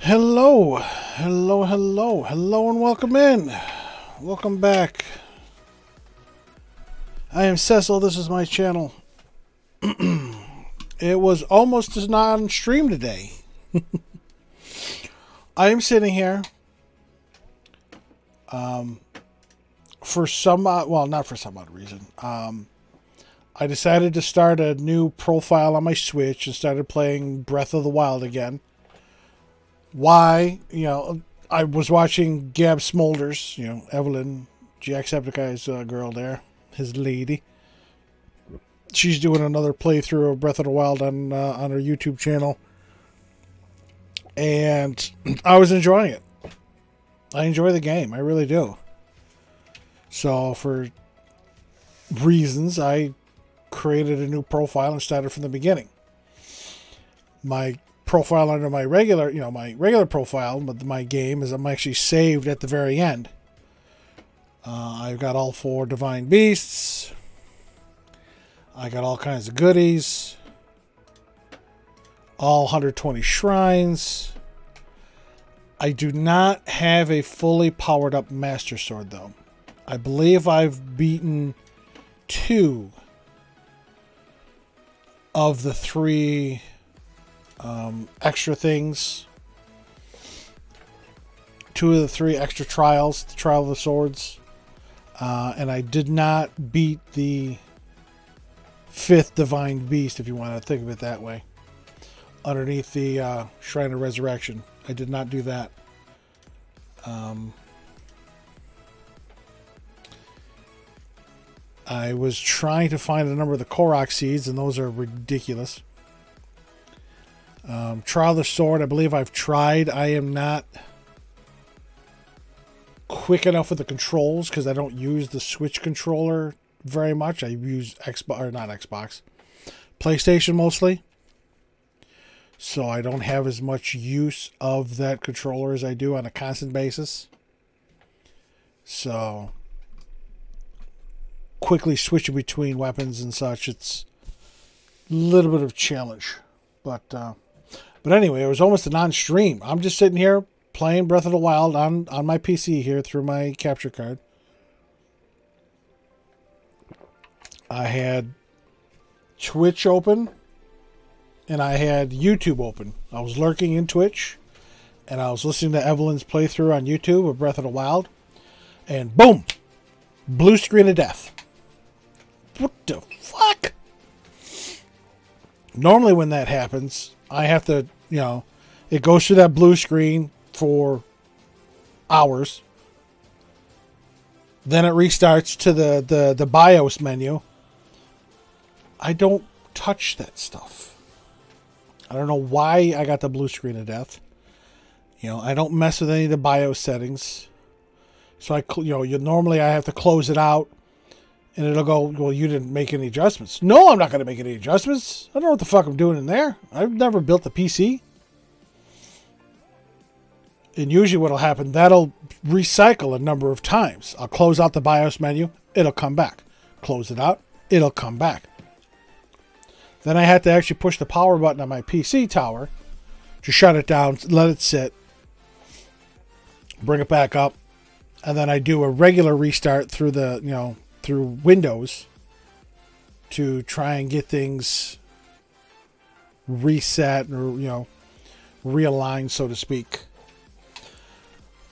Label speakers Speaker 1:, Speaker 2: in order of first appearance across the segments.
Speaker 1: Hello, hello, and welcome in. Welcome back. I am Cecil. This is my channel. It was almost as non stream today. I am sitting here. For some, well, not for some odd reason. I decided to start a new profile on my Switch and started playing Breath of the Wild again. Why? I was watching Gab Smolders, Evelyn, Jacksepticeye's girl there, his lady. She's doing another playthrough of Breath of the Wild on her YouTube channel. And I was enjoying it. I enjoy the game. I really do. So, for reasons, I created a new profile and started from the beginning. My profile under my regular, profile, but my game is I'm actually saved at the very end. I've got all 4 divine beasts. I got all kinds of goodies. All 120 shrines. I do not have a fully powered up Master Sword though. I believe I've beaten 2 of the 3 extra things. 2 of the 3 extra trials, the Trial of the Swords. And I did not beat the 5th Divine Beast, if you want to think of it that way. Underneath the Shrine of Resurrection. I did not do that. I was trying to find a number of the Korok seeds, and those are ridiculous. Trial of the Sword, I believe I've tried. I am not quick enough with the controls because I don't use the Switch controller very much. I use PlayStation mostly. So I don't have as much use of that controller as I do on a constant basis. So quickly switching between weapons and such, it's a little bit of a challenge. But anyway, it was almost a non-stream. I'm just sitting here playing Breath of the Wild on my PC here through my capture card. I had Twitch open and I had YouTube open. I was lurking in Twitch and I was listening to Evelyn's playthrough on YouTube of Breath of the Wild, and boom, blue screen of death. What the fuck? Normally when that happens, I have to, it goes through that blue screen for hours. Then it restarts to the BIOS menu. I don't touch that stuff. I don't know why I got the blue screen of death. I don't mess with any of the BIOS settings. So normally I have to close it out. And it'll go, well, you didn't make any adjustments. No, I'm not going to make any adjustments. I don't know what the fuck I'm doing in there. I've never built the PC. And usually what will happen, that'll recycle a number of times. I'll close out the BIOS menu. It'll come back. Close it out. It'll come back. Then I had to actually push the power button on my PC tower to shut it down, let it sit, bring it back up. And then I do a regular restart through the, through Windows to try and get things reset or, realigned, so to speak.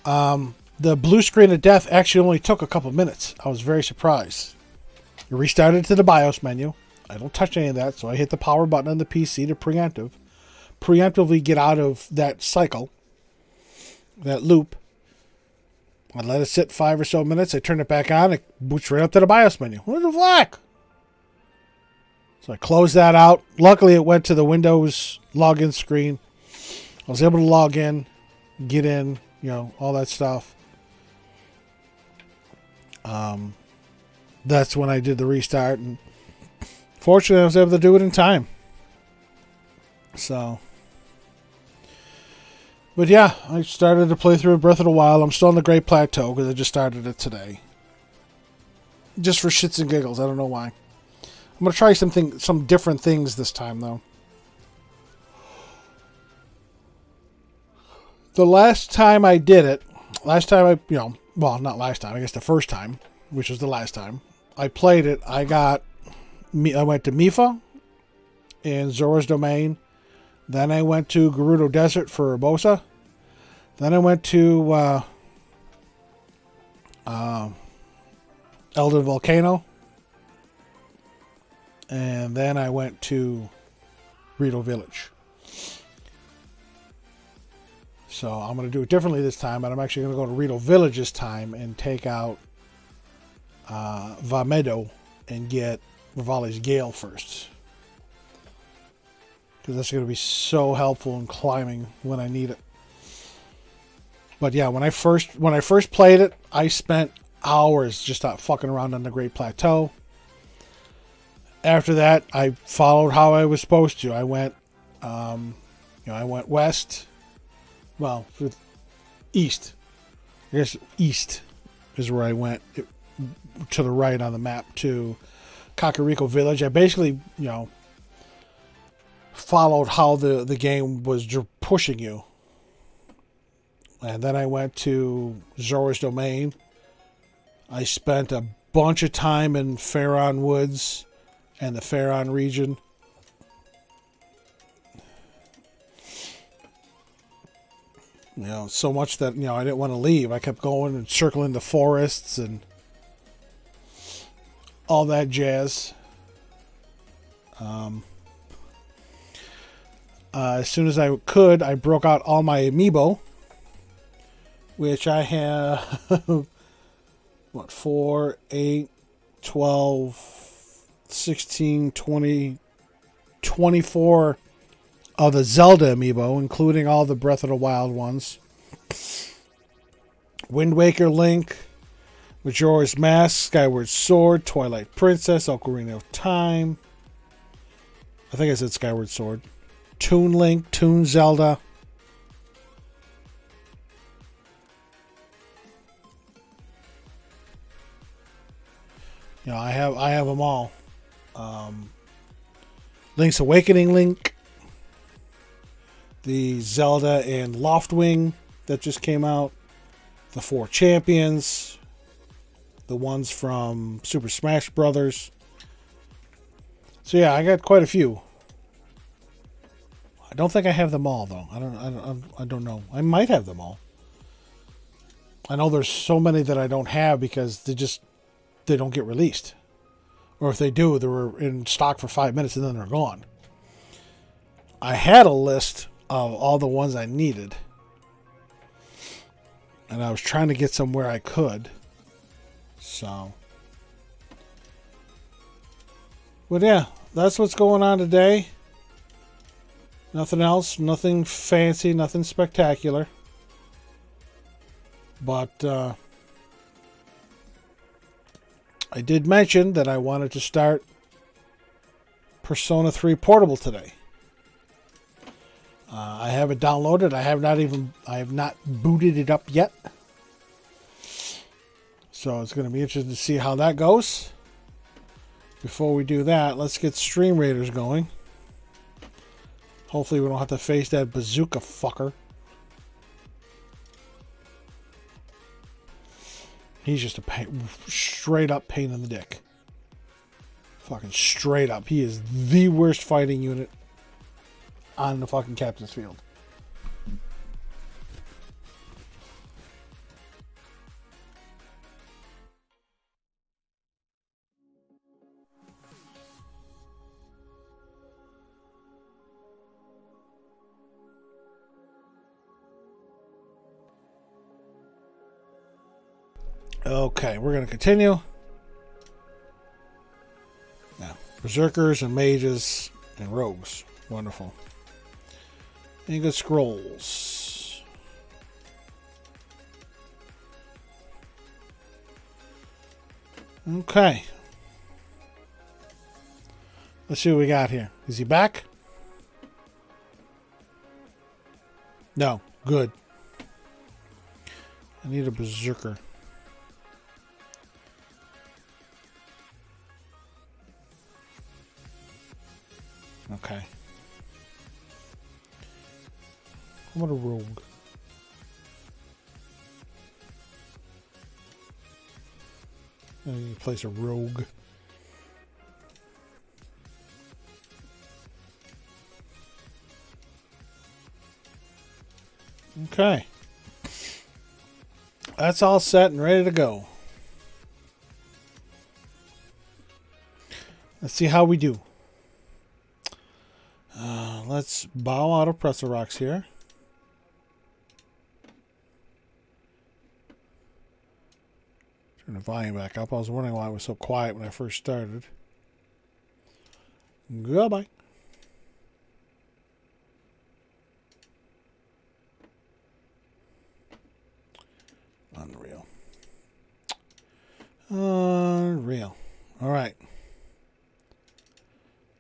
Speaker 1: The blue screen of death actually only took a couple minutes. I was very surprised. It restarted to the BIOS menu. I don't touch any of that, so I hit the power button on the PC to preemptively get out of that cycle, that loop. I let it sit 5 or so minutes. I turn it back on. It boots right up to the BIOS menu. What the fuck? So I closed that out. Luckily, it went to the Windows login screen. I was able to log in, get in, all that stuff. That's when I did the restart. And fortunately, I was able to do it in time. So, but yeah, I started to play through Breath of the Wild. I'm still on the Great Plateau because I just started it today. Just for shits and giggles. I don't know why. I'm going to try some different things this time, though. The last time I did it, last time I, well, not last time, I guess the first time, which was the last time I played it, I went to Mifa in Zora's Domain. Then I went to Gerudo Desert for Urbosa. Then I went to Elden Volcano. And then I went to Rito Village. So I'm going to do it differently this time, but I'm actually going to go to Rito Village this time and take out Vamedo and get Revali's Gale first. Because that's going to be so helpful in climbing when I need it. But yeah, when I first played it, I spent hours just fucking around on the Great Plateau. After that, I followed how I was supposed to. I went, I went west. Well, east. I guess east is where I went, to the right on the map to Kakariko Village. I basically, followed how the game was pushing you. And then I went to Zora's Domain. I spent a bunch of time in Faron Woods and the Faron region. So much that, I didn't want to leave. I kept going and circling the forests and all that jazz. As soon as I could, I broke out all my amiibo, which I have, 4, 8, 12, 16, 20, 24 of the Zelda amiibo, including all the Breath of the Wild ones. Wind Waker Link, Majora's Mask, Skyward Sword, Twilight Princess, Ocarina of Time. I think I said Skyward Sword. Toon Link, Toon Zelda. I have them all. Link's Awakening Link, the Zelda and Loftwing that just came out, the 4 Champions, the ones from Super Smash Brothers. So yeah, I got quite a few. I don't think I have them all though. I don't know. I might have them all. I know there's so many that I don't have because they don't get released. Or if they do, they were in stock for 5 minutes and then they're gone. I had a list of all the ones I needed. And I was trying to get some where I could. So. But yeah, that's what's going on today. Nothing else. Nothing fancy. Nothing spectacular. But I did mention that I wanted to start Persona 3 Portable today. I have it downloaded. I have not booted it up yet. So it's going to be interesting to see how that goes. Before we do that, let's get Stream Raiders going. Hopefully we don't have to face that bazooka fucker. He's just a straight up pain in the dick. Fucking straight up. He is the worst fighting unit on the fucking captain's field. Okay, we're going to continue. Now, Berserkers and Mages and Rogues. Wonderful. And good Scrolls. Okay. Let's see what we got here. Is he back? No. Good. I need a Berserker. Okay. I want a rogue. And place a rogue. Okay. That's all set and ready to go. Let's see how we do. Let's bow out of Pretzel Rocks here. Turn the volume back up. I was wondering why it was so quiet when I first started. Goodbye. Unreal. Unreal. All right.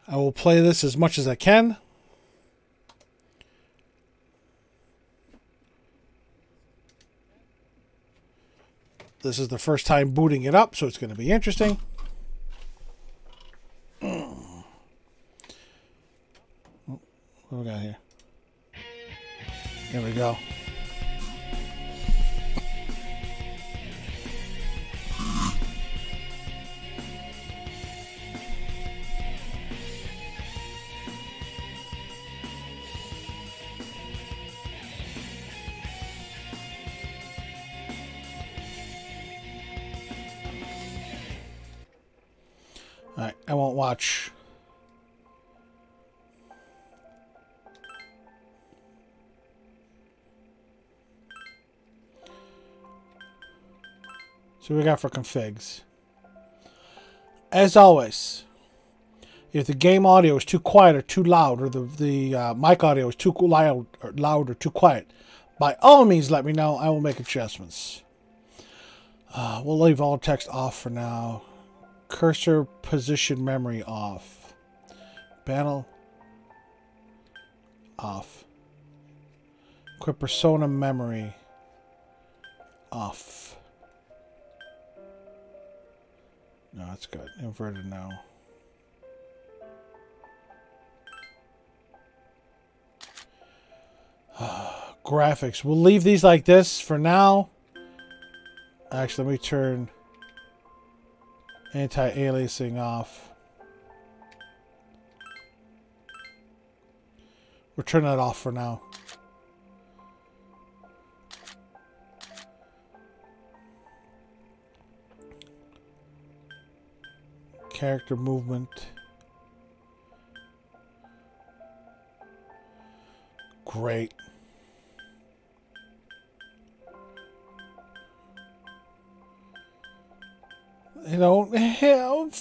Speaker 1: I will play this as much as I can. This is the first time booting it up, so it's going to be interesting. What do we got here? Here we go. Alright, I won't watch. So what we got for configs. As always, if the game audio is too quiet or too loud, or the mic audio is too loud or too quiet, by all means let me know. I will make adjustments. We'll leave all text off for now. Cursor position memory off. Panel off. Quick persona memory off. No, that's good. Inverted now. Graphics. We'll leave these like this for now. Actually, let me turn anti-aliasing off. We'll turn that off for now. Character movement. Great. You know, help.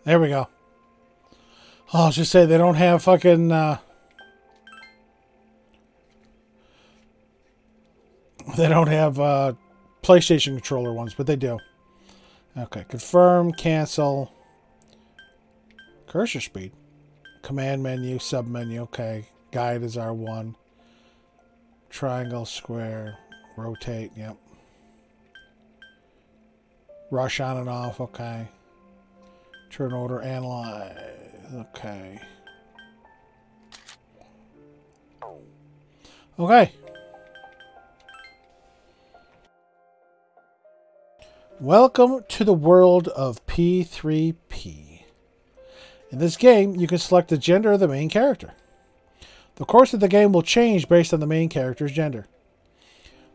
Speaker 1: There we go. I'll just say they don't have fucking they don't have PlayStation controller ones, but they do. Okay, confirm, cancel. Cursor speed. Command menu, sub menu, okay. Guide is R1. Triangle, square, rotate, yep. Rush on and off, okay. Turn order, analyze, okay. Okay. Welcome to the world of P3P. In this game, you can select the gender of the main character. The course of the game will change based on the main character's gender.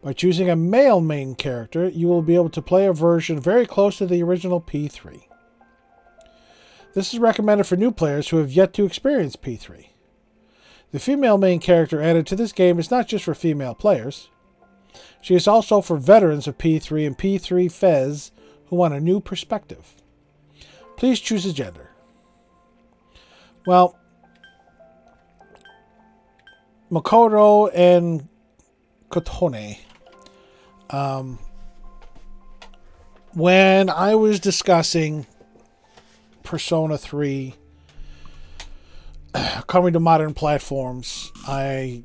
Speaker 1: By choosing a male main character, you will be able to play a version very close to the original P3. This is recommended for new players who have yet to experience P3. The female main character added to this game is not just for female players. She is also for veterans of P3 and P3 Fez who want a new perspective. Please choose a gender. Well, Makoto and Kotone. When I was discussing Persona 3 coming to modern platforms, I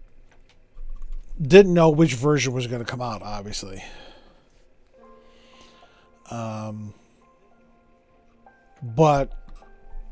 Speaker 1: didn't know which version was going to come out, obviously. But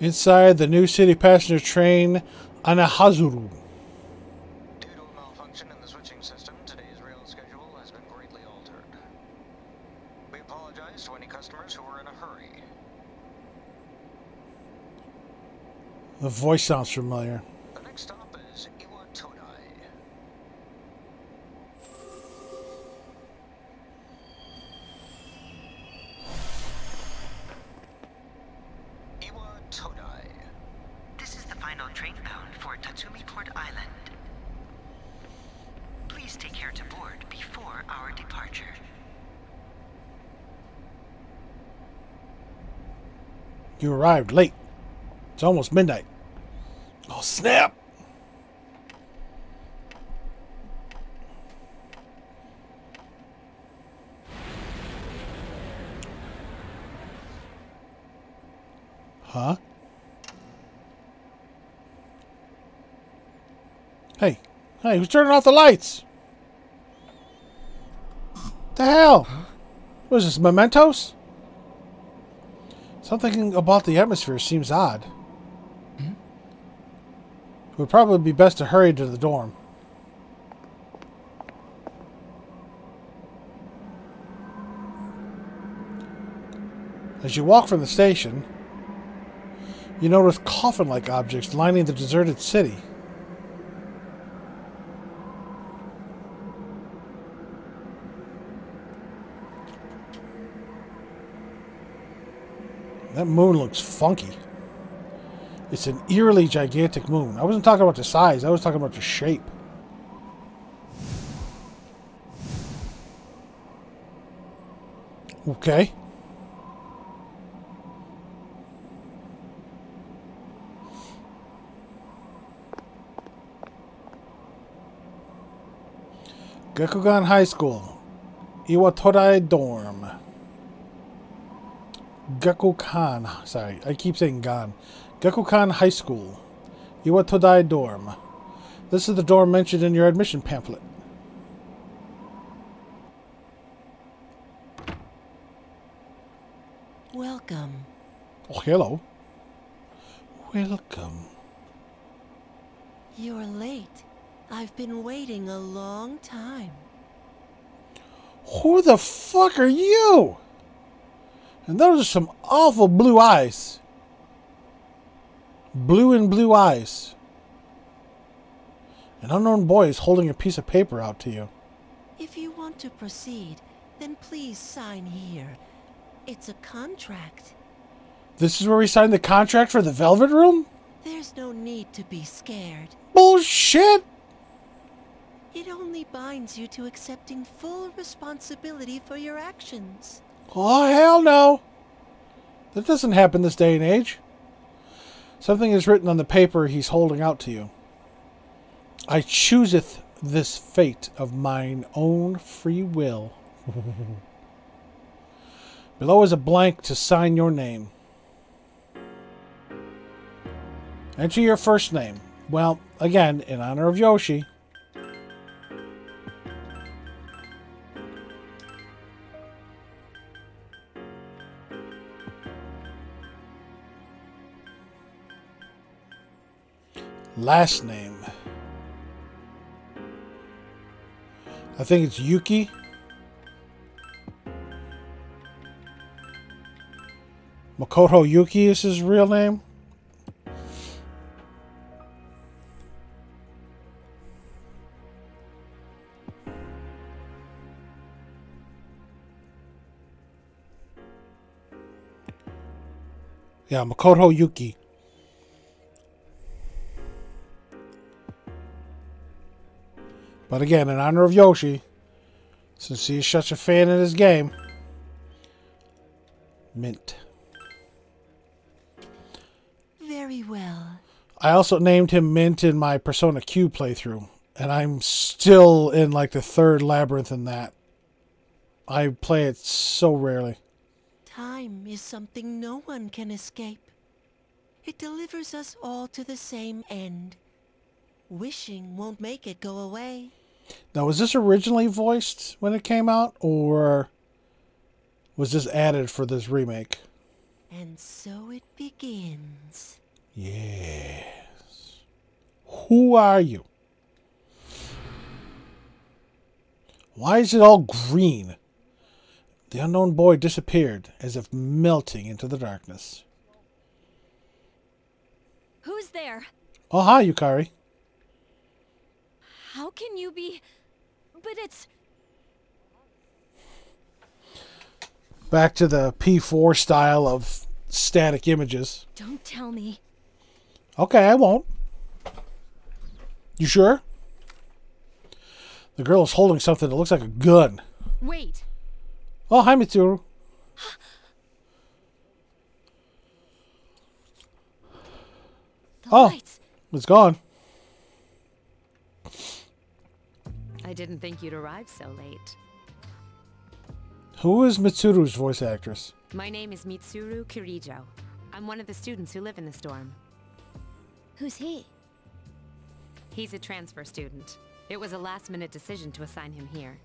Speaker 1: Inside the new city passenger train, Anahazuru.
Speaker 2: Due to a malfunction in the switching system, today's rail schedule has been greatly altered. We apologize to any customers who were in a hurry.
Speaker 1: The voice sounds familiar.
Speaker 2: The next stop is Iwa Todai. Iwa Todai.
Speaker 3: This is the final train bound for Tatsumi Port Island. Please take care to board before our departure.
Speaker 1: You arrived late. It's almost midnight. Oh, snap! Huh? Hey. Hey, who's turning off the lights? The hell? What is this, mementos? Something about the atmosphere seems odd. It would probably be best to hurry to the dorm. As you walk from the station, you notice coffin-like objects lining the deserted city. That moon looks funky. It's an eerily gigantic moon. I wasn't talking about the size, I was talking about the shape. Okay. Gekugan High School. Iwatodai Dorm. Gekukan. Sorry, I keep saying Gan. Gekukan High School. Iwatodai Dorm. This is the dorm mentioned in your admission pamphlet.
Speaker 4: Welcome.
Speaker 1: Oh, hello. Welcome.
Speaker 4: You're late. I've been waiting a long time.
Speaker 1: Who the fuck are you? And those are some awful blue eyes. Blue and blue eyes. An unknown boy is holding a piece of paper out to you.
Speaker 4: If you want to proceed, then please sign here. It's a contract.
Speaker 1: This is where we signed the contract for the Velvet Room?
Speaker 4: There's no need to be scared.
Speaker 1: Bullshit!
Speaker 4: It only binds you to accepting full responsibility for your actions.
Speaker 1: Oh, hell no. That doesn't happen this day and age. Something is written on the paper he's holding out to you. I chooseth this fate of mine own free will. Below is a blank to sign your name. Enter your first name. Well, again, in honor of Yoshi. Last name. I think it's Yuki. Makoto Yuki is his real name. Yeah, Makoto Yuki. But again, in honor of Yoshi, since he is such a fan of his game, Mint.
Speaker 4: Very well.
Speaker 1: I also named him Mint in my Persona Q playthrough, and I'm still in like the third labyrinth in that. I play it so rarely.
Speaker 4: Time is something no one can escape. It delivers us all to the same end. Wishing won't make it go away.
Speaker 1: Now, was this originally voiced when it came out, or was this added for this remake?
Speaker 4: And so it begins.
Speaker 1: Yes. Who are you? Why is it all green? The unknown boy disappeared, as if melting into the darkness.
Speaker 5: Who's there?
Speaker 1: Oh, hi, Yukari.
Speaker 5: How can you be... But it's...
Speaker 1: Back to the P4 style of static images.
Speaker 5: Don't tell me.
Speaker 1: Okay, I won't. You sure? The girl is holding something that looks like a gun.
Speaker 5: Wait.
Speaker 1: Oh, hi, Mitsuru.
Speaker 5: The lights.
Speaker 1: It's gone.
Speaker 6: I didn't think you'd arrive so late.
Speaker 1: Who is Mitsuru's voice actress?
Speaker 6: My name is Mitsuru Kirijo. I'm one of the students who live in the storm.
Speaker 5: Who's he?
Speaker 6: He's a transfer student. It was a last-minute decision to assign him here.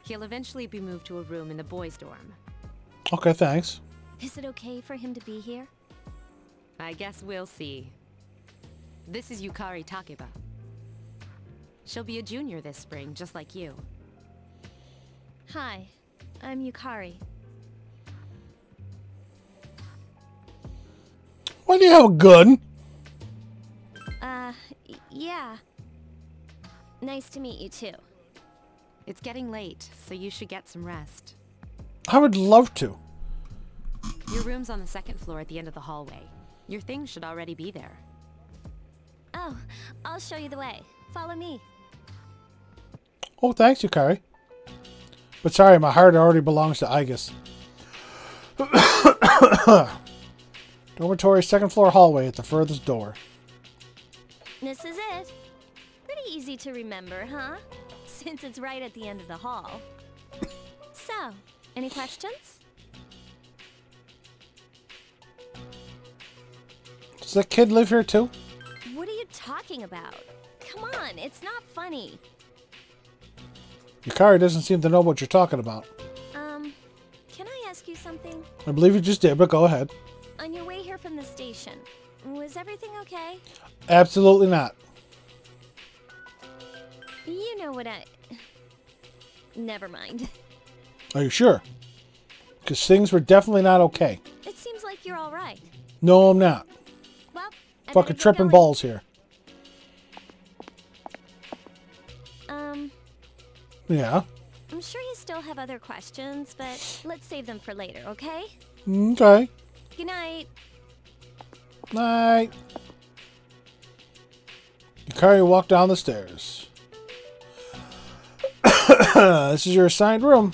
Speaker 6: He'll eventually be moved to a room in the boys' dorm.
Speaker 1: Okay, thanks.
Speaker 5: Is it okay for him to be here?
Speaker 6: I guess we'll see. This is Yukari Takeba. She'll be a junior this spring, just like you.
Speaker 5: Hi, I'm Yukari.
Speaker 1: Why do you have a gun?
Speaker 5: Yeah. Nice to meet you too.
Speaker 6: It's getting late, so you should get some rest.
Speaker 1: I would love to.
Speaker 6: Your room's on the second floor at the end of the hallway. Your things should already be there.
Speaker 5: Oh, I'll show you the way. Follow me.
Speaker 1: Oh, thanks, Yukari. But sorry, my heart already belongs to Aigis. Dormitory, second floor hallway at the furthest door.
Speaker 5: This is it. Pretty easy to remember, huh? Since it's right at the end of the hall. So, any questions?
Speaker 1: Does that kid live here too?
Speaker 5: What are you talking about? Come on, it's not funny.
Speaker 1: Yukari doesn't seem to know what you're talking about.
Speaker 5: Can I ask you something?
Speaker 1: I believe you just did, but go ahead.
Speaker 5: On your way here from the station, was everything okay?
Speaker 1: Absolutely not.
Speaker 5: You know what Never mind.
Speaker 1: Are you sure? Because things were definitely not okay.
Speaker 5: It seems like you're all right.
Speaker 1: No, I'm not.
Speaker 5: Well, I
Speaker 1: Fucking
Speaker 5: better get
Speaker 1: tripping
Speaker 5: going.
Speaker 1: balls here. Yeah.
Speaker 5: I'm sure you still have other questions, but let's save them for later, okay?
Speaker 1: Okay.
Speaker 5: Good night.
Speaker 1: Night. Yukari walked down the stairs. This is your assigned room.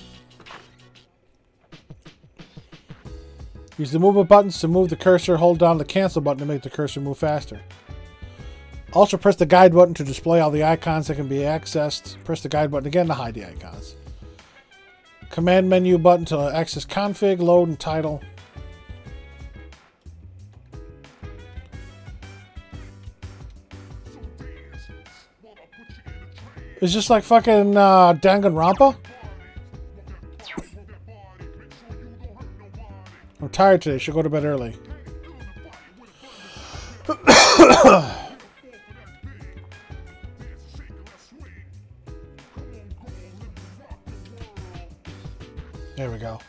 Speaker 1: Use the movement buttons to move the cursor. Hold down the cancel button to make the cursor move faster. Also press the guide button to display all the icons that can be accessed. Press the guide button again to hide the icons. Command menu button to access config, load, and title. Is this like fucking Danganronpa? I'm tired today. Should go to bed early. There we go.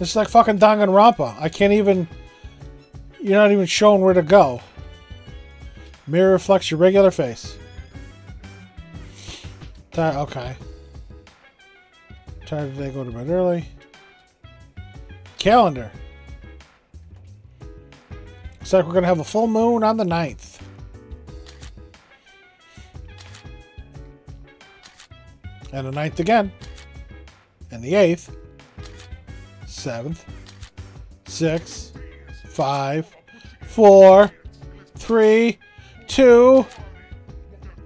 Speaker 1: It's like fucking Danganronpa. I can't even... You're not even showing where to go. Mirror reflects your regular face. Okay. Tired today, go to bed early. Calendar. Looks like we're going to have a full moon on the 9th. And the 9th again. And the 8th. 7th. 6th. 5. 4. 3. 2.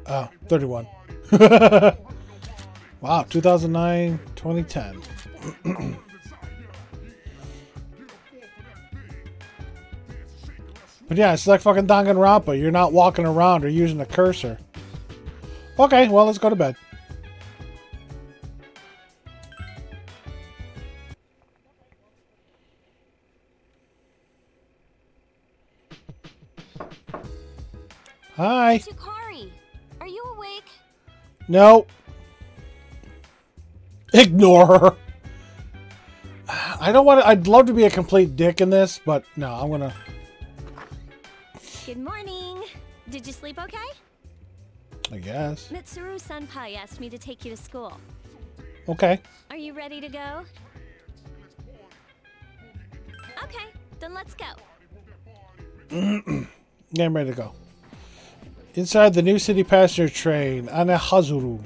Speaker 1: Oh, 31. Wow, 2009, 2010. But yeah, it's like fucking Danganronpa. You're not walking around or using a cursor. Okay, well, let's go to bed. Hi.
Speaker 5: Yukari, are you awake?
Speaker 1: No. Ignore her. I don't want to. I'd love to be a complete dick in this, but no, I'm gonna.
Speaker 5: Good morning. Did you sleep okay?
Speaker 1: I guess.
Speaker 5: Mitsuru Senpai asked me to take you to school.
Speaker 1: Okay.
Speaker 5: Are you ready to go? Okay, then let's go.
Speaker 1: Yeah, I'm ready to go. Inside the New City passenger train, Anehazuru.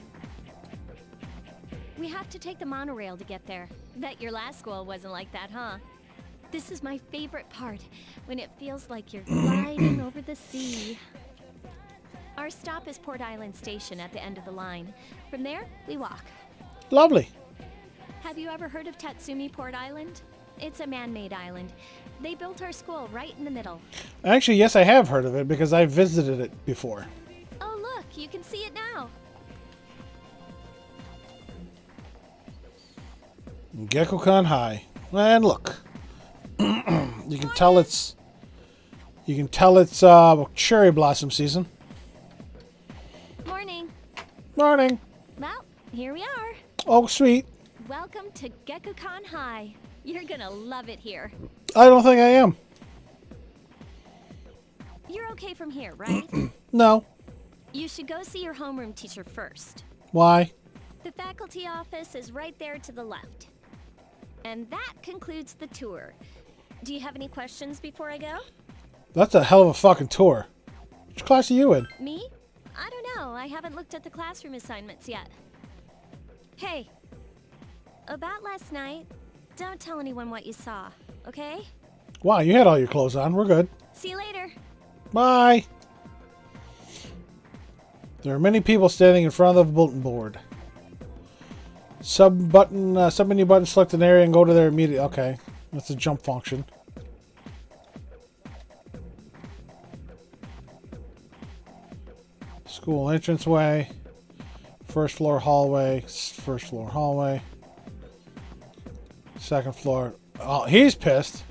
Speaker 5: We have to take the monorail to get there. Bet your last school wasn't like that, huh? This is my favorite part, when it feels like you're gliding over the sea. Our stop is Port Island Station at the end of the line. From there, we walk.
Speaker 1: Lovely.
Speaker 5: Have you ever heard of Tatsumi Port Island? It's a man-made island. They built our school right in the middle.
Speaker 1: Actually, yes, I have heard of it because I visited it before.
Speaker 5: Oh, look, you can see it now.
Speaker 1: Gekkoukan High. And look. You can tell it's cherry blossom season.
Speaker 5: Morning.
Speaker 1: Morning.
Speaker 5: Well, here we are.
Speaker 1: Oh, sweet.
Speaker 5: Welcome to Gekkoukan High. You're gonna love it here.
Speaker 1: I don't think I am.
Speaker 5: You're okay from here, right?
Speaker 1: No.
Speaker 5: You should go see your homeroom teacher first.
Speaker 1: Why?
Speaker 5: The faculty office is right there to the left. And that concludes the tour. Do you have any questions before I go?
Speaker 1: That's a hell of a fucking tour. Which class are you in?
Speaker 5: Me? I don't know. I haven't looked at the classroom assignments yet. Hey, about last night, don't tell anyone what you saw, okay?
Speaker 1: Wow, you had all your clothes on. We're good.
Speaker 5: See you later.
Speaker 1: Bye. There are many people standing in front of the bulletin board. Submenu button, select an area and go to there immediately. Okay, that's a jump function. School entranceway. First floor hallway. First floor hallway. Second floor. Oh, he's pissed.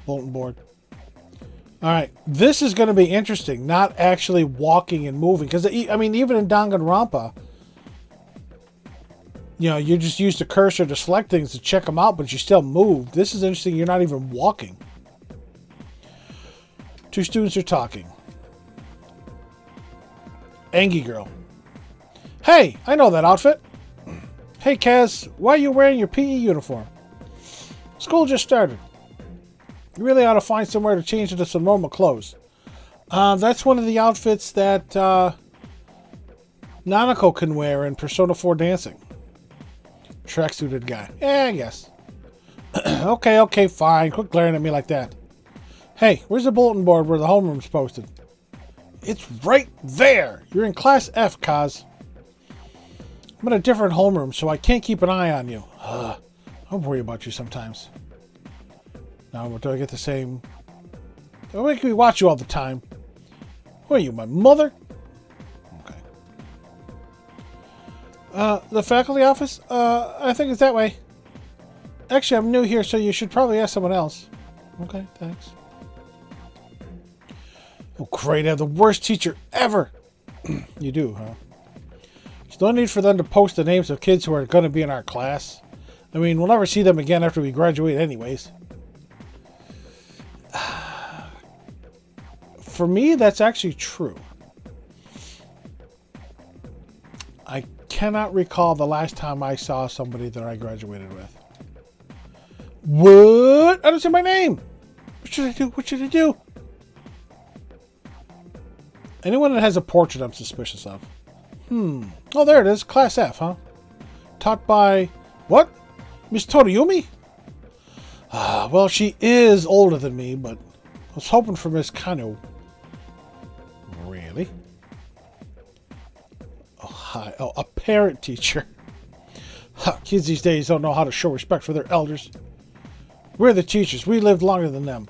Speaker 1: Bulletin board. Alright, this is going to be interesting. Not actually walking and moving. Because, I mean, even in Danganronpa, you know, you just use the cursor to select things to check them out, but you still move. This is interesting. You're not even walking. Two students are talking. Angie girl. Hey, I know that outfit. Hey, Kaz, why are you wearing your PE uniform? School just started. You really ought to find somewhere to change into some normal clothes. That's one of the outfits that Nanako can wear in Persona 4 Dancing. Tracksuited guy. Yeah, I guess. Okay, fine. Quit glaring at me like that. Hey, where's the bulletin board where the homeroom's posted? It's right there! You're in Class F, Kaz. I'm in a different homeroom, so I can't keep an eye on you. I worry about you sometimes. Now, do I get the same... Don't make me watch you all the time. Who are you, my mother? Okay. The faculty office? I think it's that way. Actually, I'm new here, so you should probably ask someone else. Okay, thanks. Oh, great. I have the worst teacher ever. You do, huh? There's no need for them to post the names of kids who are going to be in our class. I mean, we'll never see them again after we graduate anyways. For me, that's actually true. I cannot recall the last time I saw somebody that I graduated with. What? I don't see my name. What should I do? What should I do? Anyone that has a portrait I'm suspicious of. Oh, there it is. Class F, huh? Taught by... What? Miss Toriumi? Well, she is older than me, but I was hoping for Miss Kano. Really? Oh, hi. Oh, a parent teacher. Kids these days don't know how to show respect for their elders. We're the teachers. We lived longer than them.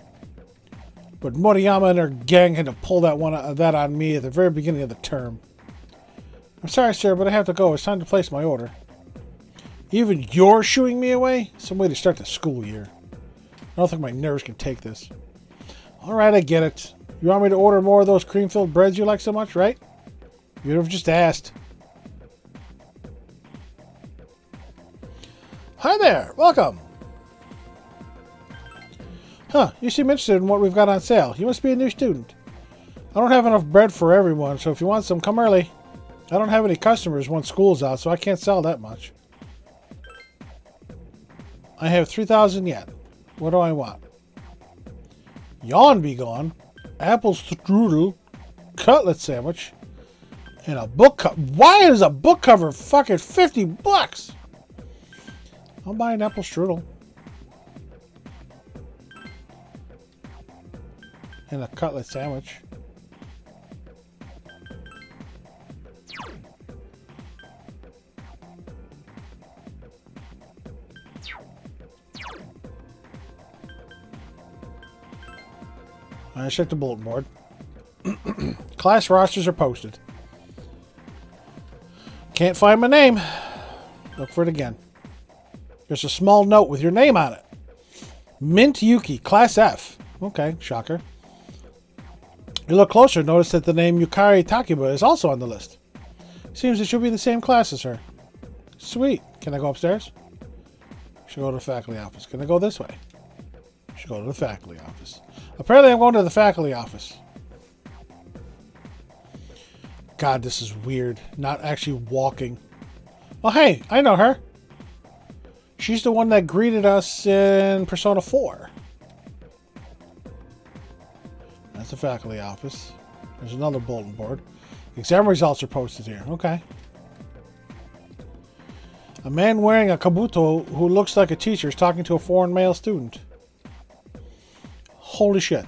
Speaker 1: But Moriyama and her gang had to pull that on me at the very beginning of the term. I'm sorry, sir, but I have to go. It's time to place my order. Even you're shooing me away? Some way to start the school year. I don't think my nerves can take this. Alright, I get it. You want me to order more of those cream-filled breads you like so much, right? You'd have just asked. Hi there! Welcome! Huh, you seem interested in what we've got on sale. You must be a new student. I don't have enough bread for everyone, so if you want some, come early. I don't have any customers once school's out, so I can't sell that much. I have 3,000 yen. What do I want? Yawn be gone. Apple strudel. Cutlet sandwich. And a book cover. Why is a book cover fucking 50 bucks? I'll buy an apple strudel. And a cutlet sandwich. I checked the bulletin board. Class rosters are posted. Can't find my name. Look for it again. There's a small note with your name on it. Mint Yuki, Class F. Okay, shocker. You look closer, notice that the name Yukari Takiba is also on the list. Seems it should be the same class as her. Sweet. Can I go upstairs? Should go to the faculty office. Can I go this way? Should go to the faculty office. Apparently I'm going to the faculty office. God, this is weird. Not actually walking. Oh, hey, I know her. She's the one that greeted us in Persona 4. That's the faculty office. There's another bulletin board. Exam results are posted here. Okay. A man wearing a kabuto who looks like a teacher is talking to a foreign male student. Holy shit.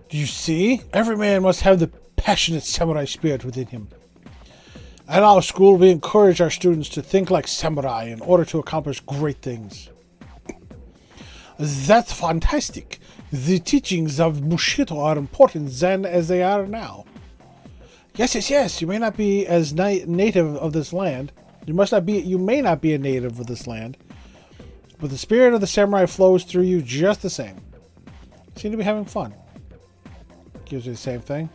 Speaker 1: Do you see? Every man must have the passionate samurai spirit within him. At our school, we encourage our students to think like samurai in order to accomplish great things. That's fantastic. The teachings of Bushido are important then as they are now. Yes. You may not be as native of this land. You may not be a native of this land. But the spirit of the samurai flows through you just the same. You seem to be having fun. Gives you the same thing.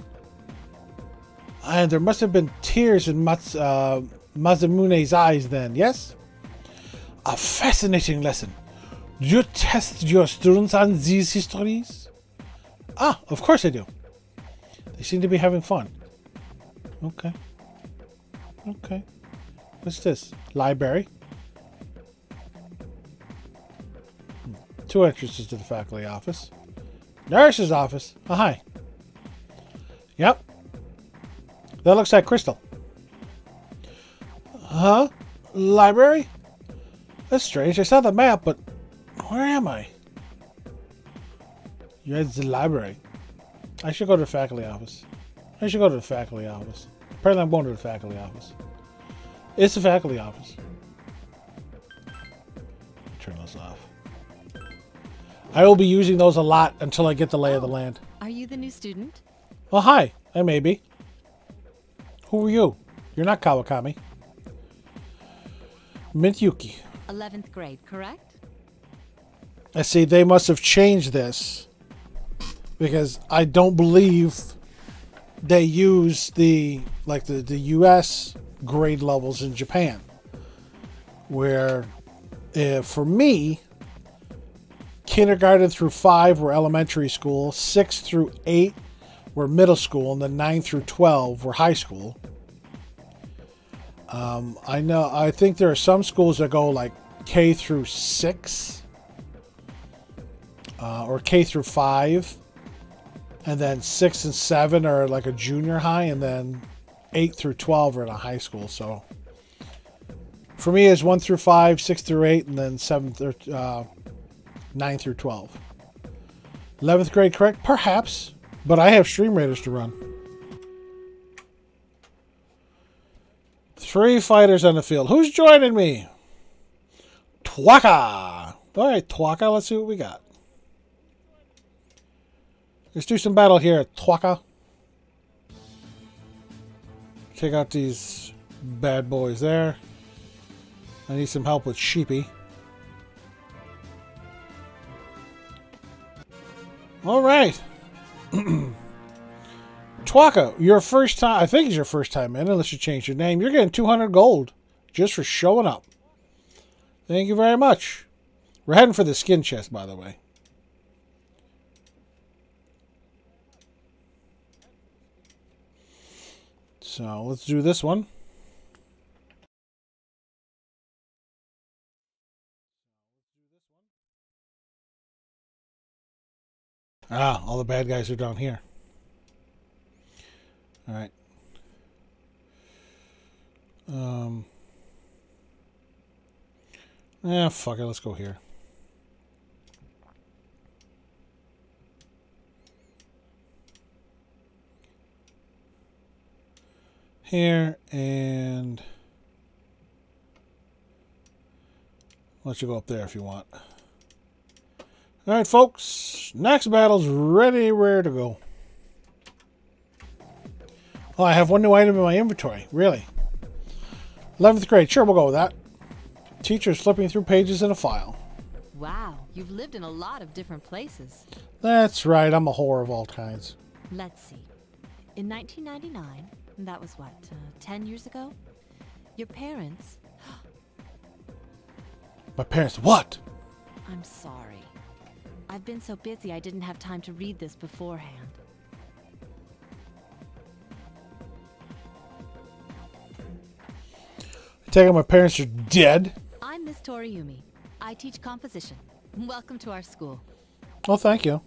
Speaker 1: And there must have been tears in Masamune's eyes then, yes? A fascinating lesson. Do you test your students on these histories? Ah, of course I do. They seem to be having fun. Okay. Okay. What's this? Library. Two entrances to the faculty office. Nurse's office. Oh, hi. Yep. That looks like Crystal. Huh? Library? That's strange. I saw the map, but where am I? You're at the library. I should go to the faculty office. Apparently I'm going to the faculty office. It's the faculty office. Turn those off. I will be using those a lot until I get the lay of the land.
Speaker 6: Are you the new student?
Speaker 1: Oh, hi. I may be. Who are you? You're not Kawakami. Mint Yuki.
Speaker 6: 11th grade, correct?
Speaker 1: I see they must have changed this because I don't believe they use the US grade levels in Japan, where for me, kindergarten through 5 were elementary school, 6 through 8 were middle school, and then 9 through 12 were high school. I think there are some schools that go like K through 6 or K through 5, and then 6 and 7 are like a junior high, and then 8 through 12 are in a high school. So for me, it's 1 through 5, 6 through 8, and then 9 through 12. 11th grade, correct? Perhaps, but I have Stream Raiders to run. 3 fighters on the field. Who's joining me? Twaka! Alright, Twaka, let's see what we got. Let's do some battle here at Twaka. Take out these bad boys there. I need some help with Sheepy. Alright. Twaka, your first time, I think it's your first time in, unless you change your name. You're getting 200 gold just for showing up. Thank you very much. We're heading for the skin chest, by the way. So let's do this one. Ah, all the bad guys are down here. Alright. Fuck it, let's go here. Here, and I'll let you go up there if you want. Alright, folks. Next battle's ready, where to go. Oh, I have one new item in my inventory. Really? 11th grade. Sure, we'll go with that. Teacher's flipping through pages in a file.
Speaker 6: Wow, you've lived in a lot of different places.
Speaker 1: That's right. I'm a whore of all kinds.
Speaker 6: Let's see. In 1999, that was what, 10 years ago? Your parents...
Speaker 1: My parents, what?
Speaker 6: I'm sorry. I've been so busy I didn't have time to read this beforehand.
Speaker 1: I take it my parents are dead?
Speaker 6: I'm Miss Toriumi. I teach composition. Welcome to our school.
Speaker 1: Oh, thank you.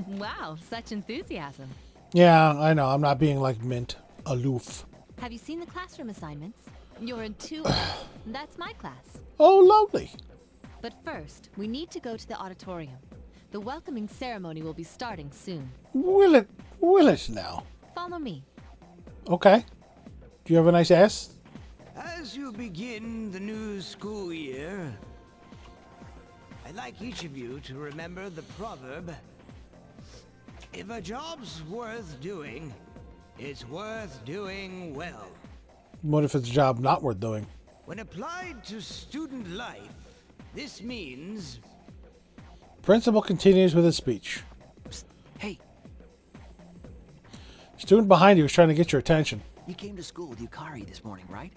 Speaker 6: Wow, such enthusiasm.
Speaker 1: Yeah, I know. I'm not being like Mint. Aloof.
Speaker 6: Have you seen the classroom assignments? You're in 2. That's my class.
Speaker 1: Oh, lovely.
Speaker 6: But first, we need to go to the auditorium. The welcoming ceremony will be starting soon.
Speaker 1: Will it now?
Speaker 6: Follow me.
Speaker 1: Okay. Do you have a nice ass?
Speaker 7: As you begin the new school year, I'd like each of you to remember the proverb, if a job's worth doing, it's worth doing well.
Speaker 1: What if it's a job not worth doing?
Speaker 7: When applied to student life, this means...
Speaker 1: Principal continues with his speech.
Speaker 8: Psst. Hey,
Speaker 1: Student behind you is trying to get your attention.
Speaker 8: you came to school with Yukari this morning, right?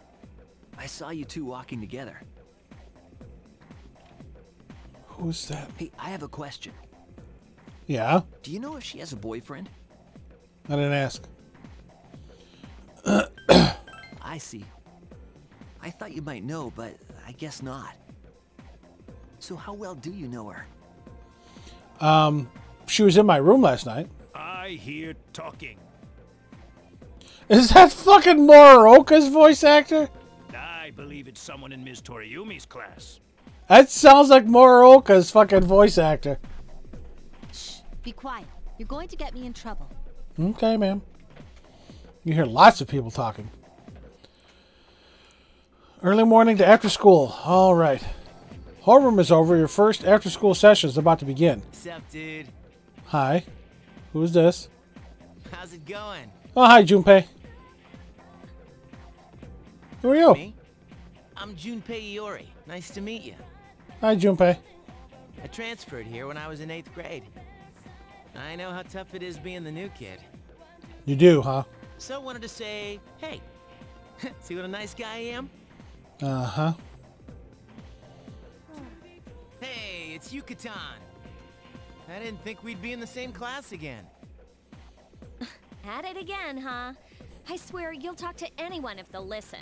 Speaker 8: I saw you two walking together.
Speaker 1: Who's that?
Speaker 8: Hey, I have a question.
Speaker 1: Yeah?
Speaker 8: Do you know if she has a boyfriend?
Speaker 1: I didn't ask.
Speaker 8: I see. I thought you might know, but I guess not. So how well do you know her?
Speaker 1: She was in my room last night.
Speaker 9: I hear talking.
Speaker 1: Is that fucking Moroka's voice actor?
Speaker 9: I believe it's someone in Ms. Toriumi's class.
Speaker 1: That sounds like Moroka's fucking voice actor.
Speaker 6: Shh, be quiet. You're going to get me in trouble.
Speaker 1: Okay, ma'am. You hear lots of people talking. Early morning to after school. All right. Homeroom is over. Your first after school session is about to begin.
Speaker 10: Sup, dude?
Speaker 1: Hi. Who is this?
Speaker 10: How's it going?
Speaker 1: Oh, hi, Junpei. Who are you?
Speaker 10: Me? I'm Junpei Iori. Nice to meet you.
Speaker 1: Hi, Junpei.
Speaker 10: I transferred here when I was in 8th grade. I know how tough it is being the new kid.
Speaker 1: You do, huh?
Speaker 10: So I wanted to say, hey, see what a nice guy I am?
Speaker 1: Uh-huh.
Speaker 10: Hey, it's Yucatan. I didn't think we'd be in the same class again.
Speaker 5: At it again, huh? I swear you'll talk to anyone if they'll listen.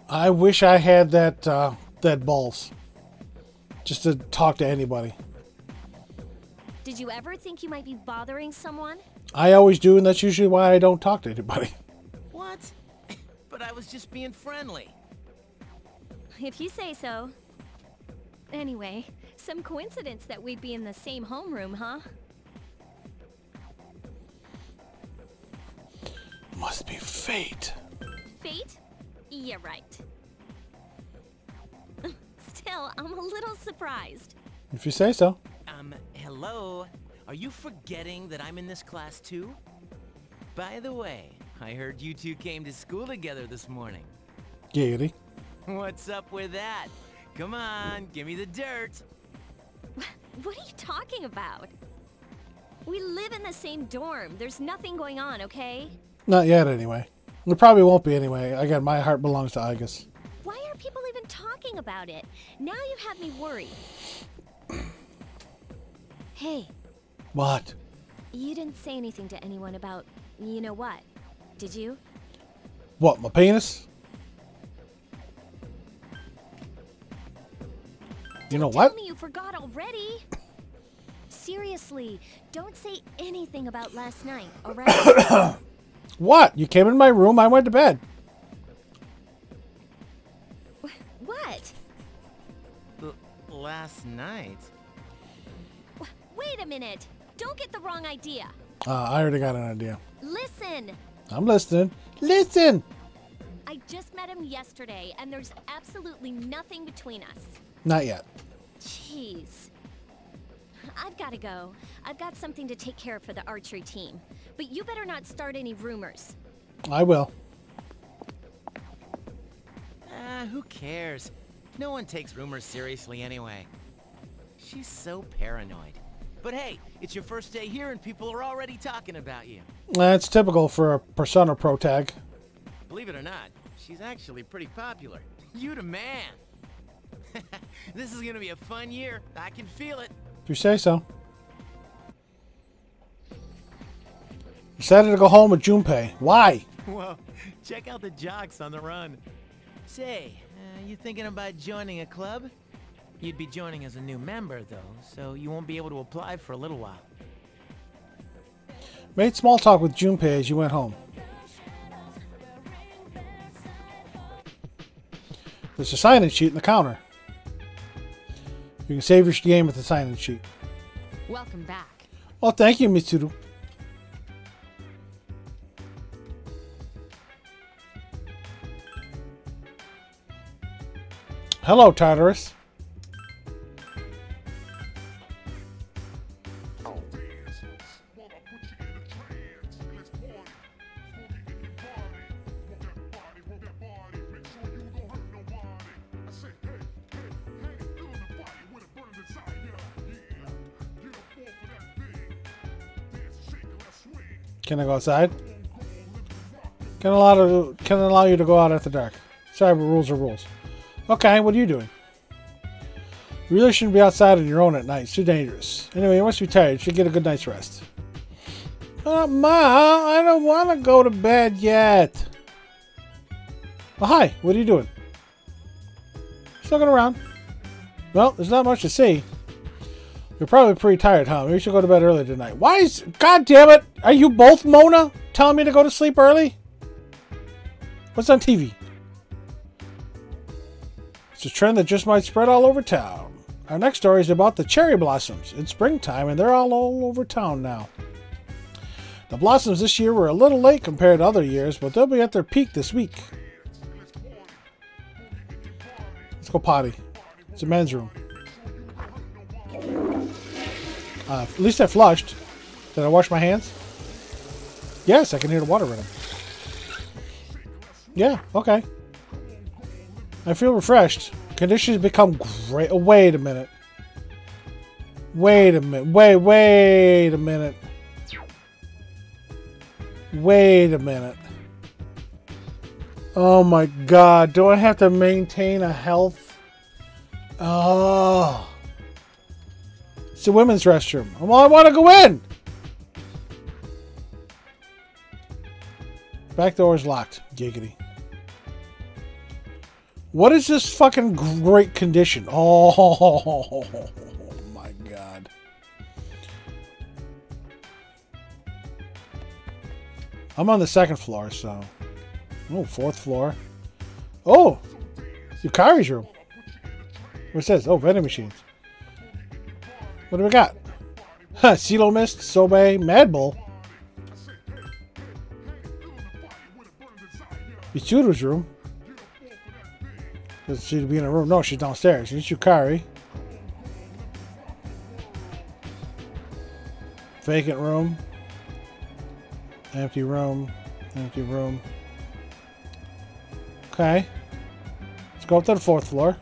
Speaker 1: I wish I had that balls. Just to talk to anybody.
Speaker 5: Did you ever think you might be bothering someone?
Speaker 1: I always do, and that's usually why I don't talk to anybody.
Speaker 10: What? But I was just being friendly.
Speaker 5: If you say so. Anyway, some coincidence that we'd be in the same homeroom, huh?
Speaker 1: Must be fate.
Speaker 5: Fate? Yeah, right. Still, I'm a little surprised.
Speaker 1: If you say so.
Speaker 10: Hello? Are you forgetting that I'm in this class too? By the way, I heard you two came to school together this morning.
Speaker 1: Giggity.
Speaker 10: What's up with that? Come on, give me the dirt.
Speaker 5: What are you talking about? We live in the same dorm. There's nothing going on, okay?
Speaker 1: Not yet, anyway. There probably won't be anyway. Again, my heart belongs to Igus.
Speaker 5: Why are people even talking about it? Now you have me worried. Hey.
Speaker 1: What?
Speaker 5: You didn't say anything to anyone about, you know what, did you?
Speaker 1: What, my penis? You know what?
Speaker 5: Tell me you forgot already. Seriously, don't say anything about last night, alright?
Speaker 1: What? You came in my room, I went to bed.
Speaker 5: What?
Speaker 10: Last night?
Speaker 5: Wait a minute. Don't get the wrong idea.
Speaker 1: I already got an idea.
Speaker 5: Listen.
Speaker 1: I'm listening. Listen!
Speaker 5: I just met him yesterday, and there's absolutely nothing between us.
Speaker 1: Not yet.
Speaker 5: Jeez. I've got to go. I've got something to take care of for the archery team. But you better not start any rumors.
Speaker 1: I will.
Speaker 10: Who cares? No one takes rumors seriously anyway. She's so paranoid. But hey, it's your first day here and people are already talking about you.
Speaker 1: That's typical for a Persona Pro tag.
Speaker 10: Believe it or not, she's actually pretty popular. You the man. This is gonna be a fun year. I can feel it.
Speaker 1: If you say so. Decided to go home with Junpei. Why?
Speaker 10: Whoa, check out the jocks on the run. Say, you thinking about joining a club? You'd be joining as a new member, though, so you won't be able to apply for a little while.
Speaker 1: Made small talk with Junpei as you went home. There's a sign-in sheet in the counter. You can save your game with the sign-in sheet.
Speaker 6: Welcome back.
Speaker 1: Well, thank you, Mitsuru. Hello, Tartarus. Can I go outside? Can allow you to go out after dark. Sorry, but rules are rules. Okay, what are you doing? You really shouldn't be outside on your own at night. It's too dangerous. Anyway, you must be tired. You should get a good night's rest. Ma, I don't want to go to bed yet. Oh, hi. What are you doing? Just looking around. Well, there's not much to see. You're probably pretty tired, huh? Maybe you should go to bed early tonight. Why is... God damn it! Are you both Mona telling me to go to sleep early? What's on TV? It's a trend that just might spread all over town. Our next story is about the cherry blossoms. It's springtime and they're all over town now. The blossoms this year were a little late compared to other years, but they'll be at their peak this week. Let's go potty. It's a men's room. At least I flushed. Did I wash my hands? Yes, I can hear the water running. Yeah, okay. I feel refreshed. Conditions become great. Oh, wait a minute. Wait a minute. Wait a minute. Wait a minute. Oh my god. Do I have to maintain a health? Oh. It's a women's restroom. Well, I want to go in. Back door is locked. Giggity. What is this fucking great condition? Oh my god. I'm on the second floor, so... Oh, fourth floor. Oh! Yukari's room. What says? Oh, vending machines. What do we got? CeeLo Mist, Sobe, Mad Bull. Mitsuru's room. Doesn't seem to be in a room. No, she's downstairs. It's Yukari. Vacant room. Empty room. Empty room. Okay. Let's go up to the 4th floor.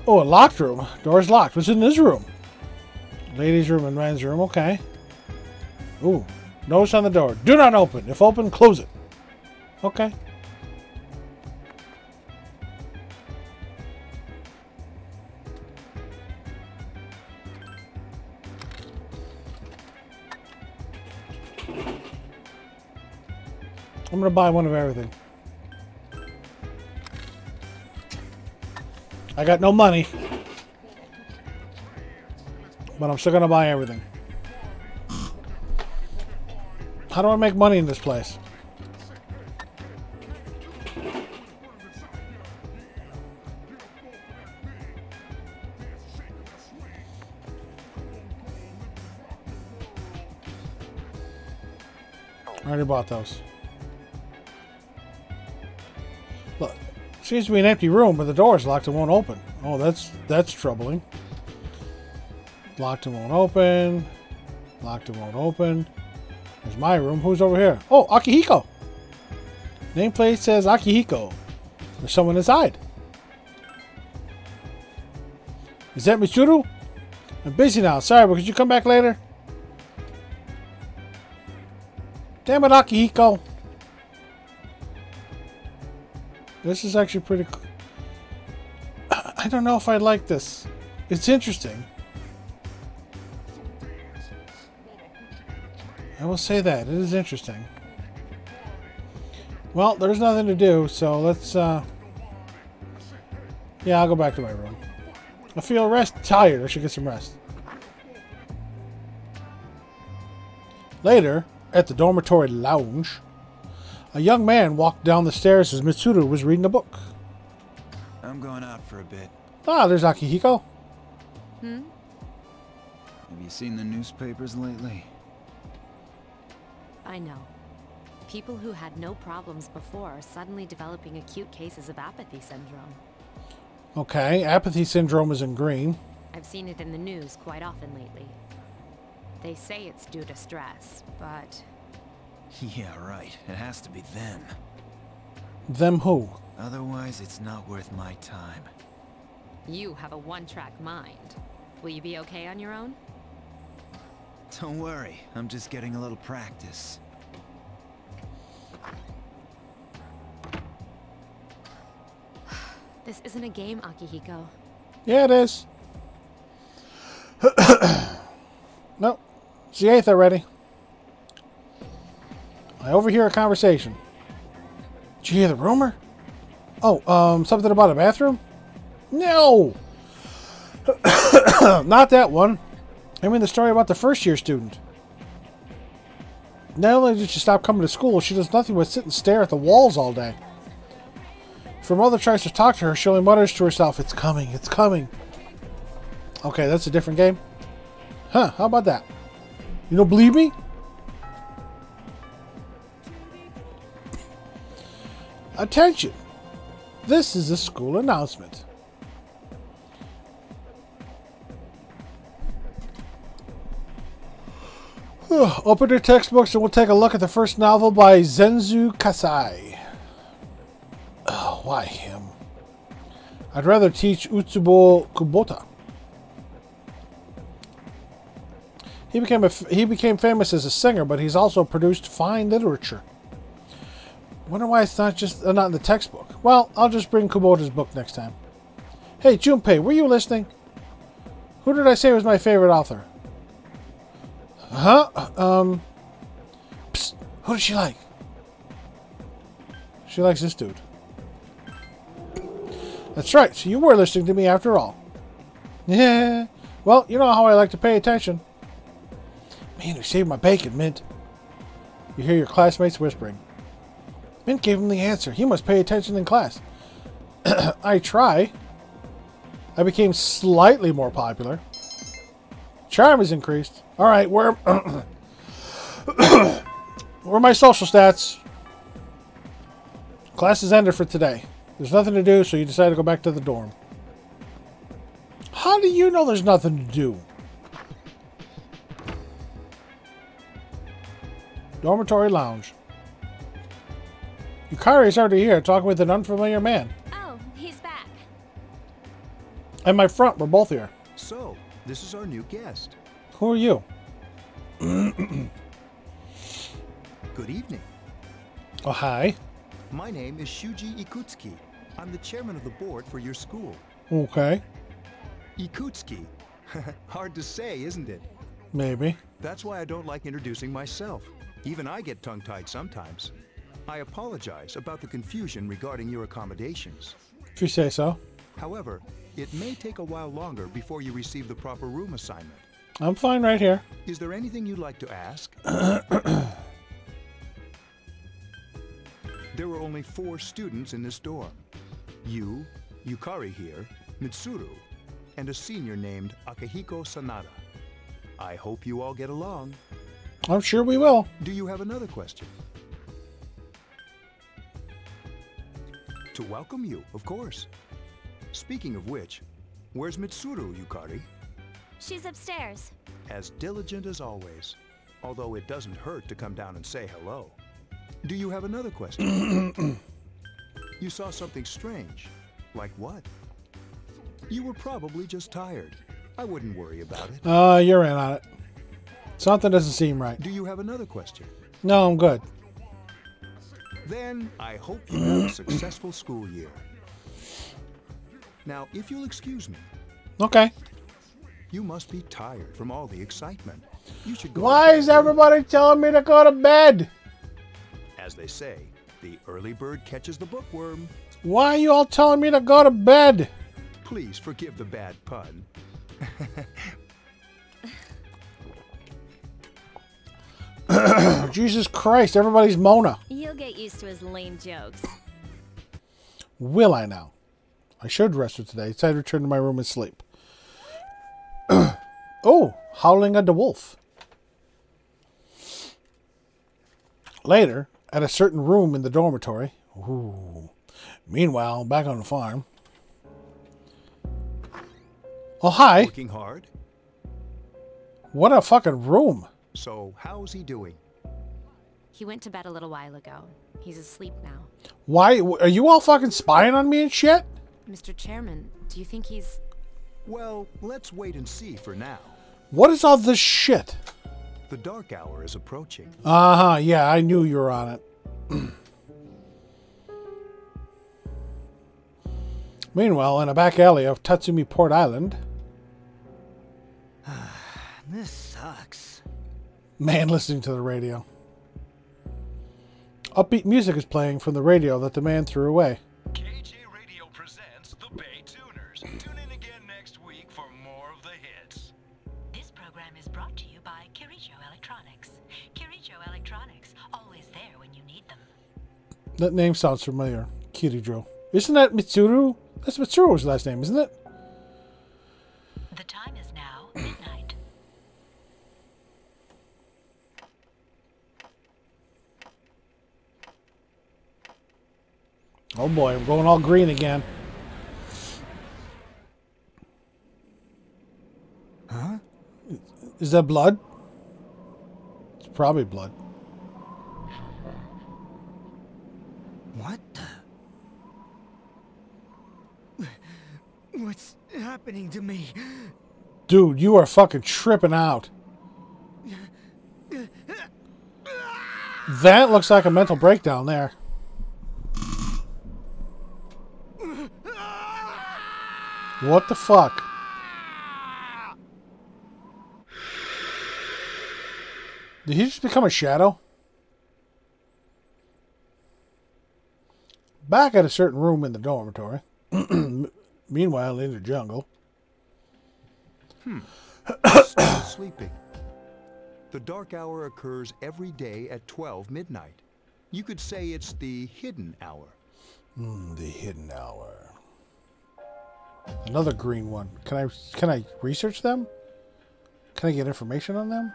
Speaker 1: Oh, a locked room. Door's locked. What's in this room? Ladies' room and men's room. Okay. Ooh. Notice on the door. Do not open. If open, close it. Okay. I'm going to buy one of everything. I got no money. But I'm still going to buy everything. How do I make money in this place? I already bought those. Look, seems to be an empty room, but the door is locked and won't open. Oh, that's troubling. Locked and won't open. Locked and won't open. There's my room. Who's over here? Oh, Akihiko. Nameplate says Akihiko. There's someone inside. Is that Mitsuru? I'm busy now. Sorry, but could you come back later? Damn it, Akihiko. This is actually pretty cool. I don't know if I like this. It's interesting. I will say that. It is interesting. Well, there's nothing to do, so let's, yeah, I'll go back to my room. I feel tired. I should get some rest. Later, at the dormitory lounge, a young man walked down the stairs as Mitsuru was reading a book.
Speaker 11: I'm going out for a bit.
Speaker 1: Ah, there's Akihiko.
Speaker 11: Have you seen the newspapers lately?
Speaker 6: I know. People who had no problems before are suddenly developing acute cases of apathy syndrome.
Speaker 1: Okay, apathy syndrome is in green.
Speaker 6: I've seen it in the news quite often lately. They say it's due to stress, but...
Speaker 11: Yeah, right. It has to be them.
Speaker 1: Them who?
Speaker 11: Otherwise, it's not worth my time.
Speaker 6: You have a one-track mind. Will you be okay on your own?
Speaker 11: Don't worry. I'm just getting a little practice.
Speaker 6: This isn't a game, Akihiko.
Speaker 1: Yeah, it is. Nope. It's the 8th already. I overhear a conversation. Did you hear the rumor? Oh, something about a bathroom? No! Not that one. I mean the story about the first-year student. Not only did she stop coming to school, she does nothing but sit and stare at the walls all day. If her mother tries to talk to her, she only mutters to herself, "It's coming, it's coming." Okay, that's a different game. Huh, how about that? You don't believe me? Attention! This is a school announcement. Open your textbooks and we'll take a look at the first novel by Zenzu Kasai. Oh, why him? I'd rather teach Utsubo Kubota. He became famous as a singer, but he's also produced fine literature. Wonder why it's not in the textbook. Well, I'll just bring Kubota's book next time. Hey, Junpei, were you listening? Who did I say was my favorite author? Huh? Psst, who does she like? She likes this dude. That's right, so you were listening to me after all. Yeah. Well, you know how I like to pay attention. Man, you saved my bacon, Mint. You hear your classmates whispering. Mint gave him the answer. He must pay attention in class. I try. I became slightly more popular. Charm has increased. Alright, where are my social stats? Class is ended for today. There's nothing to do, so you decide to go back to the dorm. How do you know there's nothing to do? Dormitory lounge. Yukari is already here, talking with an unfamiliar man.
Speaker 5: Oh, he's back.
Speaker 1: And my front, we're both here.
Speaker 11: So, this is our new guest.
Speaker 1: Who are you?
Speaker 11: Good evening.
Speaker 1: Oh, hi.
Speaker 11: My name is Shuji Ikutsuki. I'm the chairman of the board for your school.
Speaker 1: Okay.
Speaker 11: Ikutsuki. Hard to say, isn't it?
Speaker 1: Maybe.
Speaker 11: That's why I don't like introducing myself. Even I get tongue-tied sometimes. I apologize about the confusion regarding your accommodations.
Speaker 1: If you say so.
Speaker 11: However, it may take a while longer before you receive the proper room assignment.
Speaker 1: I'm fine right here.
Speaker 11: Is there anything you'd like to ask? There were only 4 students in this dorm. You, Yukari here, Mitsuru, and a senior named Akihiko Sanada. I hope you all get along.
Speaker 1: I'm sure we will.
Speaker 11: Do you have another question? To welcome you, of course. Speaking of which, where's Mitsuru, Yukari?
Speaker 5: She's upstairs.
Speaker 11: As diligent as always. Although it doesn't hurt to come down and say hello. Do you have another question? You saw something strange. Like what? You were probably just tired. I wouldn't worry about it.
Speaker 1: You're in on it. Something doesn't seem right.
Speaker 11: Do you have another question?
Speaker 1: No, I'm good.
Speaker 11: Then I hope you have a successful school year. Now, if you'll excuse me.
Speaker 1: Okay.
Speaker 11: You must be tired from all the excitement. You should go.
Speaker 1: Why is everybody telling me to go to bed?
Speaker 11: As they say, the early bird catches the bookworm.
Speaker 1: Why are you all telling me to go to bed?
Speaker 11: Please forgive the bad pun.
Speaker 1: Jesus Christ, everybody's Mona.
Speaker 5: You'll get used to his lame jokes.
Speaker 1: Will I now? I should rest for today. It's time to return to my room and sleep. Oh, howling at the wolf. Later, at a certain room in the dormitory. Ooh. Meanwhile, back on the farm. Oh, hi.
Speaker 11: Working hard?
Speaker 1: What a fucking room.
Speaker 11: So, how's he doing?
Speaker 6: He went to bed a little while ago. He's asleep now.
Speaker 1: Why? Are you all fucking spying on me and shit?
Speaker 6: Mr. Chairman, do you think he's...
Speaker 11: Well, let's wait and see for now.
Speaker 1: What is all this shit?
Speaker 11: The dark hour is approaching.
Speaker 1: Uh-huh, yeah, I knew you were on it. Meanwhile, in a back alley of Tatsumi Port Island...
Speaker 7: This sucks.
Speaker 1: Man listening to the radio. Upbeat music is playing from the radio that the man threw away.
Speaker 9: KJ Radio presents the Bay Tuners. Tune in again next week for more of the hits.
Speaker 12: This program is brought to you by Kirijo Electronics. Kirijo Electronics, always there when you need them.
Speaker 1: That name sounds familiar. Kirijo. Isn't that Mitsuru? That's Mitsuru's last name, isn't it?
Speaker 12: The time is now midnight.
Speaker 1: Oh boy, I'm going all green again.
Speaker 7: Huh?
Speaker 1: Is that blood? It's probably blood.
Speaker 7: What the? What's happening to me?
Speaker 1: Dude, you are fucking tripping out. That looks like a mental breakdown there. What the fuck? Did he just become a shadow? Back at a certain room in the dormitory. Meanwhile, in the jungle.
Speaker 11: Still sleeping. The dark hour occurs every day at 12 midnight. You could say it's the hidden hour.
Speaker 1: The hidden hour. Another green one. Can I research them? Can I get information on them?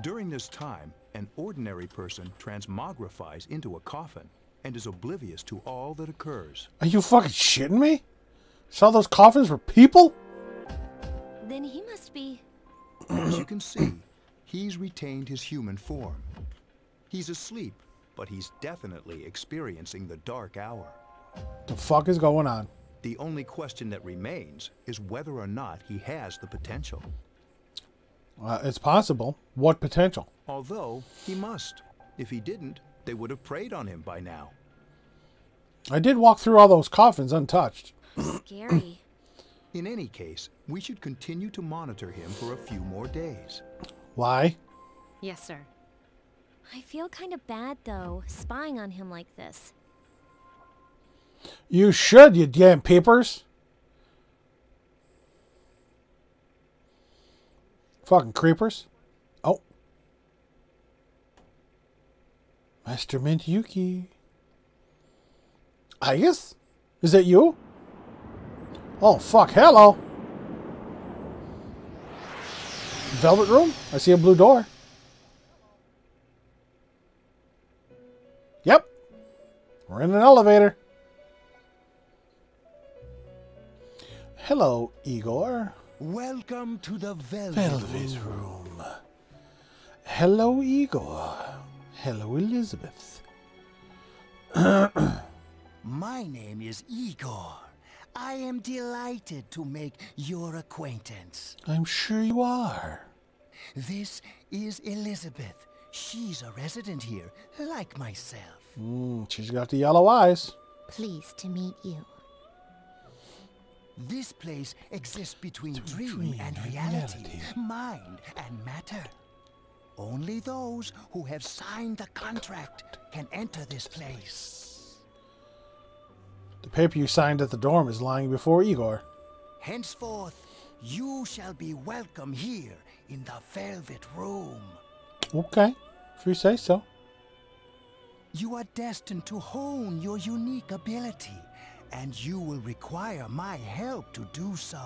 Speaker 11: During this time, an ordinary person transmogrifies into a coffin and is oblivious to all that occurs.
Speaker 1: Are you fucking shitting me? Saw those coffins were people?
Speaker 5: Then he must be...
Speaker 11: As you can see, he's retained his human form. He's asleep, but he's definitely experiencing the dark hour.
Speaker 1: The fuck is going on?
Speaker 11: The only question that remains is whether or not he has the potential.
Speaker 1: It's possible. What potential?
Speaker 11: Although, he must. If he didn't, they would have preyed on him by now.
Speaker 1: I did walk through all those coffins untouched.
Speaker 5: Scary.
Speaker 11: In any case, we should continue to monitor him for a few more days.
Speaker 1: Why?
Speaker 6: Yes, sir.
Speaker 5: I feel kind of bad, though, spying on him like this.
Speaker 1: You should, you damn peepers. Fucking creepers. Oh. Master Mint Yuki. Aegis? Is that you? Oh, fuck. Hello. Velvet room? I see a blue door. Yep. We're in an elevator. Hello, Igor.
Speaker 7: Welcome to the Velvet
Speaker 1: Room. Hello, Igor. Hello, Elizabeth.
Speaker 7: My name is Igor. I am delighted to make your acquaintance.
Speaker 1: I'm sure you are.
Speaker 7: This is Elizabeth. She's a resident here, like myself.
Speaker 1: She's got the yellow eyes.
Speaker 5: Pleased to meet you.
Speaker 7: This place exists between dream and reality, mind and matter. Only those who have signed the contract can enter this place.
Speaker 1: The paper you signed at the dorm is lying before Igor.
Speaker 7: Henceforth, you shall be welcome here in the Velvet Room.
Speaker 1: Okay, if you say so.
Speaker 7: You are destined to hone your unique ability, and you will require my help to do so.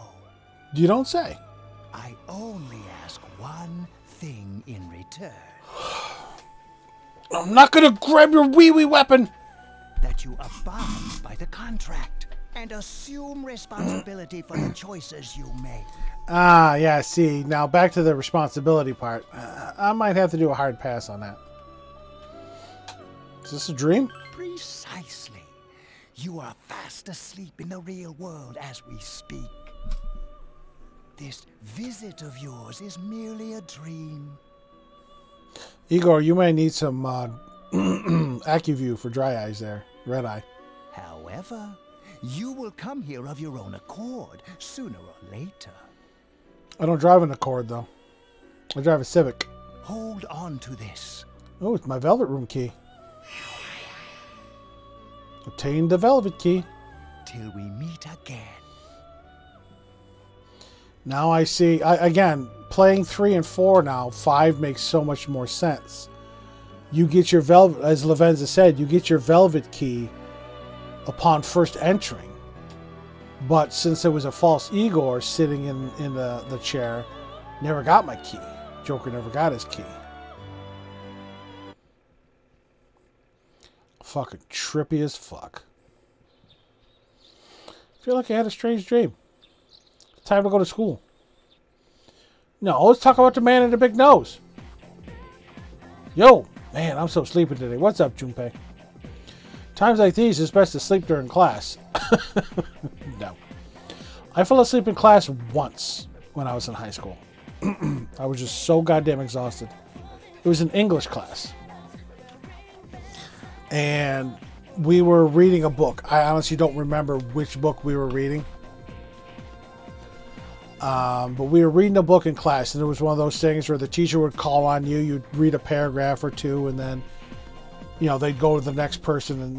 Speaker 1: You don't say.
Speaker 7: I only ask one thing in return.
Speaker 1: I'm not gonna grab your wee-wee weapon!
Speaker 7: That you abide by the contract and assume responsibility for the choices you make.
Speaker 1: Ah, yeah, see. Now back to the responsibility part. I might have to do a hard pass on that. Is this a dream?
Speaker 7: Precisely. You are fast asleep in the real world as we speak. This visit of yours is merely a dream.
Speaker 1: Igor, you may need some AccuView for dry eyes there. Red eye.
Speaker 7: However, you will come here of your own accord, sooner or later.
Speaker 1: I don't drive an Accord, though. I drive a Civic.
Speaker 7: Hold on to this.
Speaker 1: Oh, it's my Velvet Room key. Obtain the Velvet key.
Speaker 7: Till we meet again.
Speaker 1: Now I see, again, playing 3 and 4 now, 5 makes so much more sense. You get your Velvet, as Lavenza said, you get your Velvet key upon first entering. But since there was a false Igor sitting in the chair, never got my key. Joker never got his key. Fucking trippy as fuck. I feel like I had a strange dream. Time to go to school. No, let's talk about the man in the big nose. Yo, man, I'm so sleepy today. What's up, Junpei? Times like these, it's best to sleep during class. No. I fell asleep in class once when I was in high school. I was just so goddamn exhausted. It was an English class. And we were reading a book. I honestly don't remember which book we were reading. But we were reading a book in class, and it was one of those things where the teacher would call on you, you'd read a paragraph or two, and then, you know, they'd go to the next person, and,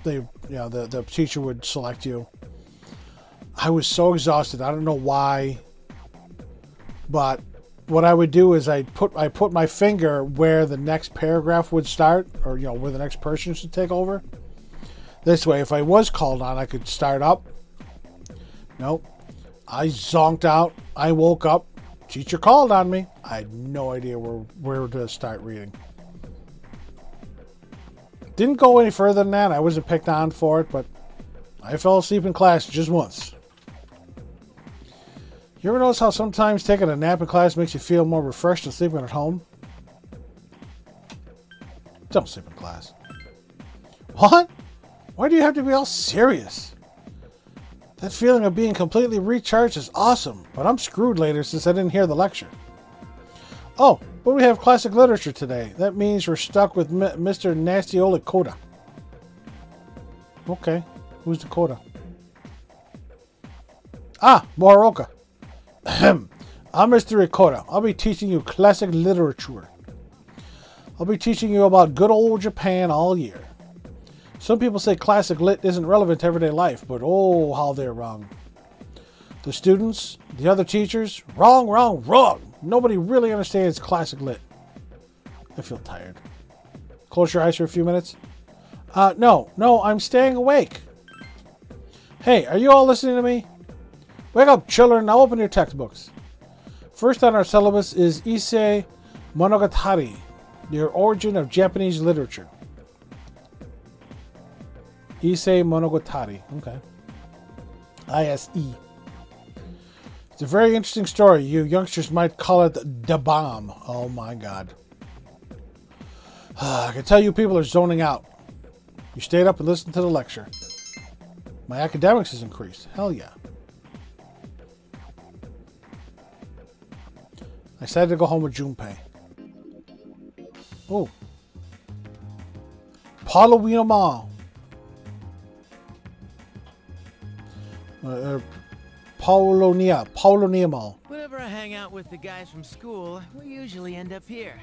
Speaker 1: the teacher would select you. I was so exhausted. I don't know why, but what I would do is I put my finger where the next paragraph would start, or, where the next person should take over. This way, if I was called on, I could start up. Nope. I zonked out. I woke up. Teacher called on me. I had no idea where to start reading. Didn't go any further than that. I wasn't picked on for it, but I fell asleep in class just once. You ever notice how sometimes taking a nap in class makes you feel more refreshed than sleeping at home? Don't sleep in class. What? Why do you have to be all serious? That feeling of being completely recharged is awesome, but I'm screwed later since I didn't hear the lecture. Oh, but we have classic literature today. That means we're stuck with Mr. Nastiola Coda. Okay, who's the Coda? Ah, Moroka. I'm Mr. Ricotta. I'll be teaching you classic literature. I'll be teaching you about good old Japan all year. Some people say classic lit isn't relevant to everyday life, but oh, how they're wrong. The students, the other teachers, wrong, wrong, wrong. Nobody really understands classic lit. I feel tired. Close your eyes for a few minutes. No, I'm staying awake. Hey, are you all listening to me? Wake up, children. Now open your textbooks. First on our syllabus is Issei Monogatari, the origin of Japanese literature. Issei Monogatari. Okay. ISE. It's a very interesting story. You youngsters might call it the bomb. Oh my god. I can tell you people are zoning out. You stayed up and listened to the lecture. My academics has increased. Hell yeah. I decided to go home with Junpei. Oh. Paulownia Mall. Paulownia Mall.
Speaker 10: Whenever I hang out with the guys from school, we usually end up here.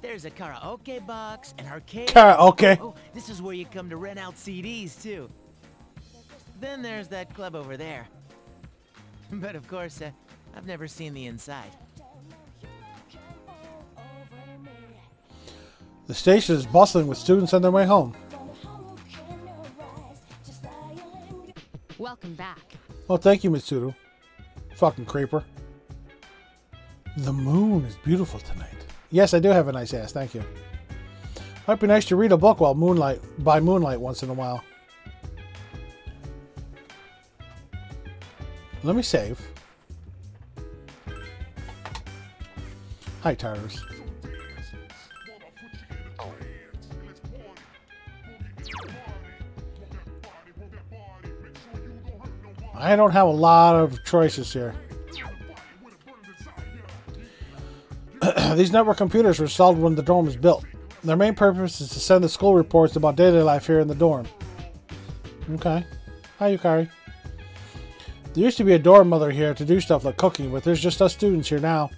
Speaker 10: There's a karaoke box, an arcade.
Speaker 1: Karaoke.
Speaker 10: Oh, this is where you come to rent out CDs too. Then there's that club over there. But of course, I've never seen the inside.
Speaker 1: The station is bustling with students on their way home.
Speaker 6: Welcome back.
Speaker 1: Oh, thank you, Mitsuru. Fucking creeper. The moon is beautiful tonight. Yes, I do have a nice ass. Thank you. Might be nice to read a book while by moonlight once in a while. Let me save. Hi, Tartarus. I don't have a lot of choices here. These network computers were installed when the dorm was built. Their main purpose is to send the school reports about daily life here in the dorm. Okay. Hi, Yukari. There used to be a dorm mother here to do stuff like cooking, but there's just us students here now.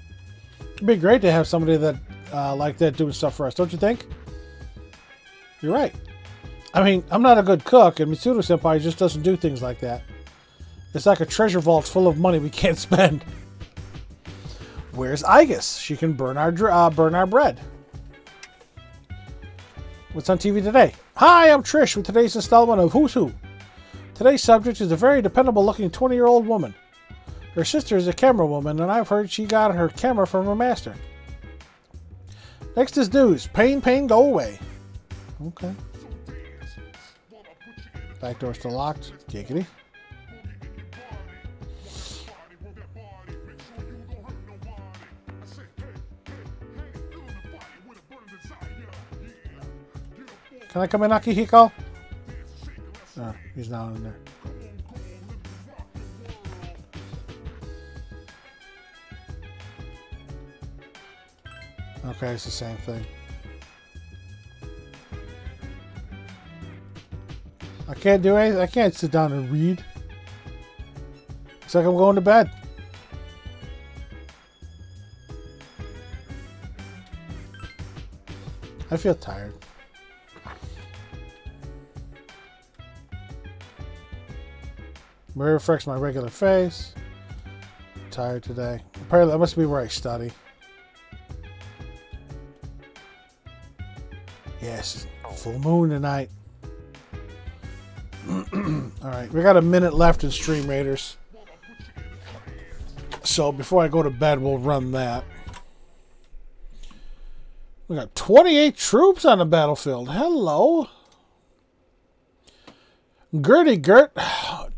Speaker 1: It'd be great to have somebody that like that doing stuff for us, don't you think? You're right. I mean, I'm not a good cook, and Mitsuru Senpai just doesn't do things like that. It's like a treasure vault full of money we can't spend. Where's Igus? She can burn our bread. What's on TV today? Hi, I'm Trish with today's installment of Who's Who. Today's subject is a very dependable-looking 20-year-old woman. Her sister is a camera woman, and I've heard she got her camera from her master. Next is news. Pain, go away. Okay. Back door still locked. Giggity. Can I come in, Akihiko? Oh, he's not in there. Okay, it's the same thing. I can't do anything. I can't sit down and read. It's like I'm going to bed. I feel tired. Mirror reflects my regular face. I'm tired today. Apparently, that must be where I study. Yes, full moon tonight. Alright, we got a minute left in Stream Raiders. So before I go to bed, we'll run that. We got 28 troops on the battlefield. Hello. Gertie Gert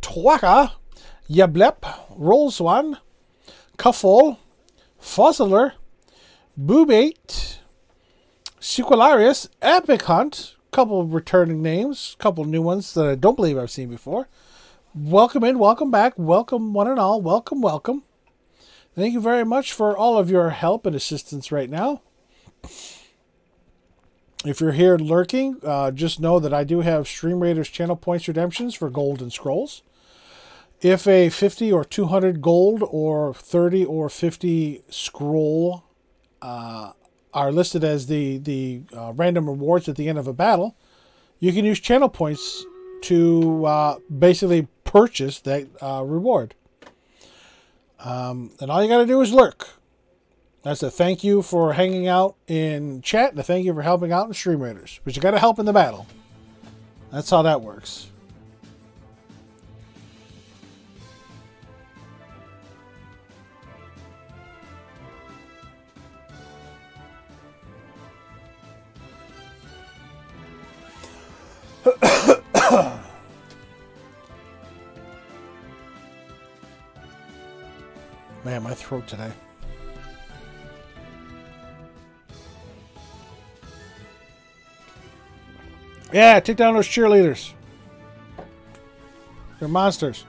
Speaker 1: Twaka Yablep, Rollswan, Cuffle, Fossiler, Boobate, Sequilarius, Epic Hunt, couple of returning names, couple new ones that I don't believe I've seen before. Welcome in, welcome back, welcome one and all, welcome, welcome. Thank you very much for all of your help and assistance right now. If you're here lurking, just know that I do have Stream Raiders channel points redemptions for gold and scrolls. If a 50 or 200 gold or 30 or 50 scroll are listed as the random rewards at the end of a battle, you can use channel points to basically purchase that reward. And all you got to do is lurk. That's a thank you for hanging out in chat and a thank you for helping out in Stream Raiders. But you got to help in the battle. That's how that works. Man, my throat today. Yeah, take down those cheerleaders. They're monsters.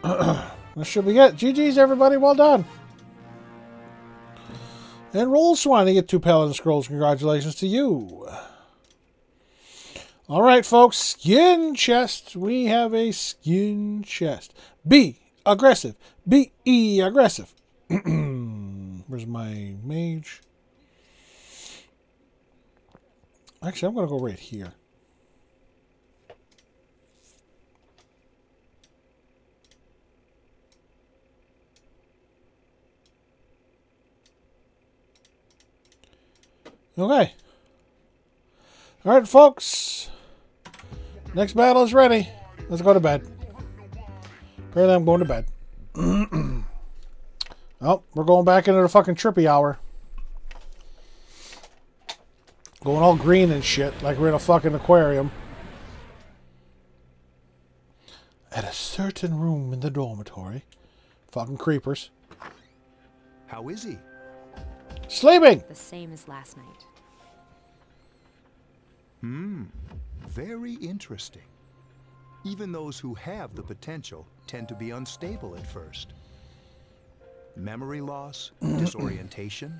Speaker 1: What should we get? GG's, everybody. Well done. And Roll Swan to get 2 Paladin Scrolls. Congratulations to you. All right, folks. Skin chest. We have a skin chest. Be aggressive. Be aggressive. Where's my mage? Actually, I'm going to go right here. Okay. All right, folks. Next battle is ready. Let's go to bed. Apparently, I'm going to bed. Oh, we're going back into the fucking trippy hour. Going all green and shit, like we're in a fucking aquarium. At a certain room in the dormitory. Fucking creepers.
Speaker 11: How is he?
Speaker 1: Sleeping!
Speaker 6: The same as last night.
Speaker 11: Very interesting. Even those who have the potential tend to be unstable at first. Memory loss, disorientation.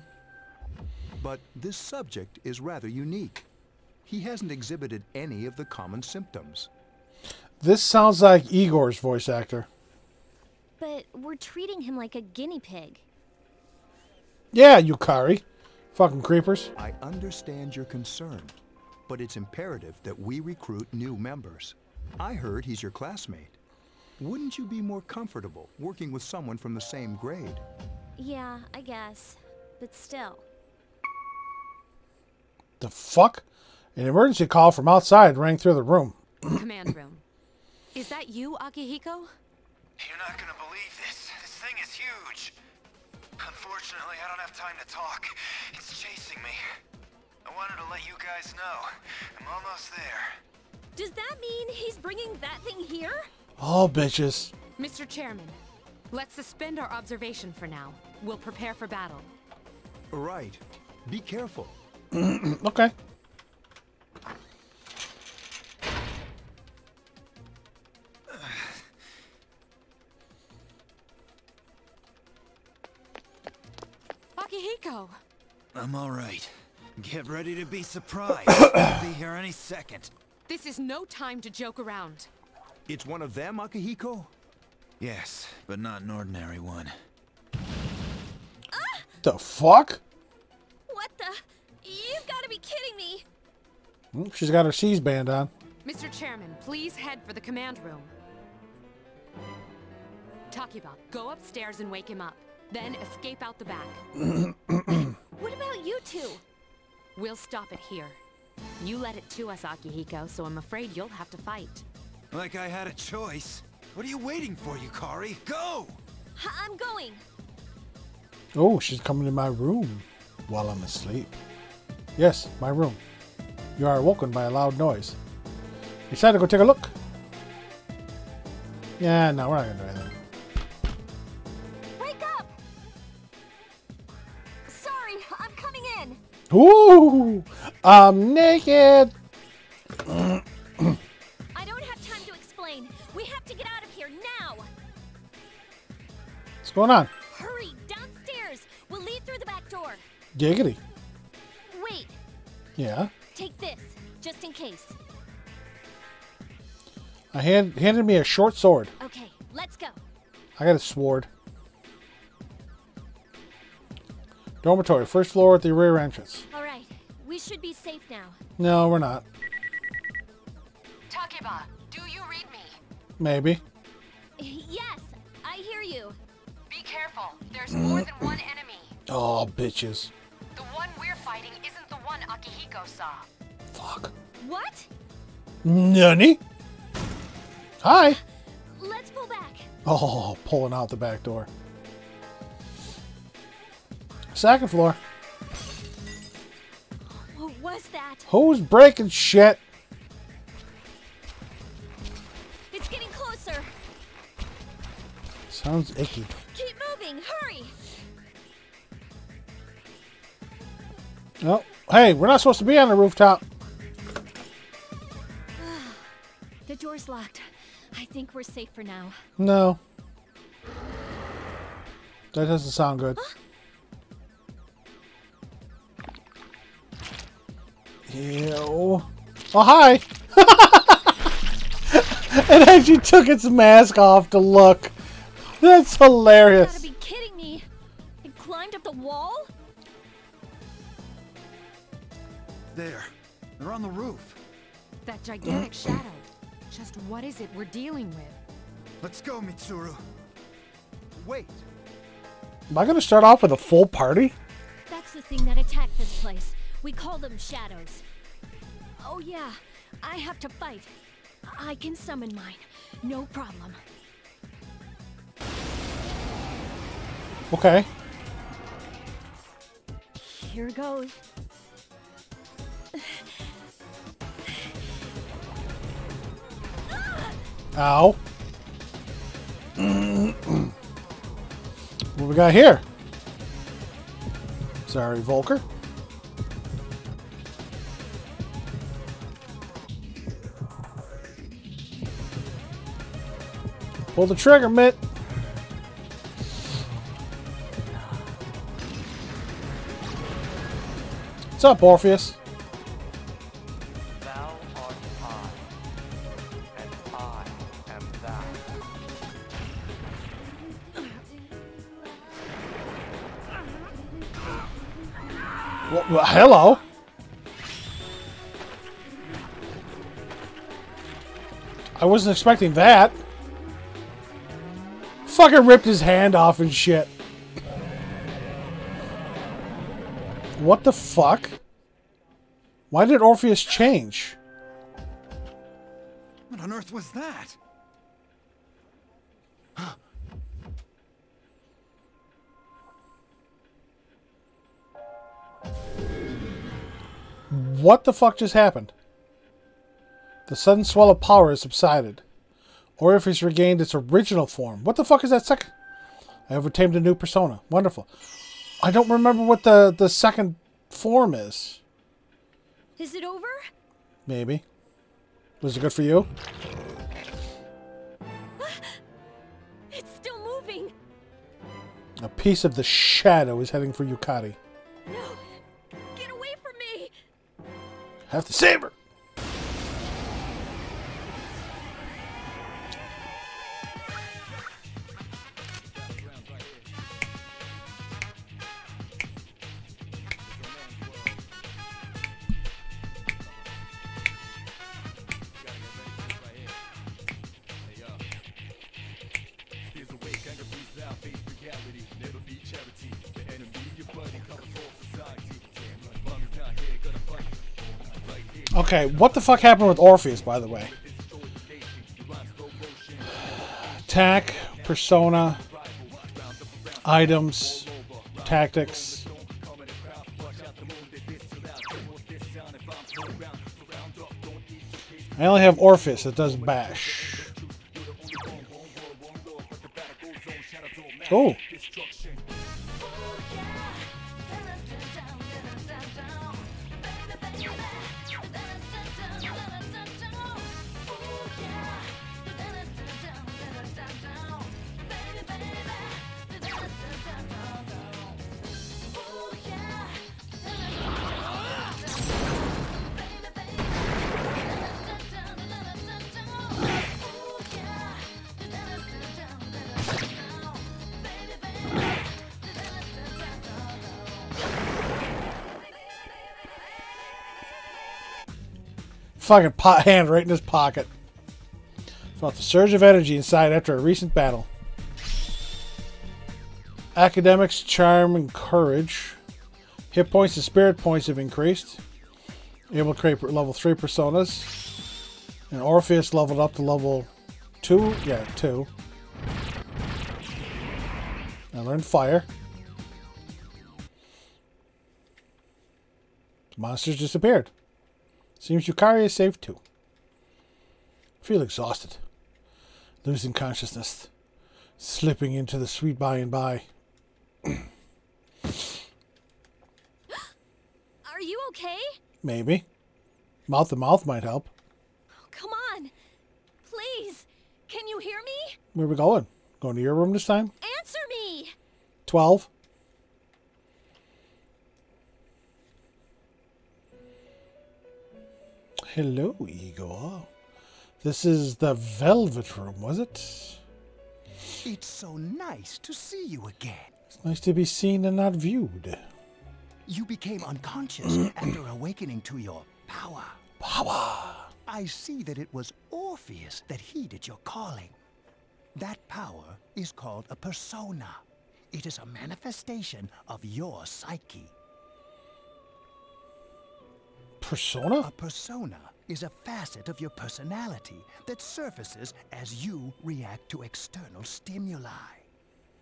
Speaker 11: But this subject is rather unique. He hasn't exhibited any of the common symptoms.
Speaker 1: This sounds like Igor's voice actor.
Speaker 5: But we're treating him like a guinea pig.
Speaker 1: Yeah, Yukari. Fucking creepers.
Speaker 11: I understand your concern, but it's imperative that we recruit new members. I heard he's your classmate. Wouldn't you be more comfortable working with someone from the same grade?
Speaker 5: Yeah, I guess. But still.
Speaker 1: The fuck? An emergency call from outside rang through the room.
Speaker 6: Command room. Is that you, Akihiko?
Speaker 13: You're not gonna believe this. This thing is huge. Unfortunately, I don't have time to talk. It's chasing me. I wanted to let you guys know. I'm almost there.
Speaker 5: Does that mean he's bringing that thing here?
Speaker 1: Oh, bitches.
Speaker 6: Mr. Chairman, let's suspend our observation for now. We'll prepare for battle.
Speaker 11: Right. Be careful.
Speaker 1: Okay.
Speaker 6: Akihiko!
Speaker 13: I'm all right. Get ready to be surprised. I'll be here any second.
Speaker 6: This is no time to joke around.
Speaker 11: It's one of them, Akihiko?
Speaker 13: Yes, but not an ordinary one.
Speaker 1: The fuck?
Speaker 5: What the? You've got to be kidding me.
Speaker 1: She's got her C's band on.
Speaker 6: Mr. Chairman, please head for the command room. Takiba, go upstairs and wake him up. Then escape out the back.
Speaker 5: What about you two?
Speaker 6: We'll stop it here. You led it to us, Akihiko, so I'm afraid you'll have to fight.
Speaker 13: Like I had a choice. What are you waiting for, Yukari? Go!
Speaker 5: I'm going.
Speaker 1: Oh, she's coming to my room while I'm asleep. Yes, my room. You are awoken by a loud noise. Decide to go take a look. Yeah, no, we're not gonna do anything. Ooh! I'm naked!
Speaker 5: I don't have time to explain. We have to get out of here now.
Speaker 1: What's going on?
Speaker 5: Hurry, downstairs. We'll lead through the back door.
Speaker 1: Giggity.
Speaker 5: Wait,
Speaker 1: Yeah.
Speaker 5: take this, just in case.
Speaker 1: Handed me a short sword.
Speaker 5: Okay, let's go.
Speaker 1: I got a sword. Dormitory, first floor at the rear entrance.
Speaker 5: All right, we should be safe now.
Speaker 1: No, we're not.
Speaker 6: Takeba, do you read me?
Speaker 1: Maybe.
Speaker 5: Yes, I hear you.
Speaker 6: Be careful. There's more than one enemy.
Speaker 1: Oh, bitches.
Speaker 6: The one we're fighting isn't the one Akihiko saw.
Speaker 1: Fuck.
Speaker 5: What?
Speaker 1: Nani? Hi.
Speaker 5: Let's pull back.
Speaker 1: Oh, pulling out the back door. Second floor.
Speaker 5: What was that?
Speaker 1: Who's breaking shit?
Speaker 5: It's getting closer.
Speaker 1: Sounds icky.
Speaker 5: Keep moving, hurry.
Speaker 1: Oh, hey, we're not supposed to be on the rooftop.
Speaker 5: The door's locked. I think we're safe for now.
Speaker 1: No. That doesn't sound good. Ew. Oh, hi! It actually took its mask off to look. That's
Speaker 5: You
Speaker 1: hilarious.
Speaker 5: gotta be kidding me. It climbed up the wall?
Speaker 14: There. They're on the roof.
Speaker 6: That gigantic shadow. Just what is it we're dealing with?
Speaker 14: Let's go, Mitsuru. Wait.
Speaker 1: Am I going to start off with a full party?
Speaker 5: That's the thing that attacked this place. We call them shadows. Oh yeah, I have to fight. I can summon mine. No problem.
Speaker 1: Okay.
Speaker 5: Here goes.
Speaker 1: Ow. What we got here? Sorry, Volker. Pull the trigger, Mitt. What's up, Orpheus?
Speaker 15: Thou art I, and I am thou.
Speaker 1: Well, hello. I wasn't expecting that. Fucking ripped his hand off and shit. What the fuck? Why did Orpheus change?
Speaker 14: What on earth was that?
Speaker 1: What the fuck just happened? The sudden swell of power has subsided. Orpheus regained its original form. What the fuck is that second? I have obtained a new persona. Wonderful. I don't remember what the second form is.
Speaker 5: Is it over?
Speaker 1: Maybe. Was it good for you?
Speaker 5: It's still moving.
Speaker 1: A piece of the shadow is heading for Yukari.
Speaker 5: No, get away from me.
Speaker 1: Have to save her. Okay, what the fuck happened with Orpheus, by the way? Attack, persona, items, tactics. I only have Orpheus that does bash. Oh. Fucking hand right in his pocket. Felt the surge of energy inside after a recent battle. Academics, charm, and courage. Hit points and spirit points have increased. Able to create level 3 personas. And Orpheus leveled up to level 2. Yeah, 2. I learned fire. The monsters disappeared. Seems Yukari is safe too. Feel exhausted. Losing consciousness. Slipping into the sweet by and by.
Speaker 5: Are you okay?
Speaker 1: Maybe. Mouth to mouth might help.
Speaker 5: Oh, come on. Please. Can you hear me?
Speaker 1: Where are we going? Going to your room this time?
Speaker 5: Answer me.
Speaker 1: 12. Hello, Igor. This is the Velvet Room, was it?
Speaker 14: It's so nice to see you again.
Speaker 1: It's nice to be seen and not viewed.
Speaker 14: You became unconscious after awakening to your power.
Speaker 1: Power!
Speaker 14: I see that it was Orpheus that heeded your calling. That power is called a persona. It is a manifestation of your psyche.
Speaker 1: Persona?
Speaker 14: A persona is a facet of your personality that surfaces as you react to external stimuli.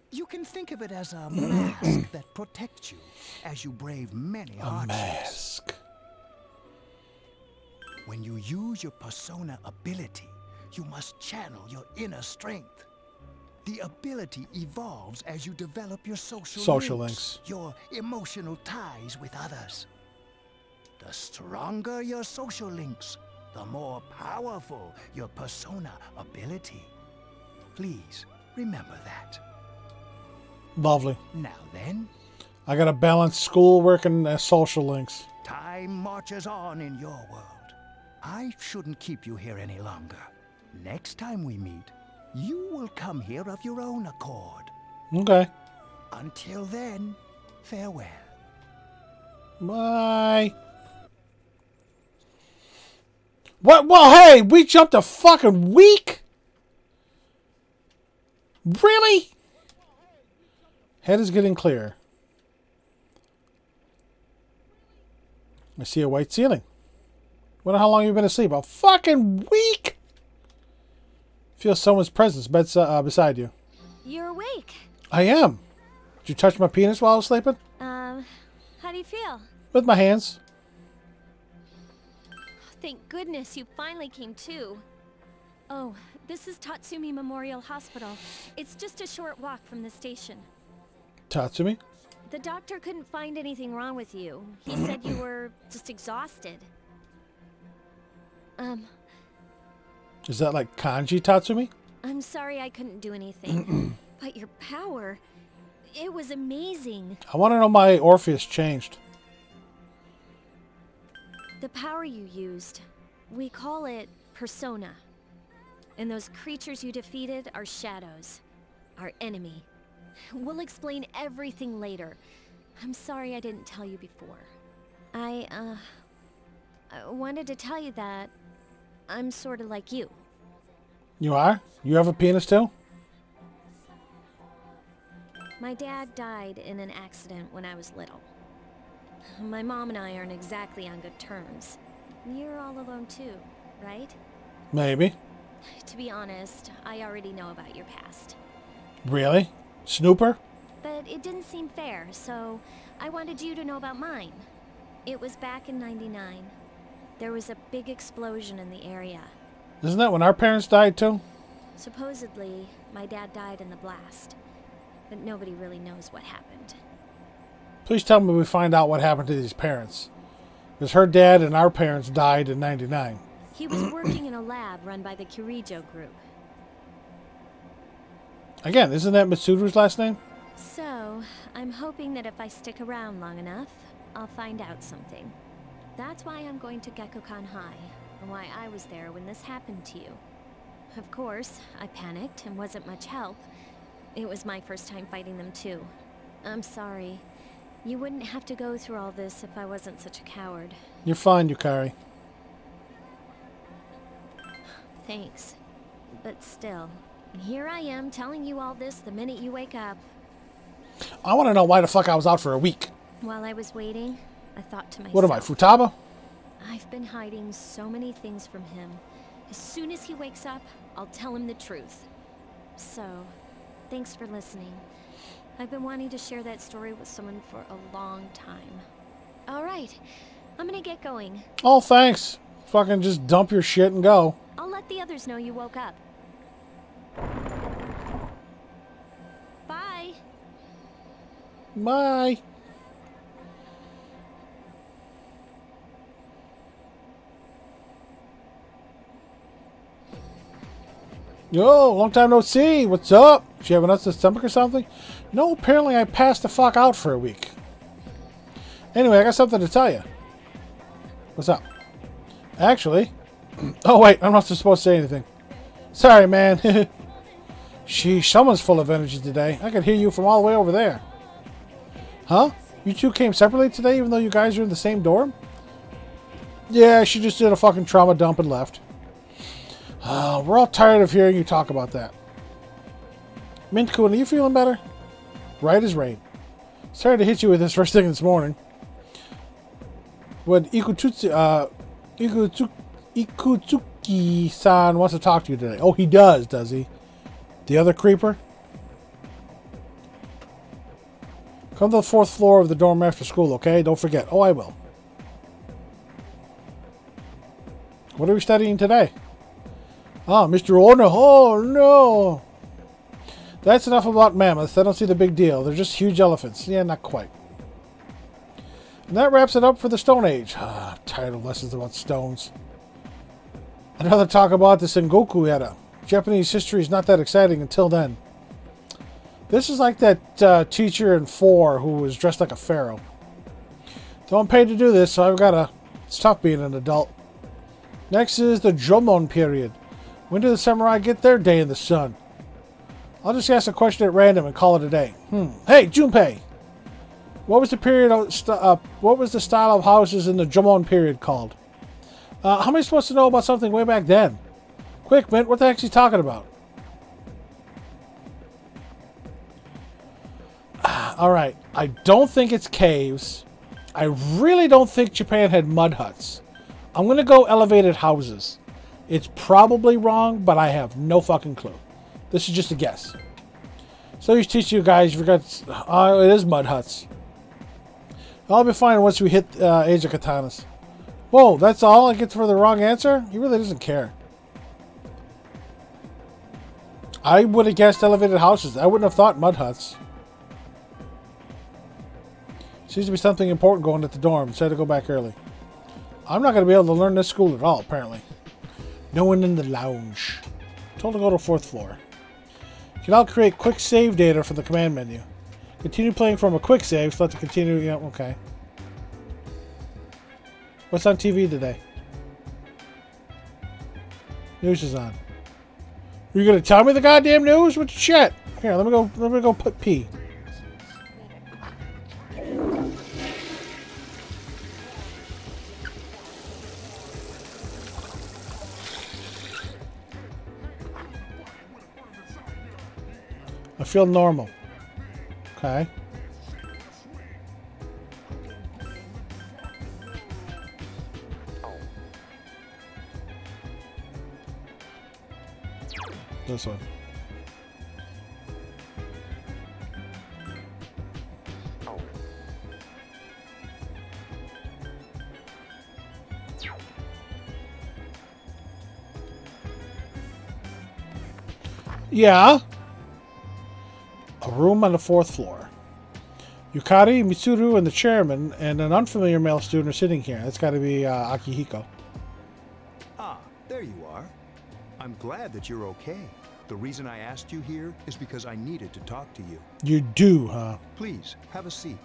Speaker 14: You can think of it as a mask that protects you as you brave many hardships.
Speaker 1: Mask.
Speaker 14: When you use your persona ability, you must channel your inner strength. The ability evolves as you develop your social links, your emotional ties with others. The stronger your social links, the more powerful your persona ability. Please remember that.
Speaker 1: Lovely.
Speaker 14: Now then,
Speaker 1: I gotta balance schoolwork and social links.
Speaker 14: time marches on in your world. I shouldn't keep you here any longer. Next time we meet, you will come here of your own accord.
Speaker 1: Okay.
Speaker 14: Until then, farewell.
Speaker 1: Bye. What? Well, hey, we jumped a fucking week? Really? Head is getting clear. I see a white ceiling. Wonder how long you've been asleep? A fucking week? Feel someone's presence beside you.
Speaker 5: You're awake.
Speaker 1: I am. Did you touch my penis while I was sleeping?
Speaker 5: How do you feel?
Speaker 1: With my hands.
Speaker 5: Thank goodness you finally came to. Oh, this is Tatsumi Memorial Hospital. It's just a short walk from the station.
Speaker 1: Tatsumi?
Speaker 5: The doctor couldn't find anything wrong with you. He said you were just exhausted.
Speaker 1: Is that like kanji Tatsumi?
Speaker 5: I'm sorry I couldn't do anything. But your power, it was amazing.
Speaker 1: I want to know my Orpheus changed.
Speaker 5: The power you used, we call it persona. And those creatures you defeated are shadows, our enemy. We'll explain everything later. I'm sorry I didn't tell you before. I wanted to tell you that I'm sort of like you.
Speaker 1: You are? You have a penis too?
Speaker 5: My dad died in an accident when I was little. My mom and I aren't exactly on good terms. You're all alone too, right?
Speaker 1: Maybe.
Speaker 5: To be honest, I already know about your past.
Speaker 1: Really? Snooper?
Speaker 5: But it didn't seem fair, so I wanted you to know about mine. It was back in '99. There was a big explosion in the area.
Speaker 1: Isn't that when our parents died too?
Speaker 5: Supposedly, my dad died in the blast. But nobody really knows what happened.
Speaker 1: Please tell me we find out what happened to these parents. Because her dad and our parents died in '99.
Speaker 5: He was working in a lab run by the Kirijo group.
Speaker 1: Again, isn't that Mitsuru's last name?
Speaker 5: So, I'm hoping that if I stick around long enough, I'll find out something. That's why I'm going to Gekkoukan High, and why I was there when this happened to you. Of course, I panicked and wasn't much help. It was my first time fighting them too. I'm sorry. You wouldn't have to go through all this if I wasn't such a coward.
Speaker 1: You're fine, Yukari.
Speaker 5: Thanks. But still, here I am telling you all this the minute you wake up.
Speaker 1: I want to know why the fuck I was out for a week.
Speaker 5: While I was waiting, I thought to myself...
Speaker 1: What am I, Futaba?
Speaker 5: I've been hiding so many things from him. As soon as he wakes up, I'll tell him the truth. So, thanks for listening. I've been wanting to share that story with someone for a long time. Alright, I'm gonna get going.
Speaker 1: Oh, thanks. Fucking just dump your shit and go.
Speaker 5: I'll let the others know you woke up. Bye.
Speaker 1: Bye. Yo, long time no see. What's up? Did you have an upset stomach or something? No, apparently I passed the fuck out for a week. Anyway, I got something to tell you. What's up? Actually... Oh, wait, I'm not supposed to say anything. Sorry, man. Sheesh, someone's full of energy today. I could hear you from all the way over there. Huh? You two came separately today, even though you guys are in the same dorm? Yeah, she just did a fucking trauma dump and left. We're all tired of hearing you talk about that. Mint-kun, are you feeling better? Right as rain. Sorry to hit you with this first thing this morning. What Ikutsuki-san wants to talk to you today. Oh, he does he? The other creeper? Come to the 4th floor of the dorm after school, okay? Don't forget. Oh, I will. What are we studying today? Ah, Mr. Orno. Oh, no. That's enough about mammoths. I don't see the big deal. They're just huge elephants. Yeah, not quite. And that wraps it up for the Stone Age. I'm tired of lessons about stones. I'd rather talk about the Sengoku era. Japanese history is not that exciting until then. This is like that teacher in 4 who was dressed like a pharaoh. Though I'm paid to do this, so I've got to... It's tough being an adult. Next is the Jomon period. When do the samurai get their day in the sun? I'll just ask a question at random and call it a day. Hey, Junpei! What was the period of what was the style of houses in the Jomon period called? How am I supposed to know about something way back then? Quick, Mint, what the heck's he talking about? Alright, I don't think it's caves. I really don't think Japan had mud huts. I'm going to go elevated houses. It's probably wrong, but I have no fucking clue. This is just a guess. So he's teaching you guys, you forgot, it is mud huts. I'll be fine once we hit Age of Katanas. Whoa, that's all I get for the wrong answer? He really doesn't care. I would have guessed elevated houses. I wouldn't have thought mud huts. Seems to be something important going at the dorm, so I had to go back early. I'm not going to be able to learn this school at all, apparently. No one in the lounge. Told to go to 4th floor. You can now create quick save data from the command menu. Continue playing from a quick save, so let's continue. Yeah, okay. What's on TV today? News is on. You gonna tell me the goddamn news? What the shit? Here, let me go put pee. I feel normal. Okay. This one. Yeah. A room on the 4th floor. Yukari, Mitsuru, and the chairman, and an unfamiliar male student are sitting here. That's got to be Akihiko.
Speaker 11: Ah, there you are. I'm glad that you're okay. The reason I asked you here is because I needed to talk to you.
Speaker 1: You do, huh?
Speaker 11: Please, have a seat.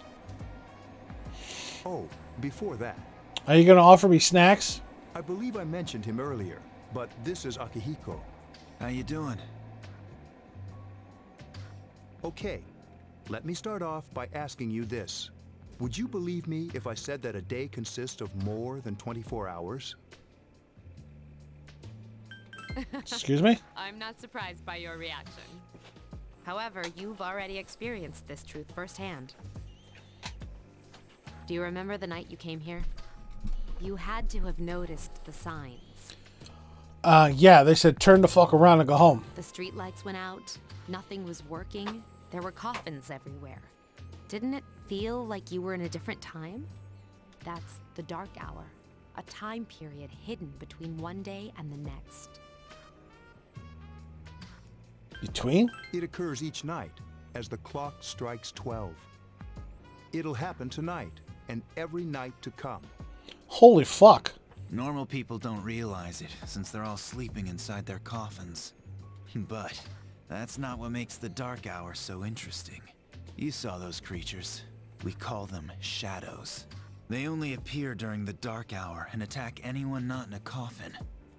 Speaker 11: Oh, before that.
Speaker 1: Are you going to offer me snacks?
Speaker 11: I believe I mentioned him earlier, but this is Akihiko.
Speaker 8: How you doing?
Speaker 11: Okay, let me start off by asking you this. Would you believe me if I said that a day consists of more than 24 hours?
Speaker 1: Excuse me?
Speaker 6: I'm not surprised by your reaction. However, you've already experienced this truth firsthand. Do you remember the night you came here? You had to have noticed the signs.
Speaker 1: Yeah, they said turn the fuck around and go home.
Speaker 6: The streetlights went out, nothing was working, there were coffins everywhere. Didn't it feel like you were in a different time? That's the dark hour, a time period hidden between one day and the next.
Speaker 1: Between?
Speaker 11: It occurs each night as the clock strikes 12. It'll happen tonight and every night to come.
Speaker 1: Holy fuck.
Speaker 16: Normal people don't realize it, since they're all sleeping inside their coffins. But that's not what makes the Dark Hour so interesting. You saw those creatures. We call them shadows. They only appear during the Dark Hour and attack anyone not in a coffin.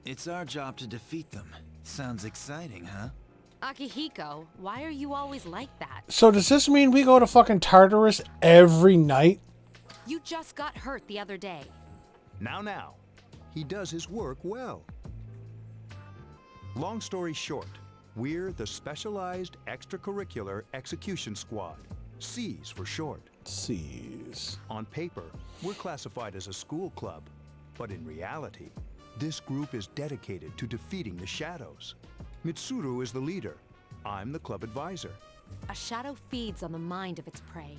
Speaker 16: It's our job to defeat them. Sounds exciting, huh?
Speaker 6: Akihiko, why are you always like that?
Speaker 1: So does this mean we go to fucking Tartarus every night?
Speaker 6: You just got hurt the other day.
Speaker 11: Now. He does his work well. Long story short, we're the Specialized Extracurricular Execution Squad. SEAS for short.
Speaker 1: SEAS.
Speaker 11: On paper, we're classified as a school club. But in reality, this group is dedicated to defeating the shadows. Mitsuru is the leader. I'm the club advisor.
Speaker 6: A shadow feeds on the mind of its prey.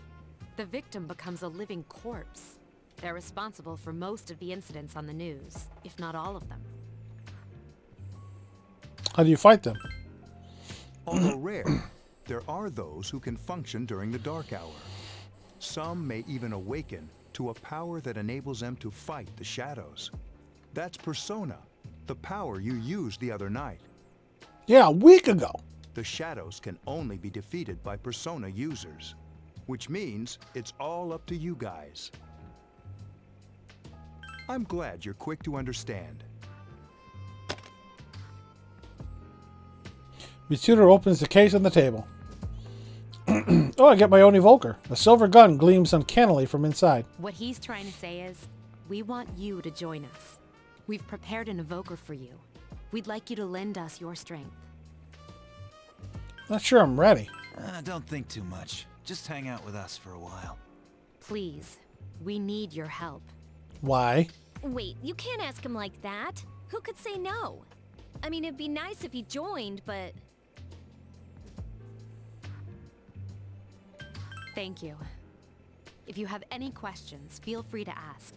Speaker 6: The victim becomes a living corpse. They're responsible for most of the incidents on the news, if not all of them.
Speaker 1: How do you fight them?
Speaker 11: Although rare, there are those who can function during the dark hour. Some may even awaken to a power that enables them to fight the shadows. That's Persona, the power you used the other night.
Speaker 1: Yeah, a week ago.
Speaker 11: The shadows can only be defeated by Persona users, which means it's all up to you guys. I'm glad you're quick to understand.
Speaker 1: Mitsuru opens the case on the table. Oh, I get my own evoker. A silver gun gleams uncannily from inside.
Speaker 6: What he's trying to say is, we want you to join us. We've prepared an evoker for you. We'd like you to lend us your strength.
Speaker 1: Not sure I'm ready.
Speaker 16: Don't think too much. Just hang out with us for a while.
Speaker 6: Please, we need your help.
Speaker 1: Why?
Speaker 5: Wait, you can't ask him like that. Who could say no? I mean, it'd be nice if he joined, but...
Speaker 6: Thank you. If you have any questions, feel free to ask.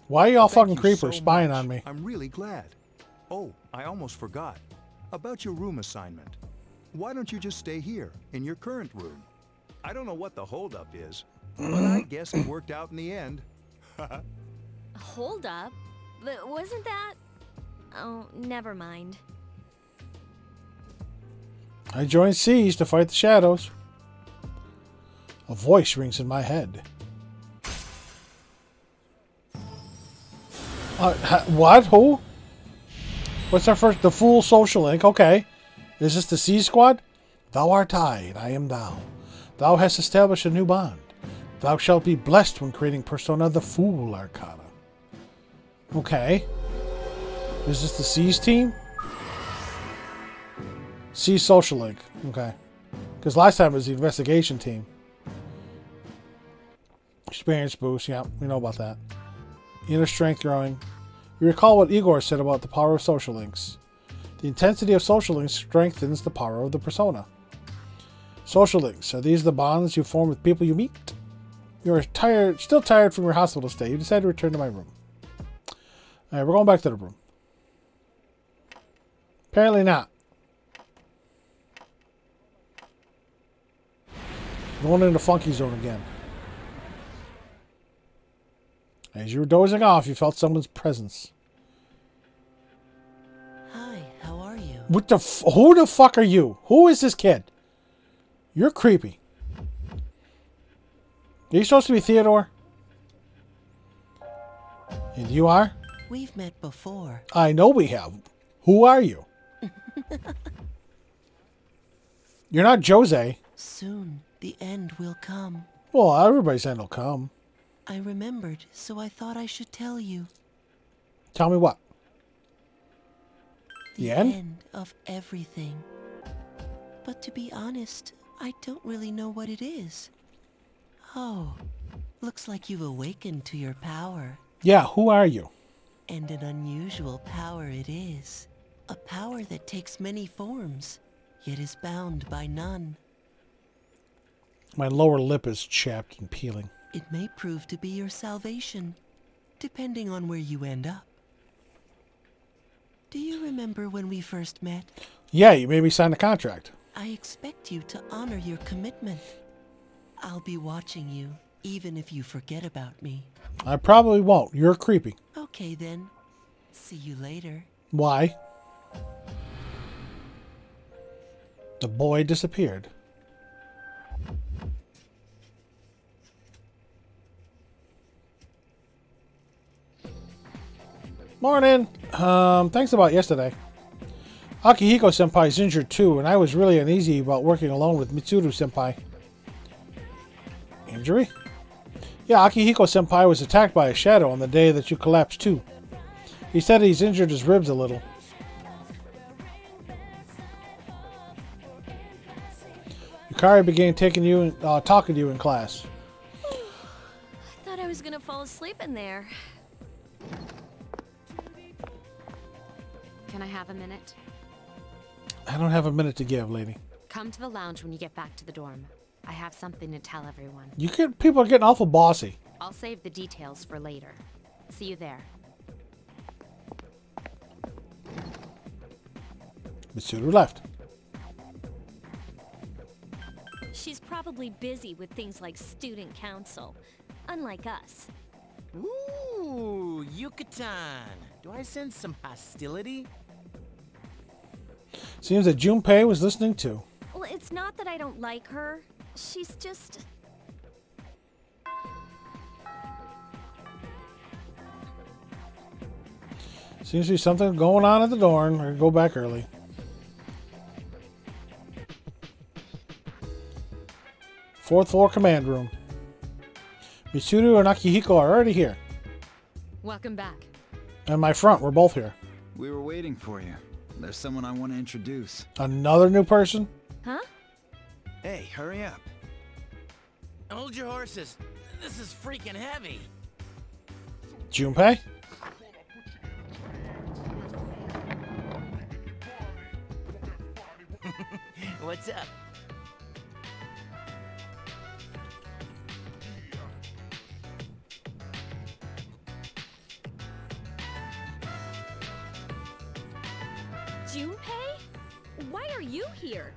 Speaker 1: Why are y'all fucking
Speaker 11: Thank you
Speaker 1: creepers
Speaker 11: so
Speaker 1: spying
Speaker 11: much.
Speaker 1: on me?
Speaker 11: I'm really glad. Oh, I almost forgot. About your room assignment. Why don't you just stay here, in your current room? I don't know what the holdup is, but I guess it worked out in the end.
Speaker 5: Hold up? But wasn't that... Oh, never mind.
Speaker 1: I joined SEAS to fight the shadows. A voice rings in my head. What? Who? What's our first? The Fool Social Link. Okay. Is this the SEAS squad? Thou art I, and I am thou. Thou hast established a new bond. Thou shalt be blessed when creating Persona the Fool Arcana. Okay. Is this the SEAS team? SEAS Social Link. Okay. Because last time it was the investigation team. Experience boost. Yeah, we know about that. Inner strength growing. You recall what Igor said about the power of social links. The intensity of social links strengthens the power of the persona. Social links. Are these the bonds you form with people you meet? You're still tired from your hospital stay. You decide to return to my room. Alright, we're going back to the room. Apparently not. Going into Funky Zone again. As you were dozing off, you felt someone's presence.
Speaker 4: Hi, how are you?
Speaker 1: What the who the fuck are you? Who is this kid? You're creepy. Are you supposed to be Theodore? And you are?
Speaker 4: We've met before.
Speaker 1: I know we have. Who are you? You're not Jose.
Speaker 4: Soon, the end will come.
Speaker 1: Well, everybody's end will come.
Speaker 4: I remembered, so I thought I should tell you.
Speaker 1: Tell me what?
Speaker 4: The end of everything. But to be honest, I don't really know what it is. Oh, looks like you've awakened to your power.
Speaker 1: Yeah, who are you?
Speaker 4: And an unusual power it is. A power that takes many forms, yet is bound by none.
Speaker 1: My lower lip is chapped and peeling.
Speaker 4: It may prove to be your salvation, depending on where you end up. Do you remember when we first met?
Speaker 1: Yeah, you made me sign a contract.
Speaker 4: I expect you to honor your commitment. I'll be watching you, even if you forget about me.
Speaker 1: I probably won't. You're creepy.
Speaker 4: Okay then. See you later.
Speaker 1: Why? The boy disappeared. Morning. Thanks about yesterday. Akihiko-senpai's injured too, and I was really uneasy about working alone with Mitsuru-senpai. Injury? Yeah, Akihiko-senpai was attacked by a shadow on the day that you collapsed too. He said he's injured his ribs a little. Yukari began talking to you in class.
Speaker 5: I thought I was gonna fall asleep in there.
Speaker 6: Can I have a minute?
Speaker 1: I don't have a minute to give, lady.
Speaker 6: Come to the lounge when you get back to the dorm. I have something to tell everyone.
Speaker 1: People are getting awful bossy.
Speaker 6: I'll save the details for later. See you there.
Speaker 1: Mitsuru left.
Speaker 5: She's probably busy with things like student council, unlike us.
Speaker 10: Ooh, Yucatan. Do I sense some hostility?
Speaker 1: Seems that Junpei was listening too.
Speaker 5: Well, it's not that I don't like her. She's just...
Speaker 1: Seems to be something going on at the dorm. Or go back early. Fourth floor command room. Mitsuru and Akihiko are already here.
Speaker 6: Welcome back.
Speaker 1: And my front, we're both here.
Speaker 16: We were waiting for you. There's someone I want to introduce.
Speaker 1: Another new person?
Speaker 5: Huh?
Speaker 16: Hey, hurry up.
Speaker 10: Hold your horses. This is freaking heavy.
Speaker 1: Junpei?
Speaker 10: What's up?
Speaker 5: Junpei? Why are you here?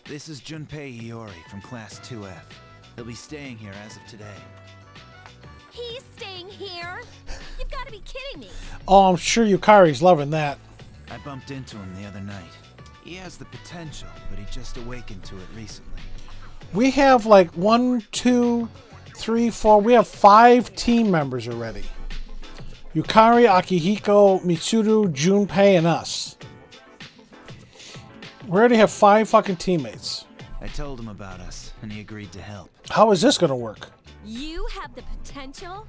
Speaker 16: This is Junpei Iori from Class 2F. He'll be staying here as of today.
Speaker 5: He's staying here? You've got to be kidding me.
Speaker 1: Oh, I'm sure Yukari's loving that.
Speaker 16: I bumped into him the other night. He has the potential, but he just awakened to it recently.
Speaker 1: We have like 1, 2, 3, 4. We have 5 team members already. Yukari, Akihiko, Mitsuru, Junpei, and us. We already have 5 fucking teammates.
Speaker 16: I told him about us, and he agreed to help.
Speaker 1: How is this gonna work?
Speaker 5: You have the potential?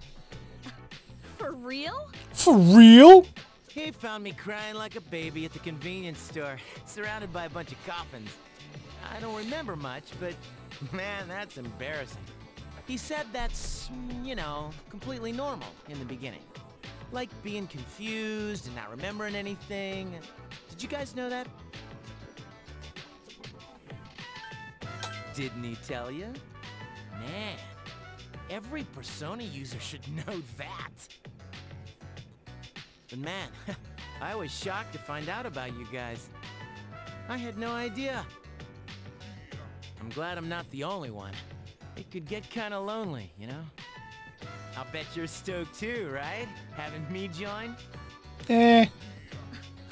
Speaker 5: For real?
Speaker 1: For real?
Speaker 10: He found me crying like a baby at the convenience store, surrounded by a bunch of coffins. I don't remember much, but man, that's embarrassing. He said that's, you know, completely normal in the beginning. Like being confused and not remembering anything. Did you guys know that? Didn't he tell you? Man, every Persona user should know that. But man, I was shocked to find out about you guys. I had no idea. I'm glad I'm not the only one. It could get kinda lonely, you know? I'll bet you're stoked too, right? Having me join?
Speaker 1: Eh.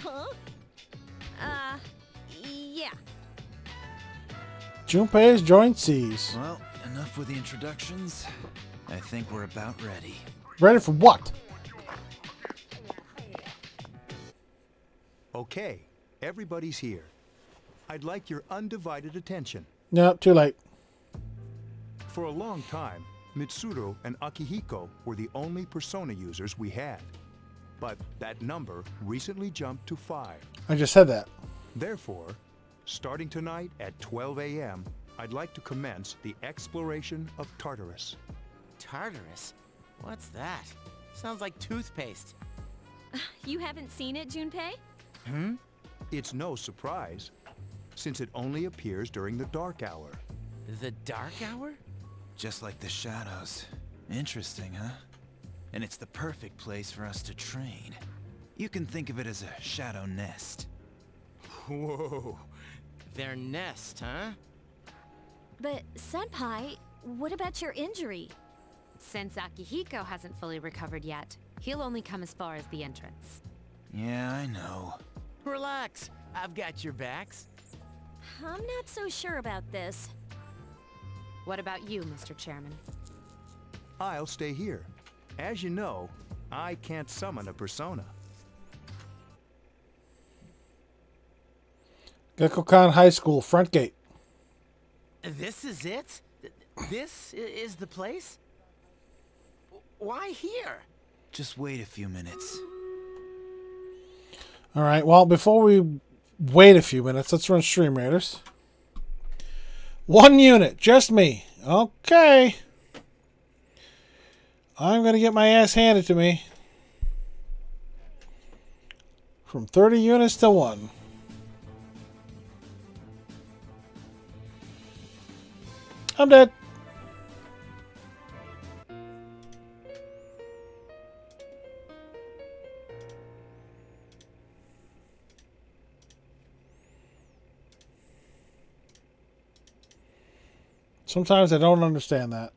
Speaker 5: Huh? Yeah.
Speaker 1: Junpei has joined C's.
Speaker 16: Well, enough with the introductions. I think we're about ready.
Speaker 1: Ready for what?
Speaker 11: Okay, everybody's here. I'd like your undivided attention.
Speaker 1: No, too late.
Speaker 11: For a long time, Mitsuru and Akihiko were the only Persona users we had. but that number recently jumped to 5.
Speaker 1: I just said that.
Speaker 11: Therefore, starting tonight at 12 a.m., I'd like to commence the exploration of Tartarus.
Speaker 10: Tartarus? What's that? Sounds like toothpaste.
Speaker 5: You haven't seen it, Junpei?
Speaker 11: Hmm? It's no surprise, since it only appears during the dark hour.
Speaker 10: The dark hour?
Speaker 16: Just like the shadows. Interesting, huh? And it's the perfect place for us to train. You can think of it as a shadow nest.
Speaker 10: Whoa. Their nest, huh?
Speaker 5: But, Senpai, what about your injury?
Speaker 6: Since Akihiko hasn't fully recovered yet, he'll only come as far as the entrance.
Speaker 16: Yeah, I know.
Speaker 10: Relax. I've got your backs.
Speaker 5: I'm not so sure about this.
Speaker 6: What about you, Mr. Chairman?
Speaker 11: I'll stay here. As you know, I can't summon a persona.
Speaker 1: Gekkoukan High School, front gate.
Speaker 10: This is it? This is the place? Why here?
Speaker 16: Just wait a few minutes.
Speaker 1: All right, well, before we wait a few minutes, let's run Stream Raiders. 1 unit, just me. Okay. I'm going to get my ass handed to me. From 30 units to 1. I'm dead. Sometimes I don't understand that.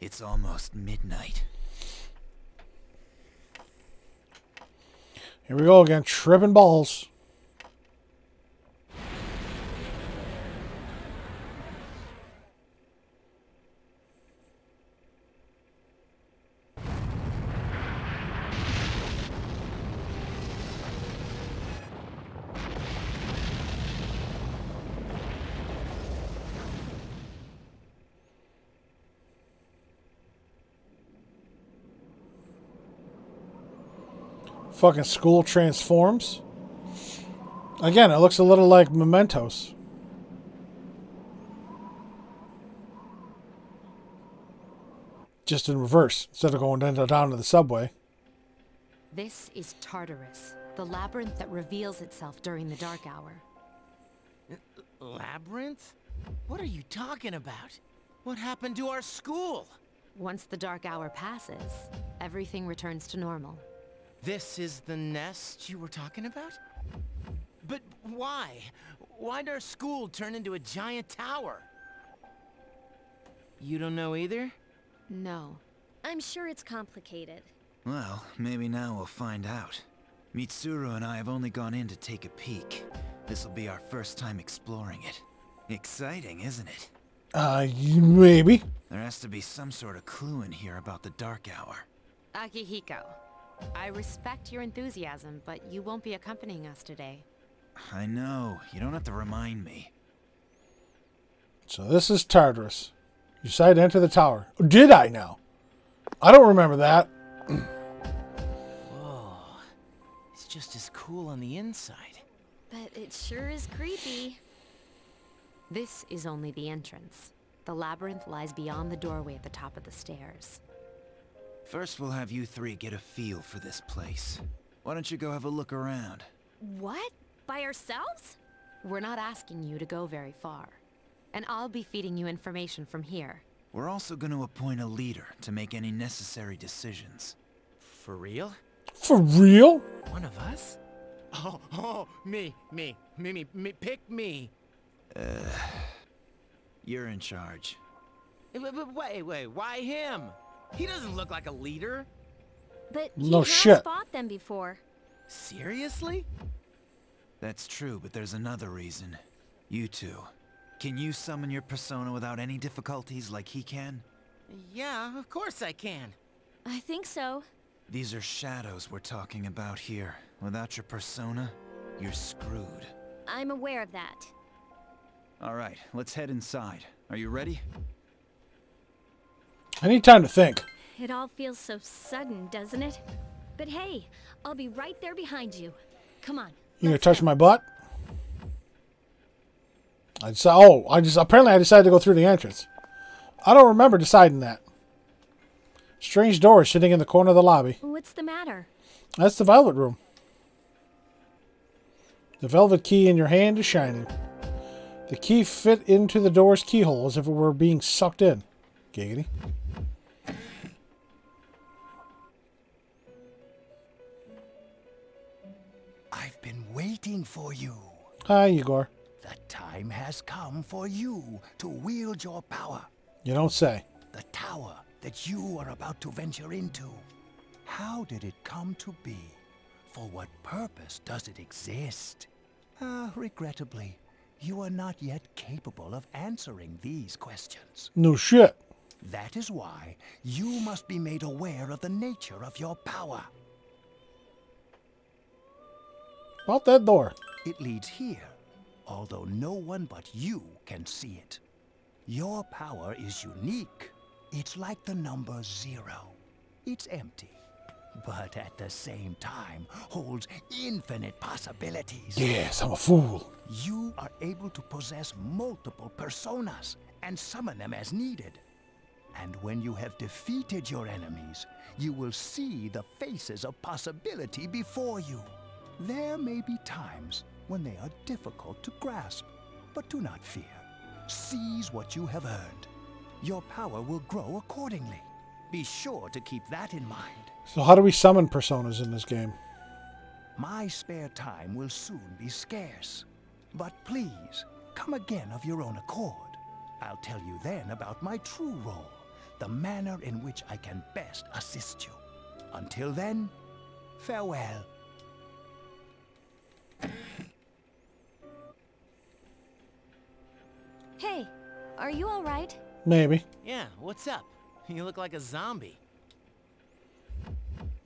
Speaker 16: It's almost midnight.
Speaker 1: Here we go again, tripping balls. Fucking school transforms. Again, it looks a little like Mementos. Just in reverse, instead of going down to the subway.
Speaker 6: This is Tartarus, the labyrinth that reveals itself during the dark hour.
Speaker 10: Labyrinth? What are you talking about? What happened to our school?
Speaker 6: Once the dark hour passes, everything returns to normal.
Speaker 10: This is the nest you were talking about? But why? Why'd our school turn into a giant tower? You don't know either?
Speaker 6: No.
Speaker 5: I'm sure it's complicated.
Speaker 16: Well, maybe now we'll find out. Mitsuru and I have only gone in to take a peek. This'll be our first time exploring it. Exciting, isn't it?
Speaker 1: Maybe.
Speaker 16: There has to be some sort of clue in here about the dark hour.
Speaker 6: Akihiko, I respect your enthusiasm, but you won't be accompanying us today.
Speaker 16: I know. You don't have to remind me.
Speaker 1: So this is Tartarus. You decided to enter the tower. Oh, did I now? I don't remember that.
Speaker 10: Whoa. It's just as cool on the inside.
Speaker 5: But it sure is creepy.
Speaker 6: This is only the entrance. The labyrinth lies beyond the doorway at the top of the stairs.
Speaker 16: First, we'll have you three get a feel for this place. Why don't you go have a look around?
Speaker 5: What? By ourselves?
Speaker 6: We're not asking you to go very far. And I'll be feeding you information from here.
Speaker 16: We're also going to appoint a leader to make any necessary decisions.
Speaker 10: For real?
Speaker 1: For real?
Speaker 10: One of us? Oh, me, pick me.
Speaker 16: You're in charge.
Speaker 10: Wait, why him? He doesn't look like a leader.
Speaker 5: But he
Speaker 1: No
Speaker 5: has
Speaker 1: shit.
Speaker 5: fought them before.
Speaker 10: Seriously?
Speaker 16: That's true, but there's another reason. You two. Can you summon your persona without any difficulties like he can?
Speaker 10: Yeah, of course I can.
Speaker 5: I think so.
Speaker 16: These are shadows we're talking about here. Without your persona, you're screwed.
Speaker 5: I'm aware of that.
Speaker 16: Alright, let's head inside. Are you ready?
Speaker 1: I need time to think.
Speaker 5: It all feels so sudden, doesn't it? But hey, I'll be right there behind you. Come on.
Speaker 1: You gonna touch my butt? Apparently I decided to go through the entrance. I don't remember deciding that. Strange door sitting in the corner of the lobby.
Speaker 5: What's the matter?
Speaker 1: That's the Velvet Room. The velvet key in your hand is shining. The key fit into the door's keyhole as if it were being sucked in. Giggity.
Speaker 14: I've been waiting for you.
Speaker 1: Hi, Igor.
Speaker 14: The time has come for you to wield your power.
Speaker 1: You don't say.
Speaker 14: The tower that you are about to venture into. How did it come to be? For what purpose does it exist? Regrettably, you are not yet capable of answering these questions.
Speaker 1: No shit.
Speaker 14: That is why you must be made aware of the nature of your power.
Speaker 1: About that door.
Speaker 14: It leads here, although no one but you can see it. Your power is unique. It's like the number 0. It's empty, but at the same time holds infinite possibilities.
Speaker 1: Yes, I'm a fool.
Speaker 14: You are able to possess multiple personas and summon them as needed. And when you have defeated your enemies, you will see the faces of possibility before you. There may be times when they are difficult to grasp, but do not fear. Seize what you have earned. Your power will grow accordingly. Be sure to keep that in mind.
Speaker 1: So how do we summon personas in this game?
Speaker 14: My spare time will soon be scarce. But please, come again of your own accord. I'll tell you then about my true role, the manner in which I can best assist you. Until then, farewell.
Speaker 5: Hey, are you all right?
Speaker 1: Maybe.
Speaker 10: Yeah, what's up? You look like a zombie.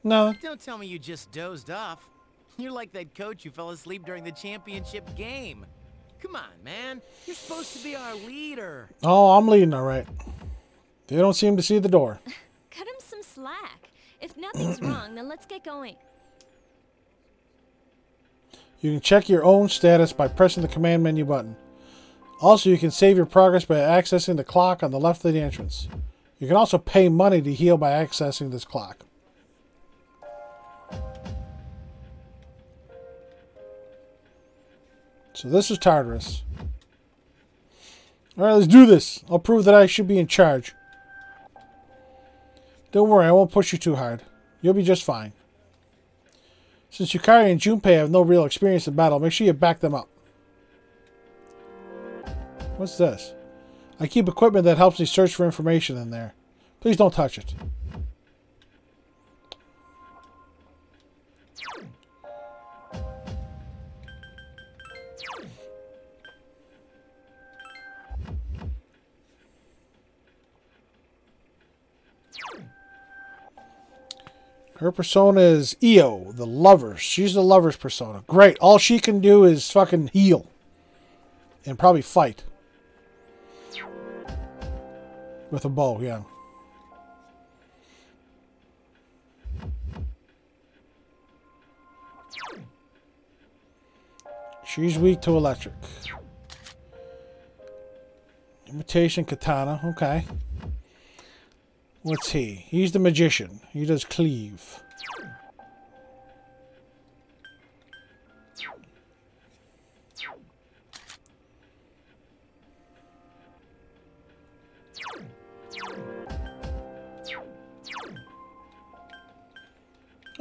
Speaker 1: No.
Speaker 10: Don't tell me you just dozed off. You're like that coach who fell asleep during the championship game. Come on, man. You're supposed to be our leader.
Speaker 1: Oh, I'm leading all right. They don't seem to see the door.
Speaker 5: Cut him some slack. If nothing's wrong, then let's get going.
Speaker 1: You can check your own status by pressing the command menu button. Also, you can save your progress by accessing the clock on the left of the entrance. You can also pay money to heal by accessing this clock. So this is Tartarus. Alright, let's do this. I'll prove that I should be in charge. Don't worry, I won't push you too hard. You'll be just fine. Since Yukari and Junpei have no real experience in battle, make sure you back them up. What's this? I keep equipment that helps me search for information in there. Please don't touch it. Her persona is Io, the lover. She's the lover's persona. Great. All she can do is fucking heal. And probably fight. With a bow, yeah. She's weak to electric. Imitation katana, okay. What's he? He's the magician. He does cleave.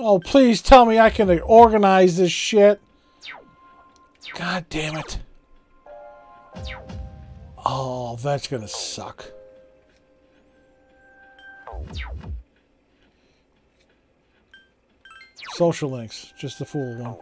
Speaker 1: Oh, please tell me I can organize this shit. God damn it. Oh, that's gonna suck. Social links, just the fool one.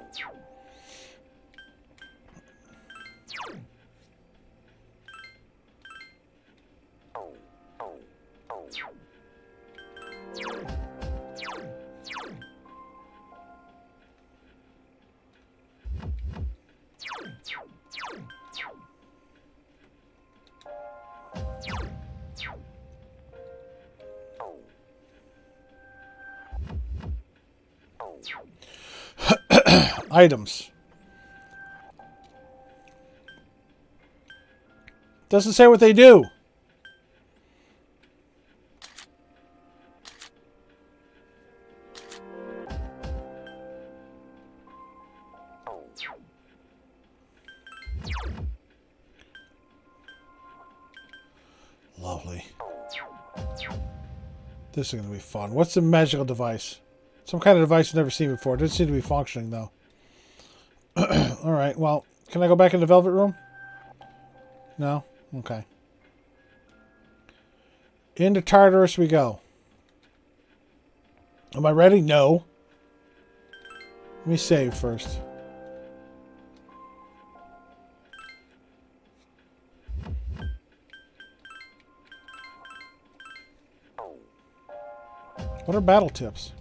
Speaker 1: Items. Doesn't say what they do. Lovely. This is going to be fun. What's the magical device? Some kind of device I've never seen before. It doesn't seem to be functioning, though. Alright, well, can I go back in the Velvet Room? No? Okay. Into Tartarus we go. Am I ready? No. Let me save first. What are battle tips?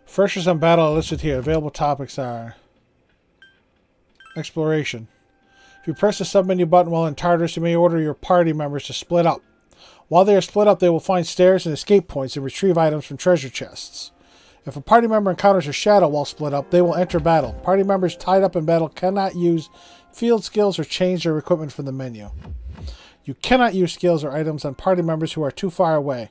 Speaker 1: Freshers on battle are listed here. Available topics are exploration. If you press the submenu button while in Tartarus, you may order your party members to split up. While they are split up, they will find stairs and escape points and retrieve items from treasure chests. If a party member encounters a shadow while split up, they will enter battle. Party members tied up in battle cannot use field skills or change their equipment from the menu. You cannot use skills or items on party members who are too far away.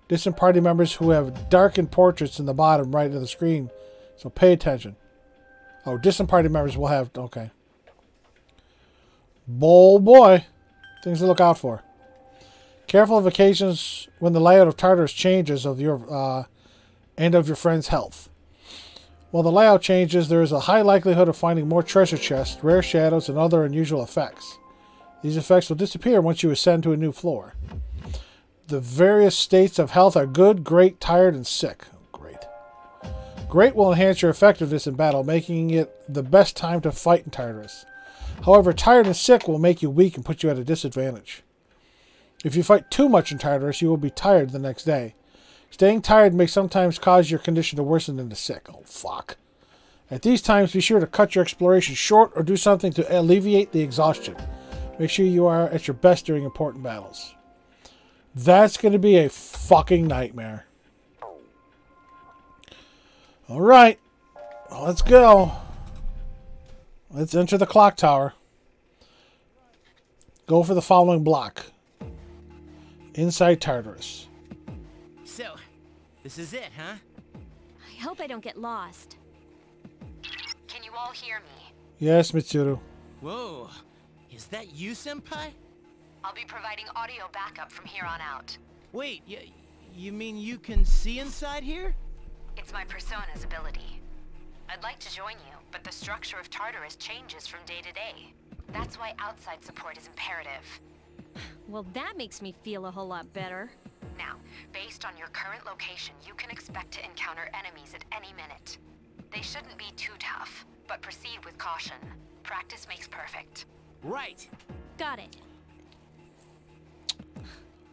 Speaker 1: Distant party members who have darkened portraits in the bottom right of the screen. So pay attention. Oh, distant party members will have... Okay. Oh boy. Things to look out for. Careful of occasions when the layout of Tartarus changes of your and of your friend's health. While the layout changes, there is a high likelihood of finding more treasure chests, rare shadows, and other unusual effects. These effects will disappear once you ascend to a new floor. The various states of health are good, great, tired, and sick. Great. Great will enhance your effectiveness in battle, making it the best time to fight in Tartarus. However, tired and sick will make you weak and put you at a disadvantage. If you fight too much in Tartarus, you will be tired the next day. Staying tired may sometimes cause your condition to worsen into sick. Oh, fuck. At these times, be sure to cut your exploration short or do something to alleviate the exhaustion. Make sure you are at your best during important battles. That's going to be a fucking nightmare. Alright. Let's go. Let's enter the clock tower. Go for the following block. Inside Tartarus.
Speaker 10: So, this is it, huh?
Speaker 5: I hope I don't get lost.
Speaker 12: Can you all hear me?
Speaker 1: Yes, Mitsuru.
Speaker 10: Whoa. Is that you, Senpai?
Speaker 12: I'll be providing audio backup from here on out.
Speaker 10: Wait, you mean you can see inside here?
Speaker 12: It's my Persona's ability. I'd like to join you, but the structure of Tartarus changes from day to day. That's why outside support is imperative.
Speaker 5: Well, that makes me feel a whole lot better.
Speaker 12: Now, based on your current location, you can expect to encounter enemies at any minute. They shouldn't be too tough, but proceed with caution. Practice makes perfect.
Speaker 10: Right.
Speaker 5: Got it.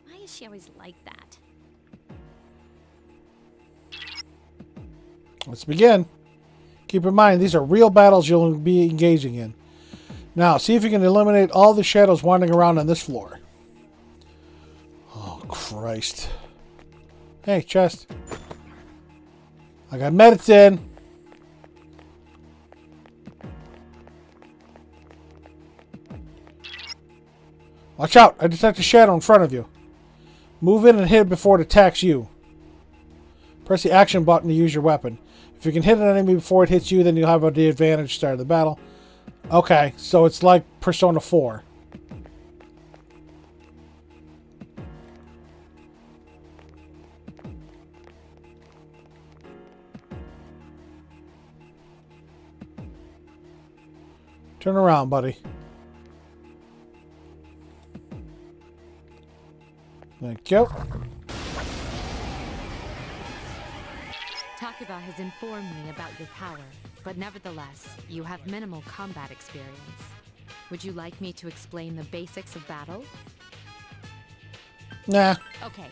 Speaker 5: Why is she always like that?
Speaker 1: Let's begin. Keep in mind, these are real battles you'll be engaging in. Now, see if you can eliminate all the shadows wandering around on this floor. Oh, Christ. Hey, chest. I got medicine. Watch out! I detect a shadow in front of you. Move in and hit it before it attacks you. Press the action button to use your weapon. If you can hit an enemy before it hits you, then you'll have the advantage start of the battle. Okay, so it's like Persona 4. Turn around, buddy. Thank you.
Speaker 6: Takuba has informed me about your power, but nevertheless, you have minimal combat experience. Would you like me to explain the basics of battle?
Speaker 1: Nah.
Speaker 6: Okay,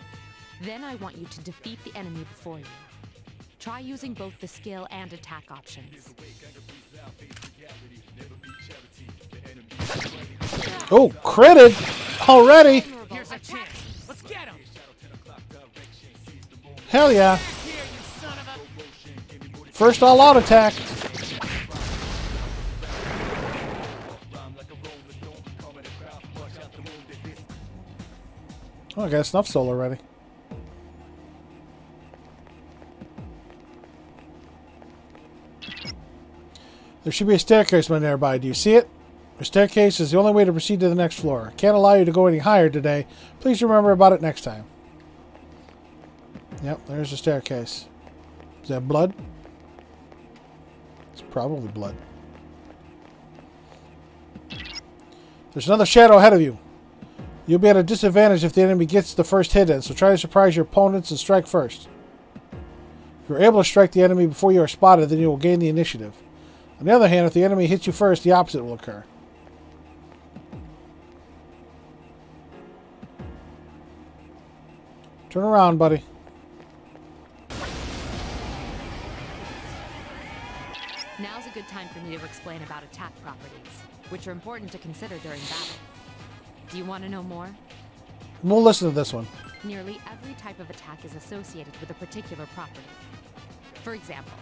Speaker 6: then I want you to defeat the enemy before you. Try using both the skill and attack options.
Speaker 1: Oh, critted already.
Speaker 10: Here's a chance. Let's get him.
Speaker 1: Hell yeah. First all-out attack. Oh, I got a snuff soul already. There should be a staircase nearby. Do you see it? The staircase is the only way to proceed to the next floor. Can't allow you to go any higher today. Please remember about it next time. Yep, there's the staircase. Is that blood? It's probably blood. There's another shadow ahead of you. You'll be at a disadvantage if the enemy gets the first hit in, so try to surprise your opponents and strike first. If you're able to strike the enemy before you are spotted, then you will gain the initiative. On the other hand, if the enemy hits you first, the opposite will occur. Turn around, buddy.
Speaker 6: Now's a good time for me to explain about attack properties, which are important to consider during battle. Do you want to know more?
Speaker 1: We'll listen to this one.
Speaker 6: Nearly every type of attack is associated with a particular property. For example,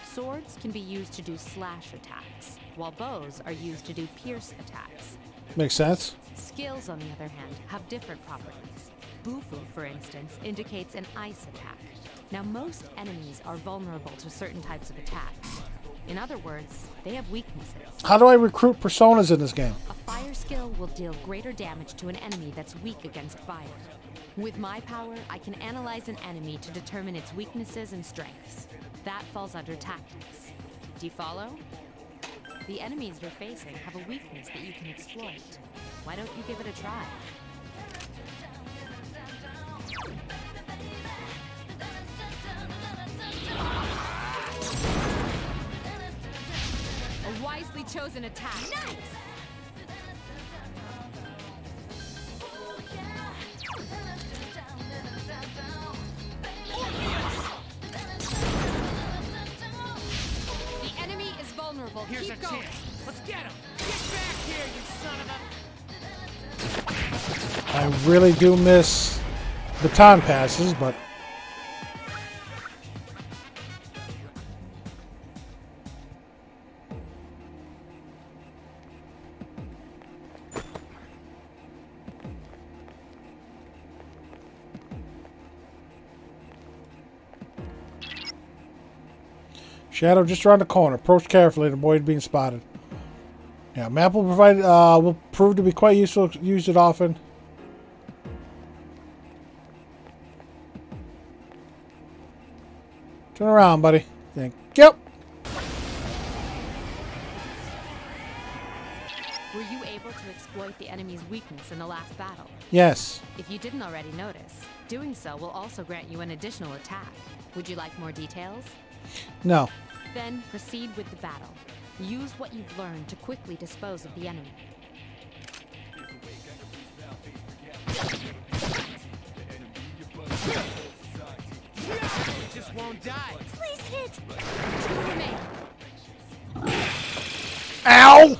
Speaker 6: swords can be used to do slash attacks, while bows are used to do pierce attacks.
Speaker 1: Makes sense.
Speaker 6: Skills, on the other hand, have different properties. Bufu, for instance, indicates an ice attack. Now, most enemies are vulnerable to certain types of attacks. In other words, they have weaknesses.
Speaker 1: How do I recruit personas in this game?
Speaker 6: A fire skill will deal greater damage to an enemy that's weak against fire. With my power, I can analyze an enemy to determine its weaknesses and strengths. That falls under tactics. Do you follow? The enemies you're facing have a weakness that you can exploit. Why don't you give it a try? A wisely chosen attack. Nice! The enemy is vulnerable.
Speaker 10: Here's
Speaker 6: Keep
Speaker 10: a
Speaker 6: going.
Speaker 10: chance. Let's get him. Get back here, you son of a...
Speaker 1: I really do miss baton passes, but... Shadow just around the corner. Approach carefully to avoid being spotted. Yeah, map will provide will prove to be quite useful. Use it often. Turn around, buddy. Thank you.
Speaker 6: Were you able to exploit the enemy's weakness in the last battle?
Speaker 1: Yes.
Speaker 6: If you didn't already notice, doing so will also grant you an additional attack. Would you like more details?
Speaker 1: No.
Speaker 6: Then proceed with the battle. Use what you've learned to quickly dispose of the enemy.
Speaker 10: It just won't die.
Speaker 5: Please hit.
Speaker 6: 2 remain.
Speaker 1: Ow!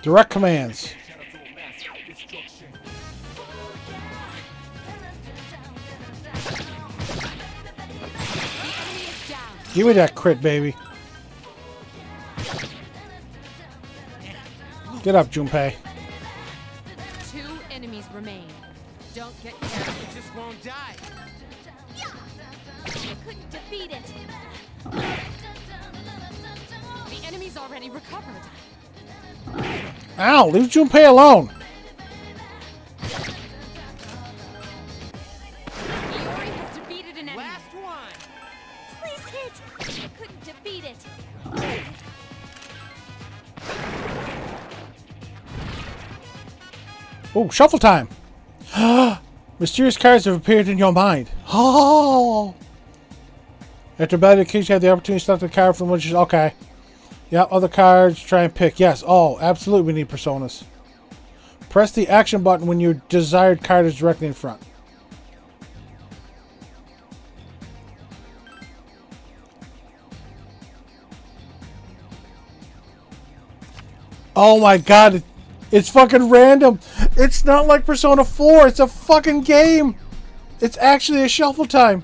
Speaker 1: Direct commands. Give me that crit, baby. Get up, Junpei.
Speaker 6: 2 enemies remain. Don't get carried.
Speaker 10: It just won't die.
Speaker 5: You couldn't defeat it.
Speaker 6: The enemy's already recovered.
Speaker 1: Ow, leave Junpei alone.
Speaker 6: Iori has defeated an enemy.
Speaker 10: Last one.
Speaker 5: Please hit. You couldn't defeat it.
Speaker 1: Oh, shuffle time. Mysterious cards have appeared in your mind. Oh. After battle, you have the opportunity to select a card from which is okay. Yeah, other cards, try and pick. Yes, oh, absolutely we need personas. Press the action button when your desired card is directly in front. Oh my god. It's fucking random. It's not like Persona 4. It's a fucking game. It's actually a shuffle time.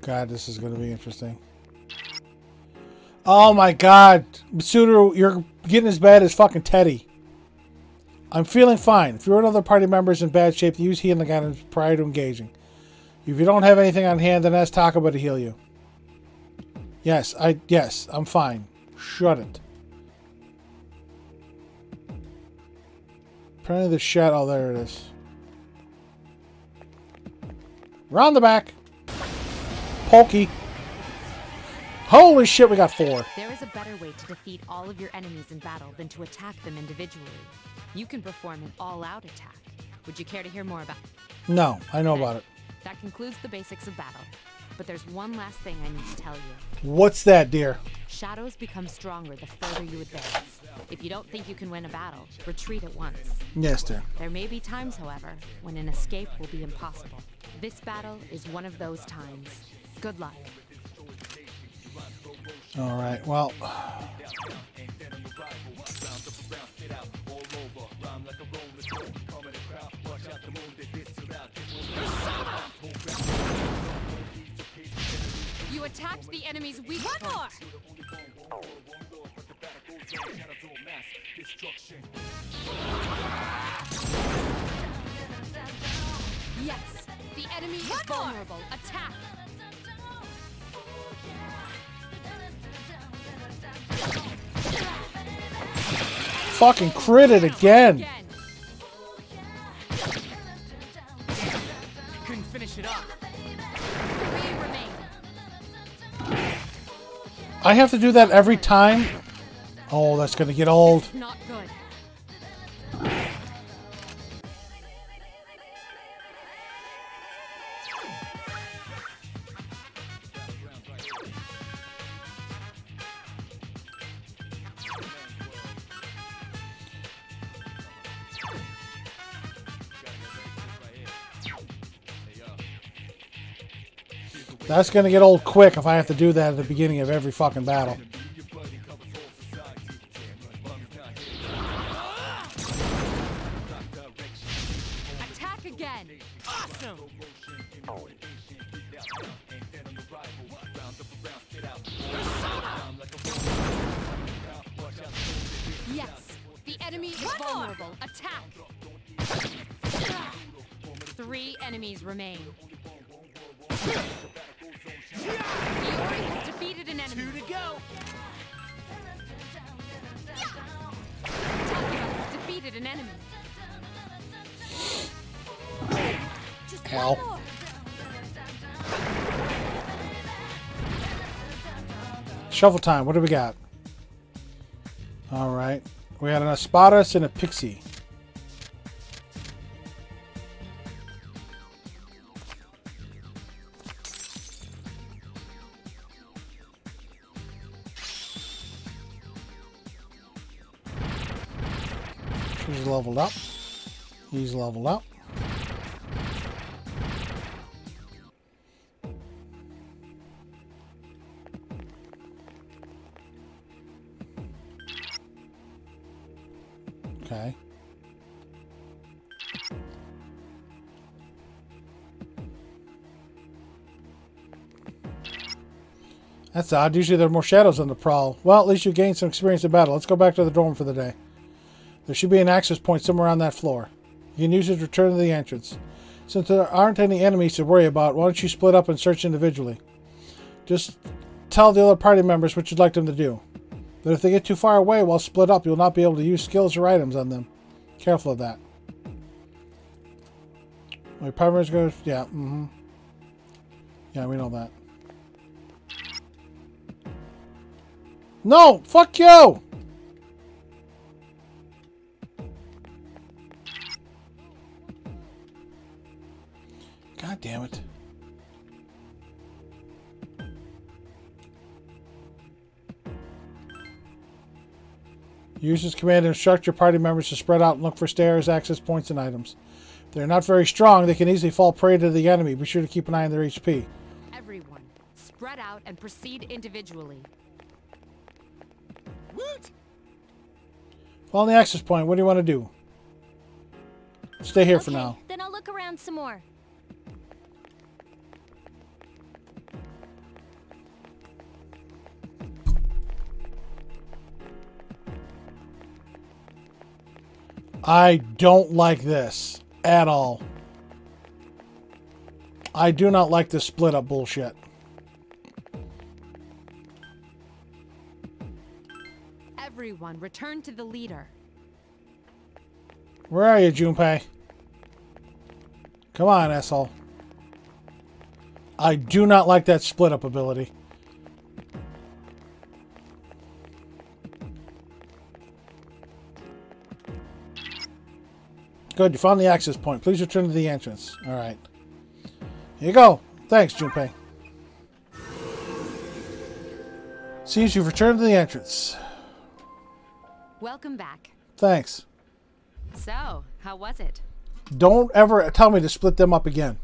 Speaker 1: God, this is going to be interesting. Oh my god. Mitsuda, you're getting as bad as fucking Teddy. I'm feeling fine. If your other party member is in bad shape, use healing items prior to engaging. If you don't have anything on hand, then ask Takaba to heal you. Yes, I'm fine. Shut it. Apparently the shed. Oh, there it is. Round the back. Pokey. Holy shit, we got 4.
Speaker 6: There is a better way to defeat all of your enemies in battle than to attack them individually. You can perform an all-out attack. Would you care to hear more about it?
Speaker 1: No, I know about it.
Speaker 6: That concludes the basics of battle. But there's one last thing I need to tell you.
Speaker 1: What's that, dear?
Speaker 6: Shadows become stronger the further you advance. If you don't think you can win a battle, retreat at once.
Speaker 1: Yes, dear.
Speaker 6: There may be times, however, when an escape will be impossible. This battle is one of those times. Good luck.
Speaker 1: All right, well.
Speaker 6: You attacked the enemy's weak point. Yes, the enemy is vulnerable. Attack.
Speaker 1: Fucking critted again.
Speaker 10: Couldn't finish it up.
Speaker 1: I have to do that every time. Oh, that's gonna get old.
Speaker 6: Not good.
Speaker 1: That's gonna get old quick if I have to do that at the beginning of every fucking battle.
Speaker 6: Attack again. Awesome. Yes, the enemy is vulnerable. Attack. 3 enemies remain. Iori has defeated an enemy.
Speaker 10: 2 to go.
Speaker 6: Takaba has defeated an enemy.
Speaker 1: Ow. Shuffle time. What do we got? All right. We got an Espadus and a Pixie. He's leveled up. He's leveled up. Okay. That's odd. Usually there are more shadows on the prowl. Well, at least you gained some experience in battle. Let's go back to the dorm for the day. There should be an access point somewhere on that floor. You can use it to return to the entrance. Since there aren't any enemies to worry about, why don't you split up and search individually? Just tell the other party members what you'd like them to do. But if they get too far away while split up, you'll not be able to use skills or items on them. Careful of that. My partner's going to... Yeah, Yeah, we know that. No! Fuck you! God damn it. Use this command to instruct your party members to spread out and look for stairs, access points, and items. If they're not very strong, they can easily fall prey to the enemy. Be sure to keep an eye on their HP.
Speaker 6: Everyone, spread out and proceed individually.
Speaker 10: Woot!
Speaker 1: Follow the access point. What do you want to do? Stay here for now.
Speaker 5: Then I'll look around some more.
Speaker 1: I don't like this at all. I do not like this split up bullshit.
Speaker 6: Everyone, return to the leader.
Speaker 1: Where are you, Junpei? Come on, asshole. I do not like that split up ability. Good, you found the access point. Please return to the entrance. Alright. Here you go. Thanks, Junpei. Seems you've returned to the entrance.
Speaker 6: Welcome back.
Speaker 1: Thanks.
Speaker 6: So, how was it?
Speaker 1: Don't ever tell me to split them up again.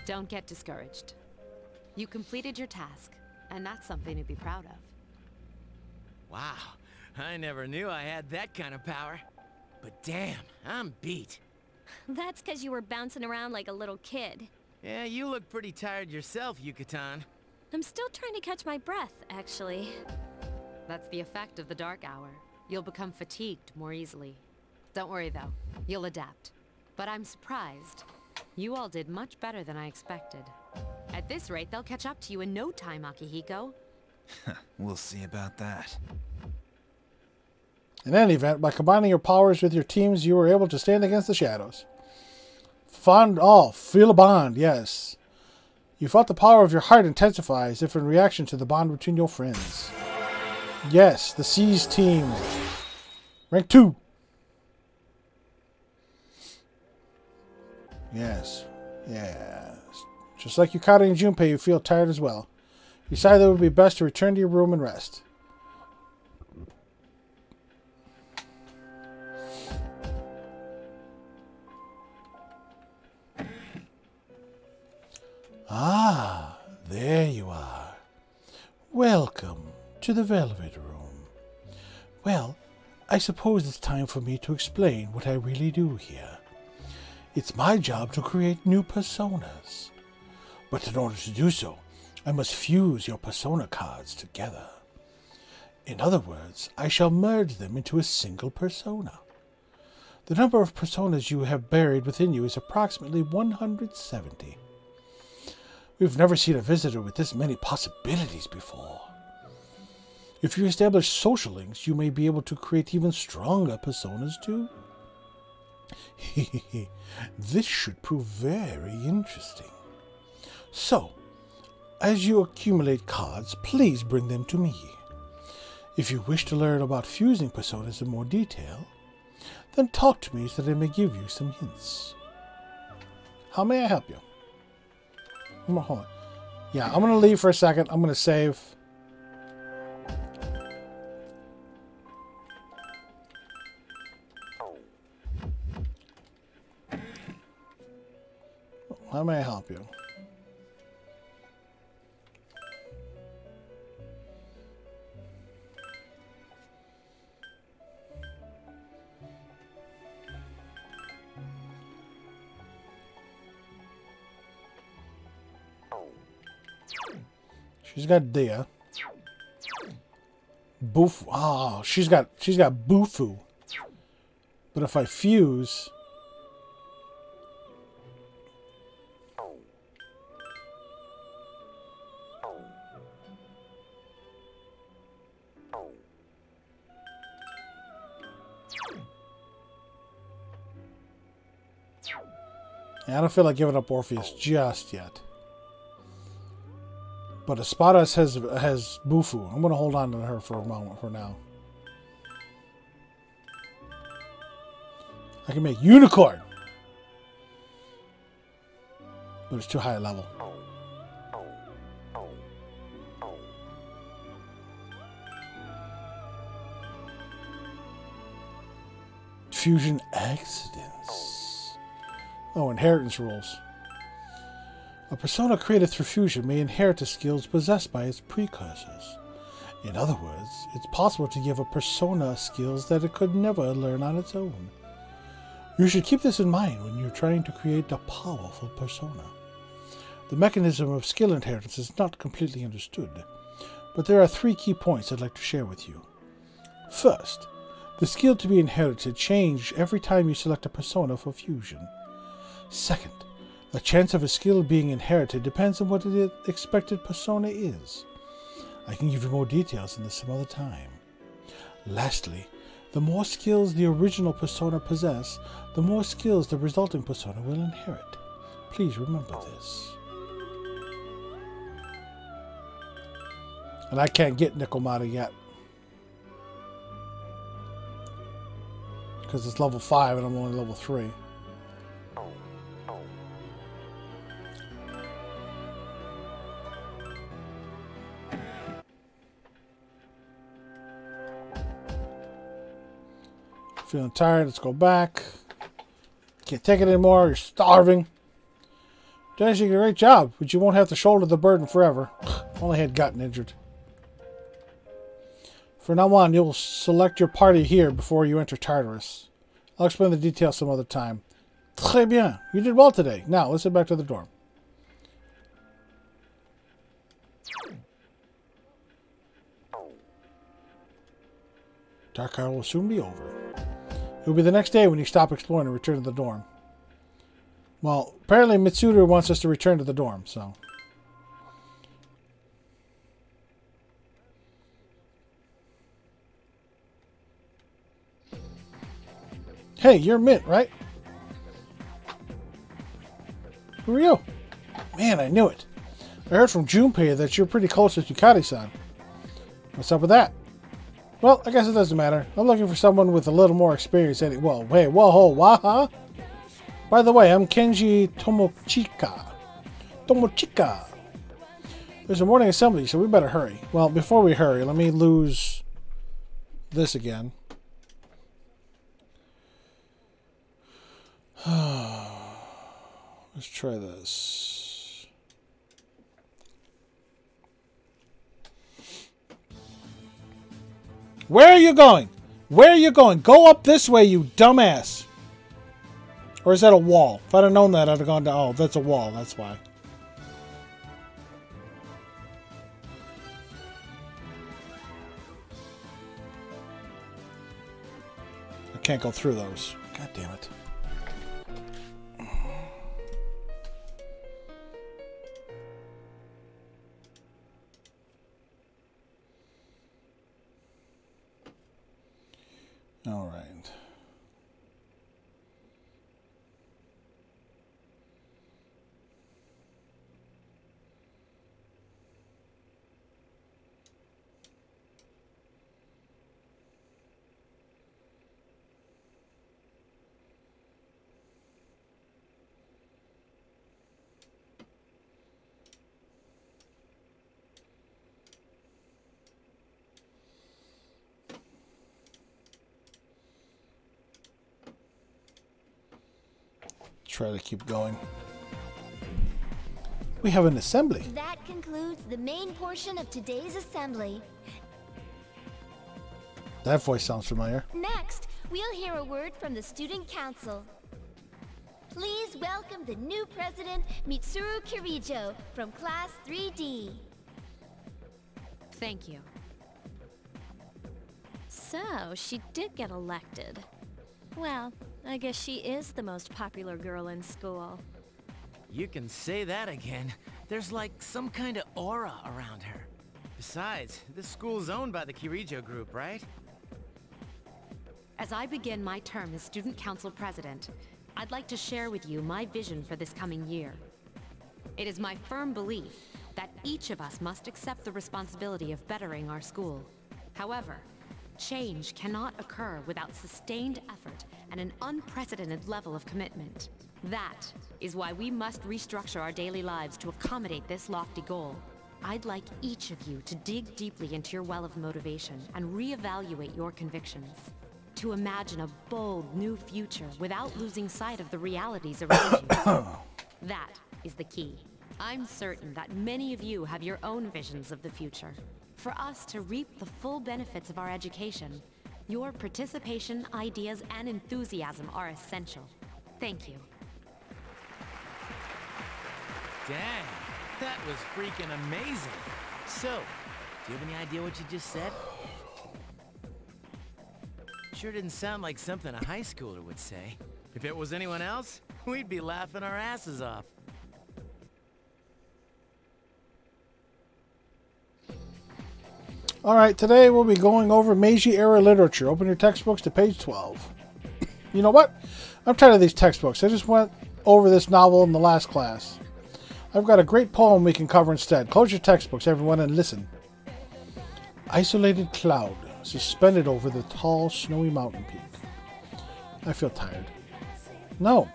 Speaker 6: Don't get discouraged. You completed your task, and that's something to be proud of.
Speaker 10: Wow, I never knew I had that kind of power. But damn, I'm beat.
Speaker 5: That's because you were bouncing around like a little kid.
Speaker 10: Yeah, you look pretty tired yourself, Yucatan.
Speaker 5: I'm still trying to catch my breath, actually.
Speaker 6: That's the effect of the dark hour. You'll become fatigued more easily. Don't worry though, you'll adapt. But I'm surprised. You all did much better than I expected. At this rate, they'll catch up to you in no time, Akihiko.
Speaker 16: We'll see about that.
Speaker 1: In any event, by combining your powers with your teams, you were able to stand against the shadows. Feel a bond, yes. You felt the power of your heart intensify as if in reaction to the bond between your friends. Yes, the Seas team. Rank 2. Yes. Yes. Just like Yukata and Junpei, you feel tired as well. You decided it would be best to return to your room and rest. Ah, there you are. Welcome to the Velvet Room. Well, I suppose it's time for me to explain what I really do here. It's my job to create new personas. But in order to do so, I must fuse your persona cards together. In other words, I shall merge them into a single persona. The number of personas you have buried within you is approximately 170. We've never seen a visitor with this many possibilities before. If you establish social links, you may be able to create even stronger personas too. This should prove very interesting. So, as you accumulate cards, please bring them to me. If you wish to learn about fusing personas in more detail, then talk to me so that I may give you some hints. How may I help you? Hold on. Yeah, I'm going to leave for a second. I'm going to save. How may I help you? She's got Dia. Boof. Oh, she's got Bufu. But if I fuse, I don't feel like giving up Orpheus just yet. But Espada has Bufu. I'm going to hold on to her for a moment for now. I can make Unicorn. But it's too high a level. Fusion accidents. Oh, inheritance rules. A persona created through fusion may inherit the skills possessed by its precursors. In other words, it's possible to give a persona skills that it could never learn on its own. You should keep this in mind when you're trying to create a powerful persona. The mechanism of skill inheritance is not completely understood, but there are 3 key points I'd like to share with you. First, the skill to be inherited changes every time you select a persona for fusion. Second, the chance of a skill being inherited depends on what the expected persona is. I can give you more details on this some other time. Lastly, the more skills the original persona possess, the more skills the resulting persona will inherit. Please remember this. And I can't get Nikomata yet. Because it's level 5 and I'm only level 3. Feeling tired, let's go back. Can't take it anymore, you're starving. Dennis, you did a great job, but you won't have to shoulder the burden forever. Only had gotten injured. For now on, you'll select your party here before you enter Tartarus. I'll explain the details some other time. Très bien. You did well today. Now, let's head back to the dorm. Dark hour will soon be over. It will be the next day when you stop exploring and return to the dorm. Well, apparently Mitsuda wants us to return to the dorm, so... Hey, you're Mint, right? Who are you? Man, I knew it. I heard from Junpei that you're pretty close with Yukari-san. What's up with that? Well, I guess it doesn't matter. I'm looking for someone with a little more experience. Well, hey, whoa, waha! By the way, I'm Kenji Tomochika. There's a morning assembly, so we better hurry. Well, before we hurry, let me lose this again. Let's try this. Where are you going? Where are you going? Go up this way, you dumbass. Or is that a wall? If I'd have known that, I'd have gone to... Oh, that's a wall. That's why. I can't go through those. God damn it. All right. Try to keep going. We have an assembly.
Speaker 5: That concludes the main portion of today's assembly.
Speaker 1: That voice sounds familiar.
Speaker 5: Next, we'll hear a word from the student council. Please welcome the new president, Mitsuru Kirijo, from class 3D.
Speaker 6: Thank you.
Speaker 5: So, she did get elected. Well, I guess she is the most popular girl in school.
Speaker 10: You can say that again. There's like some kind of aura around her. Besides, this school's owned by the Kirijo group, right?
Speaker 6: As I begin my term as student council president, I'd like to share with you my vision for this coming year. It is my firm belief that each of us must accept the responsibility of bettering our school. However, change cannot occur without sustained effort and an unprecedented level of commitment. That is why we must restructure our daily lives to accommodate this lofty goal. I'd like each of you to dig deeply into your well of motivation and reevaluate your convictions. To imagine a bold new future without losing sight of the realities around you. That is the key. I'm certain that many of you have your own visions of the future. For us to reap the full benefits of our education, your participation, ideas, and enthusiasm are essential. Thank you.
Speaker 10: Dang, that was freaking amazing. So, do you have any idea what you just said? Sure didn't sound like something a high schooler would say. If it was anyone else, we'd be laughing our asses off.
Speaker 1: Alright, today we'll be going over Meiji-era literature. Open your textbooks to page 12. You know what? I'm tired of these textbooks. I just went over this novel in the last class. I've got a great poem we can cover instead. Close your textbooks, everyone, and listen. Isolated cloud, suspended over the tall, snowy mountain peak. I feel tired. No.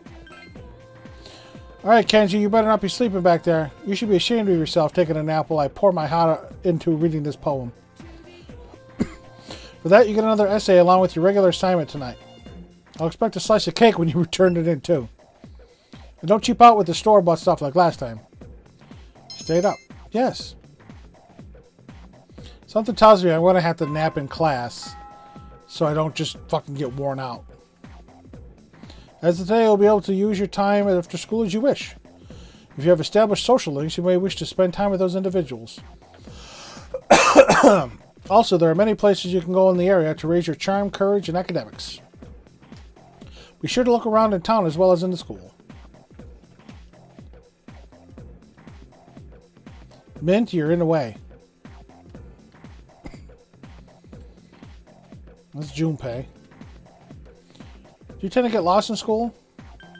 Speaker 1: Alright, Kenji, you better not be sleeping back there. You should be ashamed of yourself taking a nap while I pour my heart into reading this poem. For that, you get another essay along with your regular assignment tonight. I'll expect a slice of cake when you return it in, too. And don't cheap out with the store-bought stuff like last time. Stayed up. Yes. Something tells me I'm going to have to nap in class so I don't just fucking get worn out. As of today, you'll be able to use your time after school as you wish. If you have established social links, you may wish to spend time with those individuals. Also, there are many places you can go in the area to raise your charm, courage, and academics. Be sure to look around in town as well as in the school. Mint, you're in the way. That's Junpei. Do you tend to get lost in school?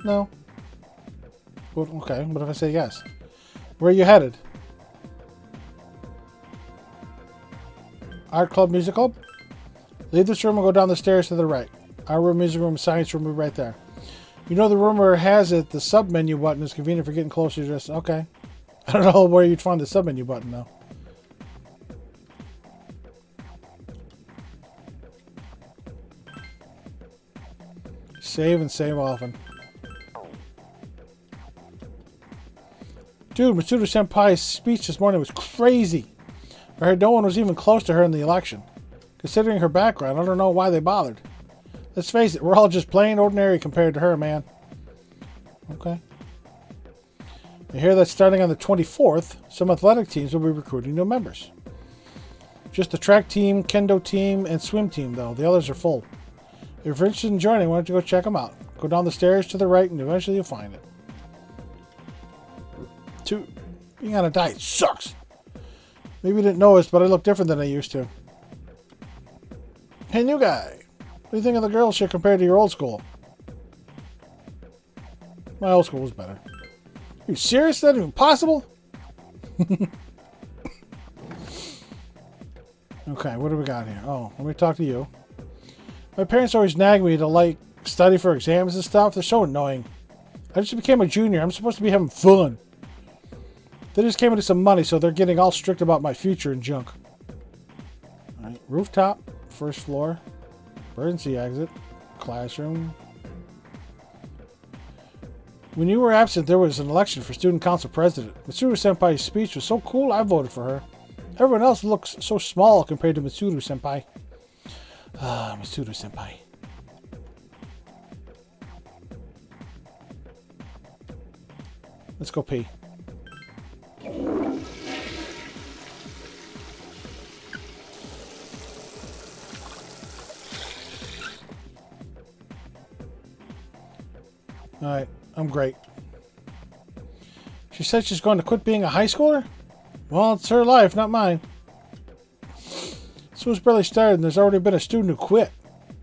Speaker 1: No. Well, okay, what if I say yes? Where are you headed? Art club, music club? Leave this room and go down the stairs to the right. Our room, music room, science room will be right there. You know the rumor has it the sub-menu button is convenient for getting closer to this. Okay. I don't know where you'd find the sub-menu button, though. Save and save often. Dude, Mitsuru-senpai's speech this morning was crazy. I heard no one was even close to her in the election. Considering her background, I don't know why they bothered. Let's face it, we're all just plain ordinary compared to her, man. Okay. I hear that starting on the 24th, some athletic teams will be recruiting new members. Just the track team, kendo team, and swim team, though. The others are full. If you're interested in joining, why don't you go check them out? Go down the stairs to the right, and eventually you'll find it. Being on a diet sucks. Maybe you didn't notice, but I look different than I used to. Hey, new guy. What do you think of the girl shit compared to your old school? My old school was better. Are you serious? Is that even possible? Okay, what do we got here? Oh, let me talk to you. My parents always nag me to, study for exams and stuff. They're so annoying. I just became a junior. I'm supposed to be having fun. They just came into some money, so they're getting all strict about my future and junk. Alright, rooftop, first floor, emergency exit, classroom. When you were absent, there was an election for student council president. Mitsuru-senpai's speech was so cool, I voted for her. Everyone else looks so small compared to Mitsuru-senpai. Ah, Mitsuru-senpai. Let's go pee. Alright, I'm great. She said she's going to quit being a high schooler? Well, it's her life, not mine. School's barely started and there's already been a student who quit.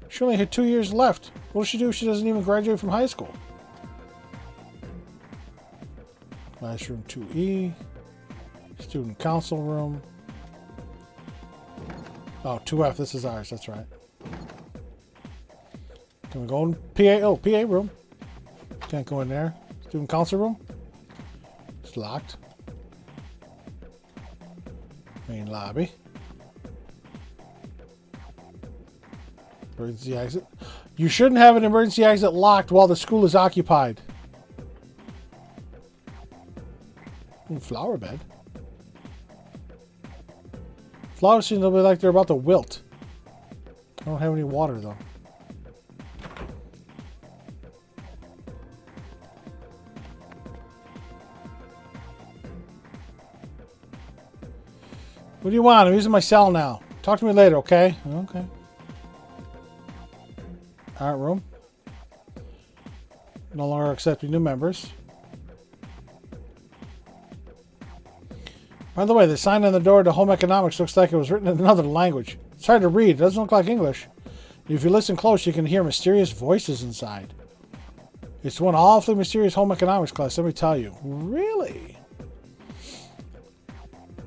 Speaker 1: She only had 2 years left. What does she do if she doesn't even graduate from high school? Classroom 2E. Student council room. Oh, 2F. This is ours. That's right. Can we go in PA? Oh, PA room. Can't go in there. Student council room. It's locked. Main lobby. Emergency exit. You shouldn't have an emergency exit locked while the school is occupied. Flower bed. Flowers seem to be like they're about to wilt. I don't have any water though. What do you want? I'm using my cell now. Talk to me later, okay? Okay. Art room. No longer accepting new members. By the way, the sign on the door to Home Economics looks like it was written in another language. It's hard to read. It doesn't look like English. If you listen close, you can hear mysterious voices inside. It's one awfully mysterious Home Economics class, let me tell you. Really?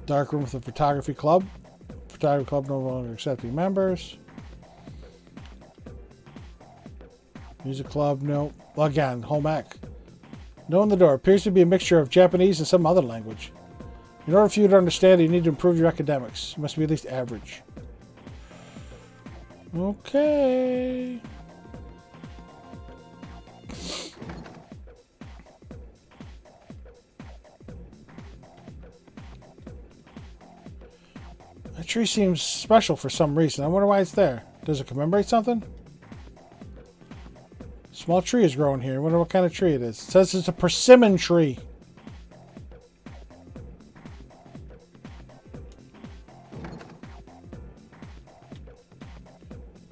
Speaker 1: Dark room with the photography club. Photography club no longer accepting members. Music club, no. Well, again, home ec. No on the door. Appears to be a mixture of Japanese and some other language. In order for you to understand it, you need to improve your academics. You must be at least average. Okay. That tree seems special for some reason. I wonder why it's there. Does it commemorate something? Small tree is growing here. I wonder what kind of tree it is. It says it's a persimmon tree.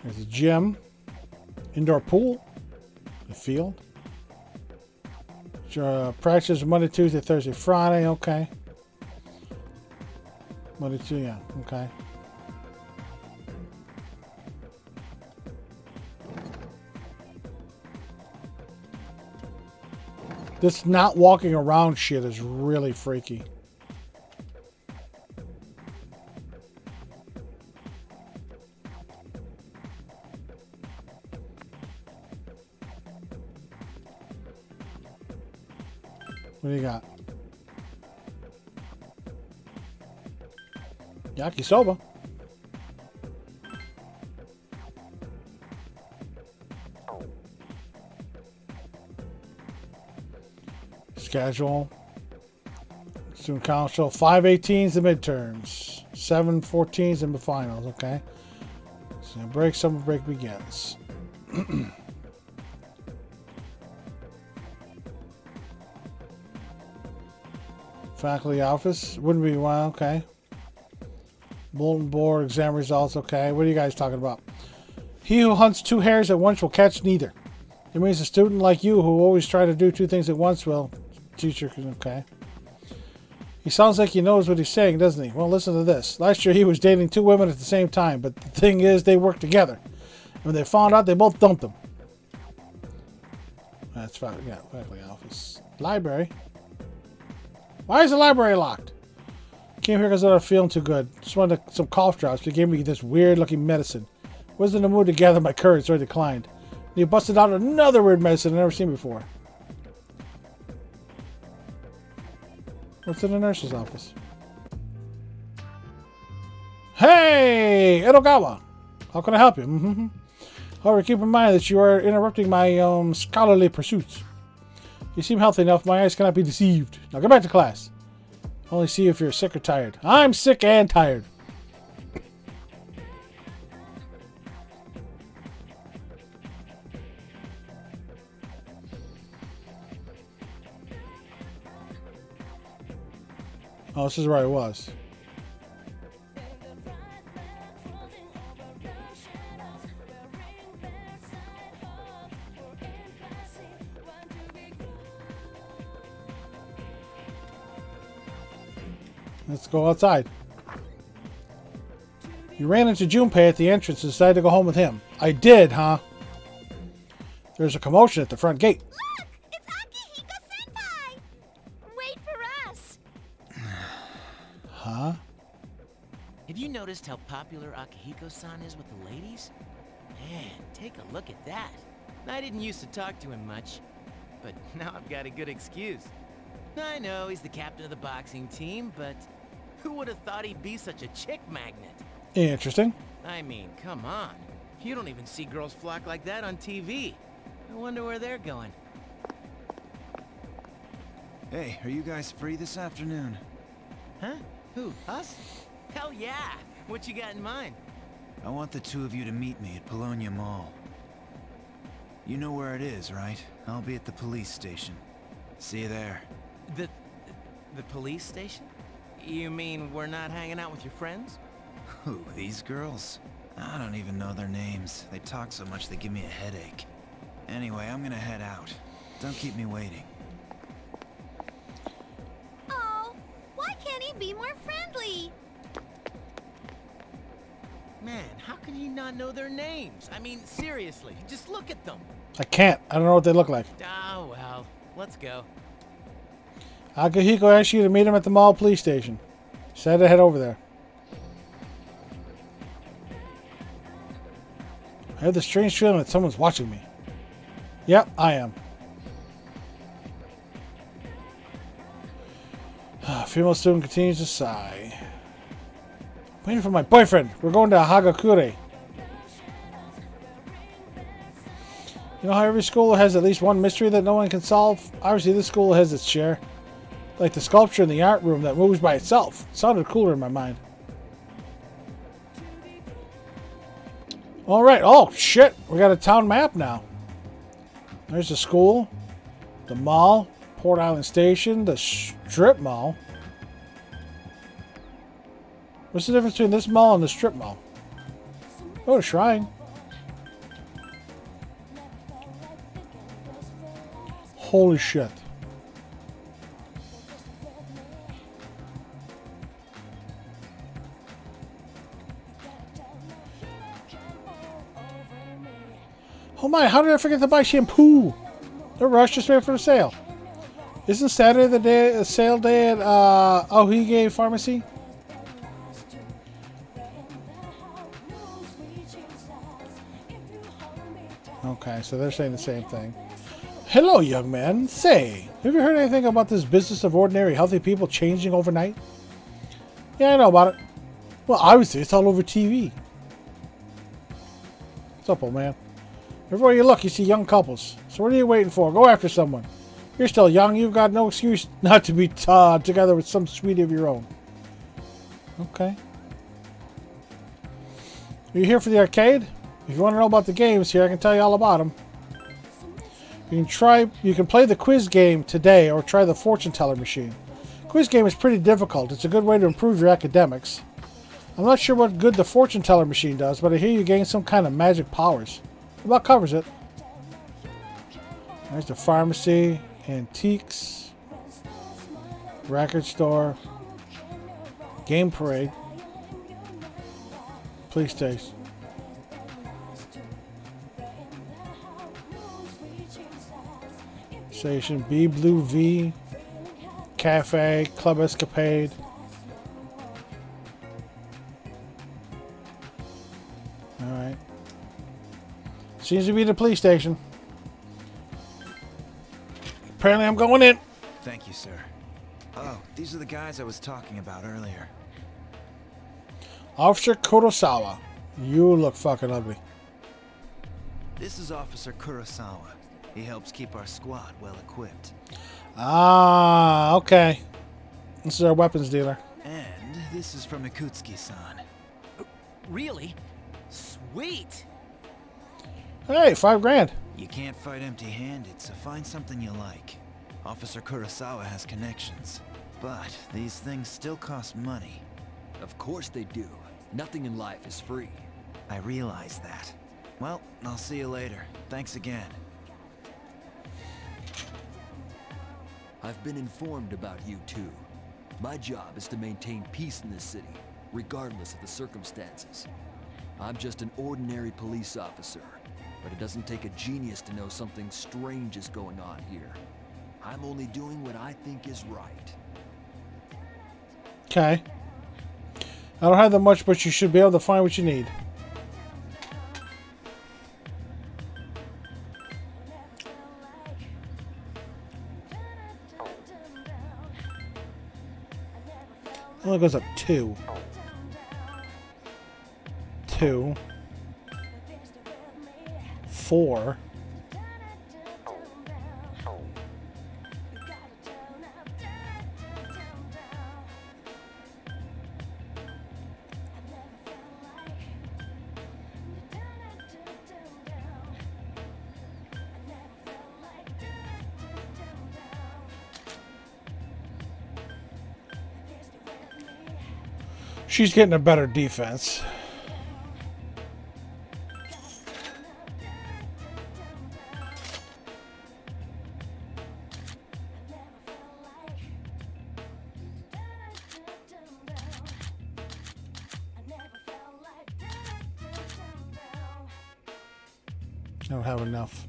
Speaker 1: There's a gym. Indoor pool. The field. Practice Monday, Tuesday, Thursday, Friday. Okay. Monday, Tuesday, yeah. Okay. This not walking around shit is really freaky. What do you got? Yakisoba. Schedule. Student council. 5/18s the midterms. 7/14s in the finals. Okay. So break. Summer break begins. Faculty office. Wouldn't be well. Okay. Bulletin board. Exam results. Okay. What are you guys talking about? He who hunts two hares at once will catch neither. It means a student like you who always try to do two things at once will. Teacher, okay. He sounds like he knows what he's saying, doesn't he? Well, listen to this. Last year he was dating two women at the same time, but the thing is they worked together. When they found out, they both dumped him. That's fine. Yeah, faculty office. Library. Why is the library locked? Came here because I was feeling too good. Just wanted some cough drops. They gave me this weird looking medicine. Wasn't in the mood to gather my courage, so I declined. And he busted out another weird medicine I've never seen before. What's in the nurse's office? Hey, Edogawa! How can I help you? However, keep in mind that you are interrupting my scholarly pursuits. You seem healthy enough, my eyes cannot be deceived. Now get back to class. Only see if you're sick or tired. I'm sick and tired. Oh, this is where I was. Let's go outside. You ran into Junpei at the entrance and decided to go home with him. I did, huh? There's a commotion at the front gate.
Speaker 5: Look! It's Akihiko-senpai! Wait for
Speaker 10: Have you noticed how popular Akihiko-san is with the ladies? Man, take a look at that. I didn't used to talk to him much, but now I've got a good excuse. I know he's the captain of the boxing team, but who would have thought he'd be such a chick magnet?
Speaker 1: Interesting.
Speaker 10: I mean, come on. You don't even see girls flock like that on TV. I wonder where they're going.
Speaker 16: Hey, are you guys free this afternoon?
Speaker 10: Huh? Who, us? Hell yeah! What you got in mind?
Speaker 16: I want the two of you to meet me at Polonia Mall. You know where it is, right? I'll be at the police station. See you there.
Speaker 10: The police station? You mean we're not hanging out with your friends?
Speaker 16: Who, these girls? I don't even know their names. They talk so much they give me a headache. Anyway, I'm gonna head out. Don't keep me waiting.
Speaker 5: Oh, why can't he be more friendly?
Speaker 10: Man, how can he not know their names? I mean, seriously, just look at them.
Speaker 1: I can't. I don't know what they look like.
Speaker 10: Ah, well, let's go.
Speaker 1: Akihiko asked you to meet him at the mall police station. Said to head over there. I have the strange feeling that someone's watching me. Yep, I am. Female student continues to sigh. Waiting for my boyfriend. We're going to Hagakure. You know how every school has at least one mystery that no one can solve? Obviously, this school has its share. Like the sculpture in the art room that moves by itself. It sounded cooler in my mind. Alright. Oh, shit. We got a town map now. There's the school. The mall. Port Island Station. The strip mall. What's the difference between this mall and the strip mall? Oh, a shrine. Holy shit. Oh my, how did I forget to buy shampoo? The rush just wait for the sale. Isn't Saturday the sale day at Ohige Pharmacy? Okay, so they're saying the same thing. Hello, young man. Say, have you heard anything about this business of ordinary healthy people changing overnight? Yeah, I know about it. Well, obviously, it's all over TV. What's up, old man? Everywhere you look, you see young couples. So what are you waiting for? Go after someone. You're still young. You've got no excuse not to be together with some sweetie of your own. Okay. Are you here for the arcade? If you want to know about the games here, I can tell you all about them. You can play the quiz game today or try the fortune teller machine. Quiz game is pretty difficult. It's a good way to improve your academics. I'm not sure what good the fortune teller machine does, but I hear you gain some kind of magic powers. About covers it. There's the pharmacy, antiques, record store, game parade, police station. Station B Blue V, Cafe, Club Escapade. Alright. Seems to be the police station. Apparently I'm going in.
Speaker 16: Thank you, sir. Oh, these are the guys I was talking about earlier.
Speaker 1: Officer Kurosawa. You look fucking ugly.
Speaker 16: This is Officer Kurosawa. He helps keep our squad well equipped.
Speaker 1: Ah, okay. This is our weapons dealer.
Speaker 16: And this is from Ikutsuki-san.
Speaker 10: Really? Sweet!
Speaker 1: Hey, $5 grand.
Speaker 16: You can't fight empty-handed, so find something you like. Officer Kurosawa has connections, but these things still cost money.
Speaker 8: Of course they do. Nothing in life is free.
Speaker 16: I realize that. Well, I'll see you later. Thanks again.
Speaker 8: I've been informed about you two. My job is to maintain peace in this city, regardless of the circumstances. I'm just an ordinary police officer, but it doesn't take a genius to know something strange is going on here. I'm only doing what I think is right.
Speaker 1: Okay. I don't have that much, but you should be able to find what you need. Only goes up 2. 2. 4. She's getting a better defense. I don't have enough.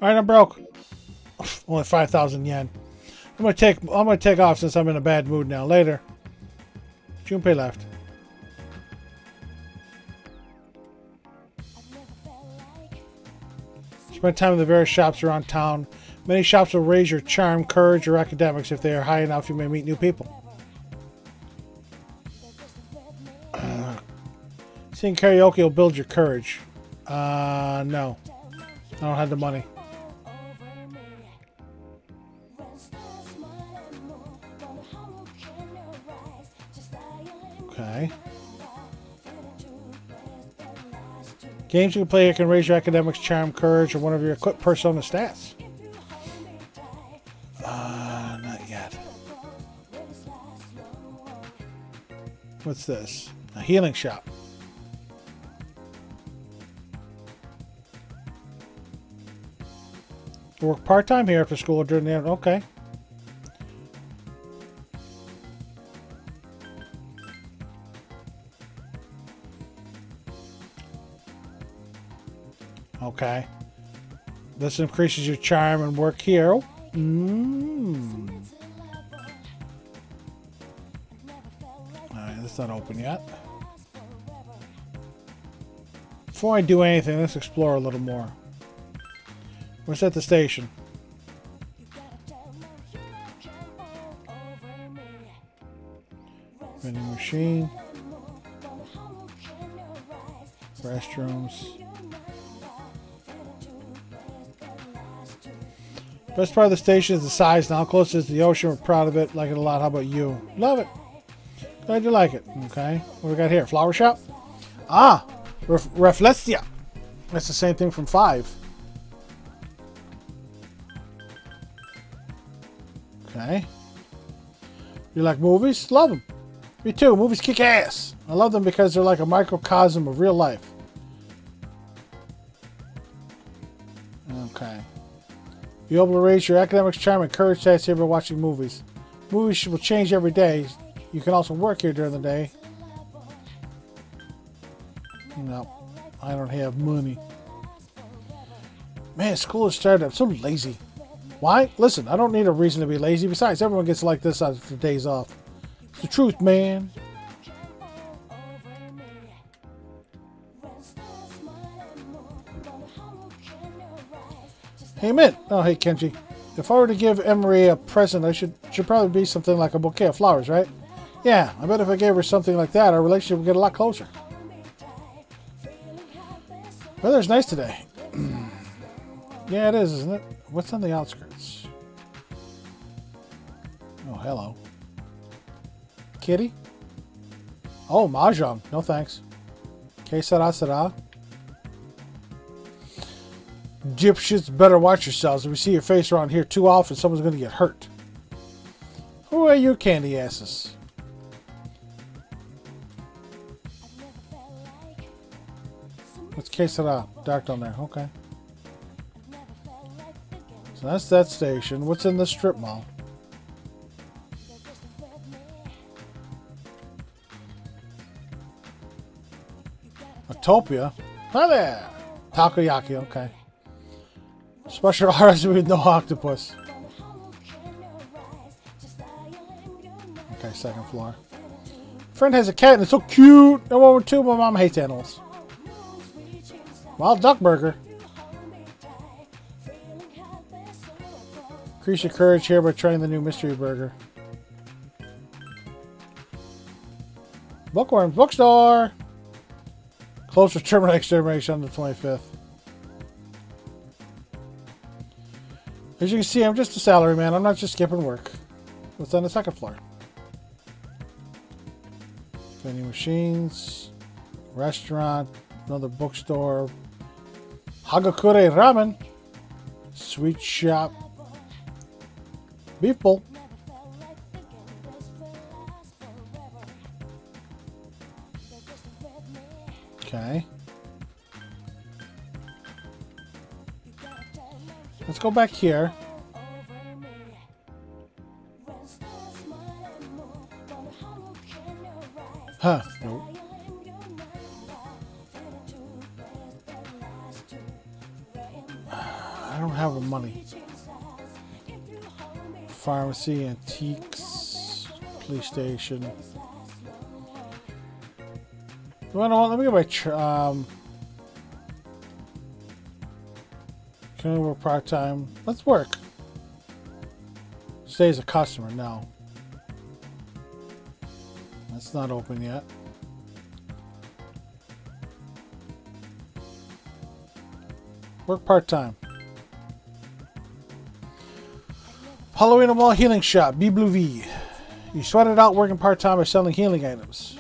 Speaker 1: Alright, I'm broke. Only 5,000 yen. I'm gonna take off since I'm in a bad mood now. Later. Junpei left. Spend time in the various shops around town. Many shops will raise your charm, courage, or academics. If they are high enough, you may meet new people. Seeing karaoke will build your courage. No. I don't have the money. Okay. Games you can play here can raise your academics, charm, courage, or one of your equipped persona stats. Not yet. What's this? A healing shop. Work part-time here after school or during the... Okay. Okay. This increases your charm and work here. Alright, that's not open yet. Before I do anything, let's explore a little more. What's at the station? Vending machine. Restrooms. Best part of the station is the size and how close it is to the ocean. We're proud of it. Like it a lot. How about you? Love it. Glad you like it. Okay. What do we got here? Flower shop? Ah! Reflexia. That's the same thing from 5. Okay. You like movies? Love them. Me too. Movies kick ass. I love them because they're like a microcosm of real life. Okay. You're able to raise your academics, charm, and courage stats here by watching movies. Movies will change every day. You can also work here during the day. No. I don't have money. Man, school has started. I'm so lazy. Why? Listen, I don't need a reason to be lazy. Besides, everyone gets like this after days off. It's the truth, man. Hey, Mint. Oh, hey, Kenji. If I were to give Emery a present, I should probably be something like a bouquet of flowers, right? Yeah, I bet if I gave her something like that, our relationship would get a lot closer. Weather's nice today. Yeah, it is, isn't it? What's on the outskirts? Oh, hello. Kitty? Oh, Mahjong. No thanks. Que sera, sera. Dipshits, better watch yourselves. If we see your face around here too often, someone's going to get hurt. Who are you, candy asses? What's que sera? Dark down there. Okay. So that's that station. What's in the strip mall? Utopia. Hi there. Takoyaki, okay. Special recipe with no octopus. Okay, second floor. Friend has a cat and it's so cute. No one too. My mom hates animals. Wild duck burger. Increase your courage here by trying the new mystery burger. Bookworms bookstore. Close for terminate extermination on the 25th. As you can see, I'm just a salaryman. I'm not just skipping work. What's on the second floor? Vending machines, restaurant, another bookstore, Hagakure Ramen, sweet shop, beef bowl. Okay. Let's go back here. Huh, nope. I don't have the money. Pharmacy, antiques, police station. You know what? Let me get my can we work part-time? Let's work. Stay as a customer now. That's not open yet. Work part-time. Halloween Mall Healing Shop, B Blue V. You sweated out working part-time by selling healing items.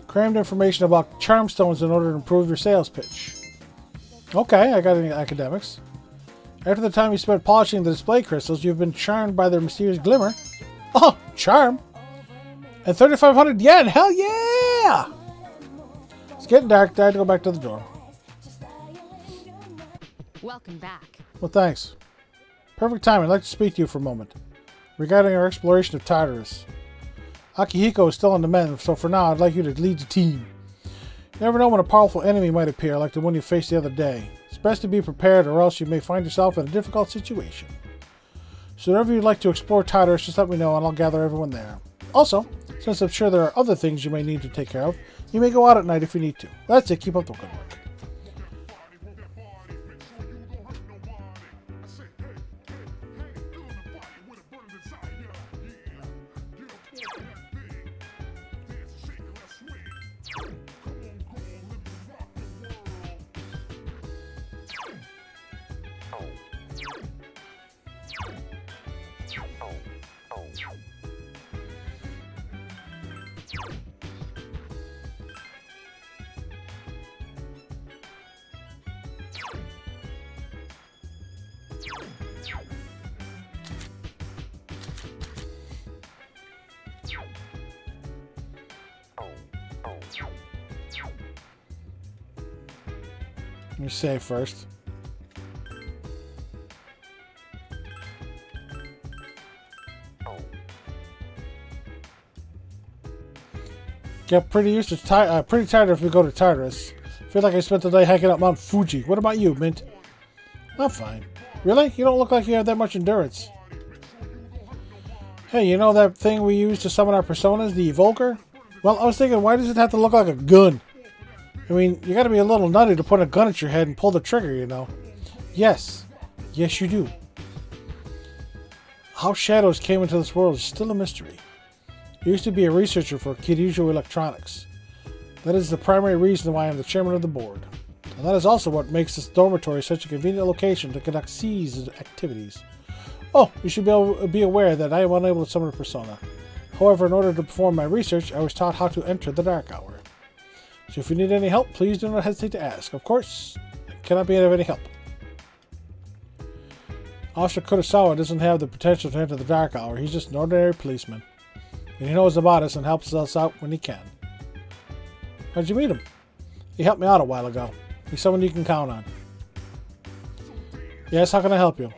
Speaker 1: Crammed information about charm stones in order to improve your sales pitch. Okay, I got any academics. After the time you spent polishing the display crystals, you've been charmed by their mysterious glimmer. Oh, charm! And 3,500 yen! Hell yeah! It's getting dark. I had to go back to the dorm.
Speaker 6: Welcome back.
Speaker 1: Well, thanks. Perfect time. I'd like to speak to you for a moment. Regarding our exploration of Tartarus. Akihiko is still on the mend, so for now I'd like you to lead the team. You never know when a powerful enemy might appear, like the one you faced the other day. It's best to be prepared, or else you may find yourself in a difficult situation. So whenever you'd like to explore Tartarus, just let me know and I'll gather everyone there. Also, since I'm sure there are other things you may need to take care of, you may go out at night if you need to. That's it, keep up the good work. Let me save first. Get pretty used to pretty tired if we go to Tartarus. Feel like I spent the day hiking up Mount Fuji. What about you, Mint? I'm fine. Really? You don't look like you have that much endurance. Hey, you know that thing we use to summon our personas, the Evoker? Well, I was thinking, why does it have to look like a gun? I mean, you gotta be a little nutty to put a gun at your head and pull the trigger, you know. Yes. Yes, you do. How shadows came into this world is still a mystery. I used to be a researcher for Kiryu Electronics. That is the primary reason why I'm the chairman of the board. And that is also what makes this dormitory such a convenient location to conduct seized activities. Oh, you should be aware that I am unable to summon a persona. However, in order to perform my research, I was taught how to enter the Dark Hour. So if you need any help, please do not hesitate to ask. Of course, I cannot be of any help. Officer Kurosawa doesn't have the potential to enter the Dark Hour. He's just an ordinary policeman. And he knows about us and helps us out when he can. How'd you meet him? He helped me out a while ago. He's someone you can count on. Yes, how can I help you?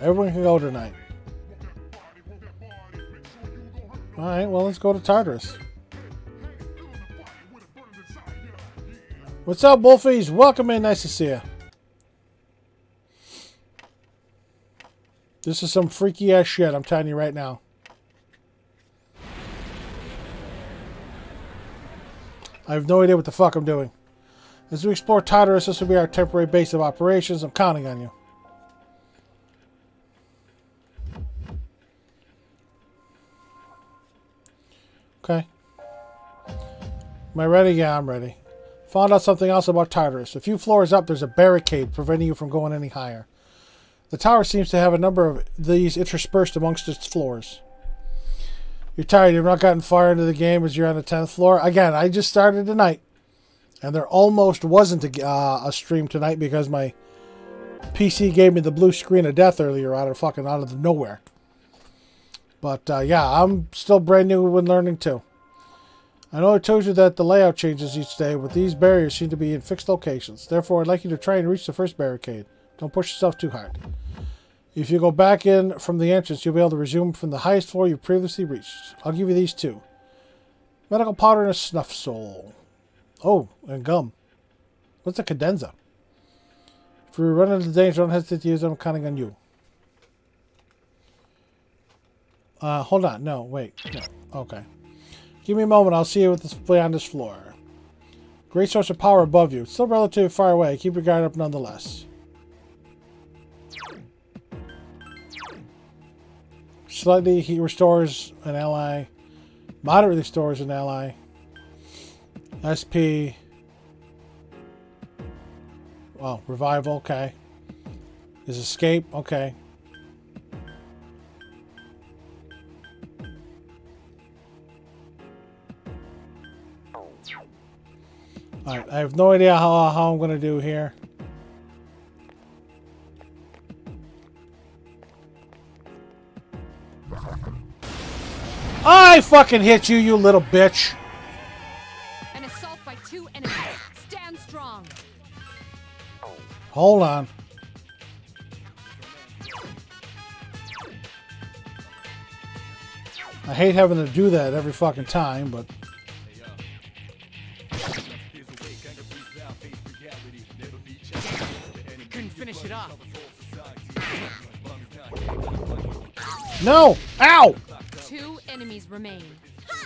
Speaker 1: Everyone can go tonight. Alright, well, let's go to Tartarus. What's up, Wolfies? Welcome in. Nice to see you. This is some freaky ass shit, I'm telling you right now. I have no idea what the fuck I'm doing. As we explore Tartarus, this will be our temporary base of operations. I'm counting on you. Okay. Am I ready? Yeah, I'm ready. Found out something else about Tartarus. A few floors up, there's a barricade preventing you from going any higher. The tower seems to have a number of these interspersed amongst its floors. You're tired. You've not gotten far into the game as you're on the 10th floor. Again, I just started tonight. And there almost wasn't a stream tonight because my PC gave me the blue screen of death earlier out of nowhere. But yeah, I'm still brand new when learning too. I know I told you that the layout changes each day, but these barriers seem to be in fixed locations. Therefore, I'd like you to try and reach the first barricade. Don't push yourself too hard. If you go back in from the entrance, you'll be able to resume from the highest floor you previously reached. I'll give you these two. Medical powder and a snuff sole. Oh, and gum. What's a cadenza? If you run into danger, don't hesitate to use them. I'm counting on you. Hold on. No, wait. No. Okay. Give me a moment. I'll see you with display on this floor. Great source of power above you. It's still relatively far away. Keep your guard up nonetheless. Slightly heat restores an ally. Moderately restores an ally. SP. Oh, revival. Okay. Is escape. Okay. Alright, I have no idea how I'm going to do here. I fucking hit you, you little bitch.
Speaker 6: An assault by 2 enemies. Stand strong.
Speaker 1: Hold on. I hate having to do that every fucking time, but...
Speaker 10: Couldn't finish it off.
Speaker 1: No! Ow!
Speaker 6: 2 enemies remain.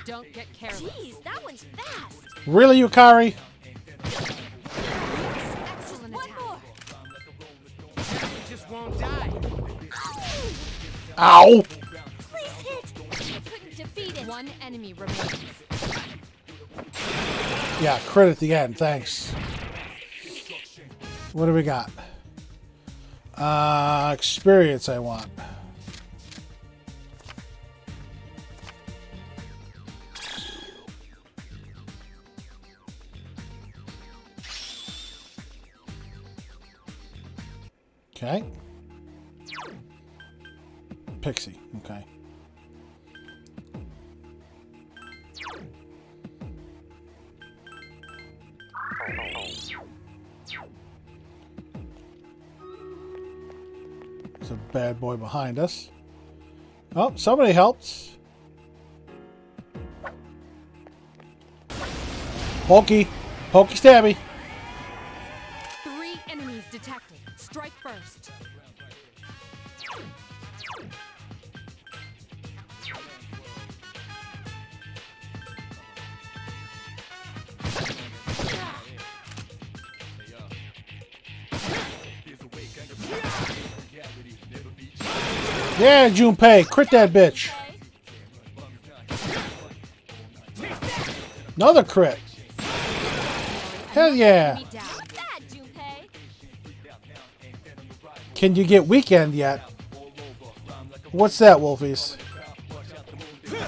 Speaker 6: Don't get careless.
Speaker 5: Jeez, that one's fast.
Speaker 1: Really, Yukari?
Speaker 6: Excellent attack.
Speaker 10: You just won't die.
Speaker 1: Ow!
Speaker 5: Please hit. I couldn't defeat it.
Speaker 6: 1 enemy remains.
Speaker 1: Yeah, crit at the end. Thanks. What do we got? Experience I want. Okay. Pixie. Okay. There's a bad boy behind us. Oh, somebody helped. Pokey. Pokey stabby.
Speaker 6: 3 enemies detected. Strike first.
Speaker 1: Yeah, Junpei, crit that bitch. Another crit. Hell yeah. Can you get weekend yet? What's that, Wolfies?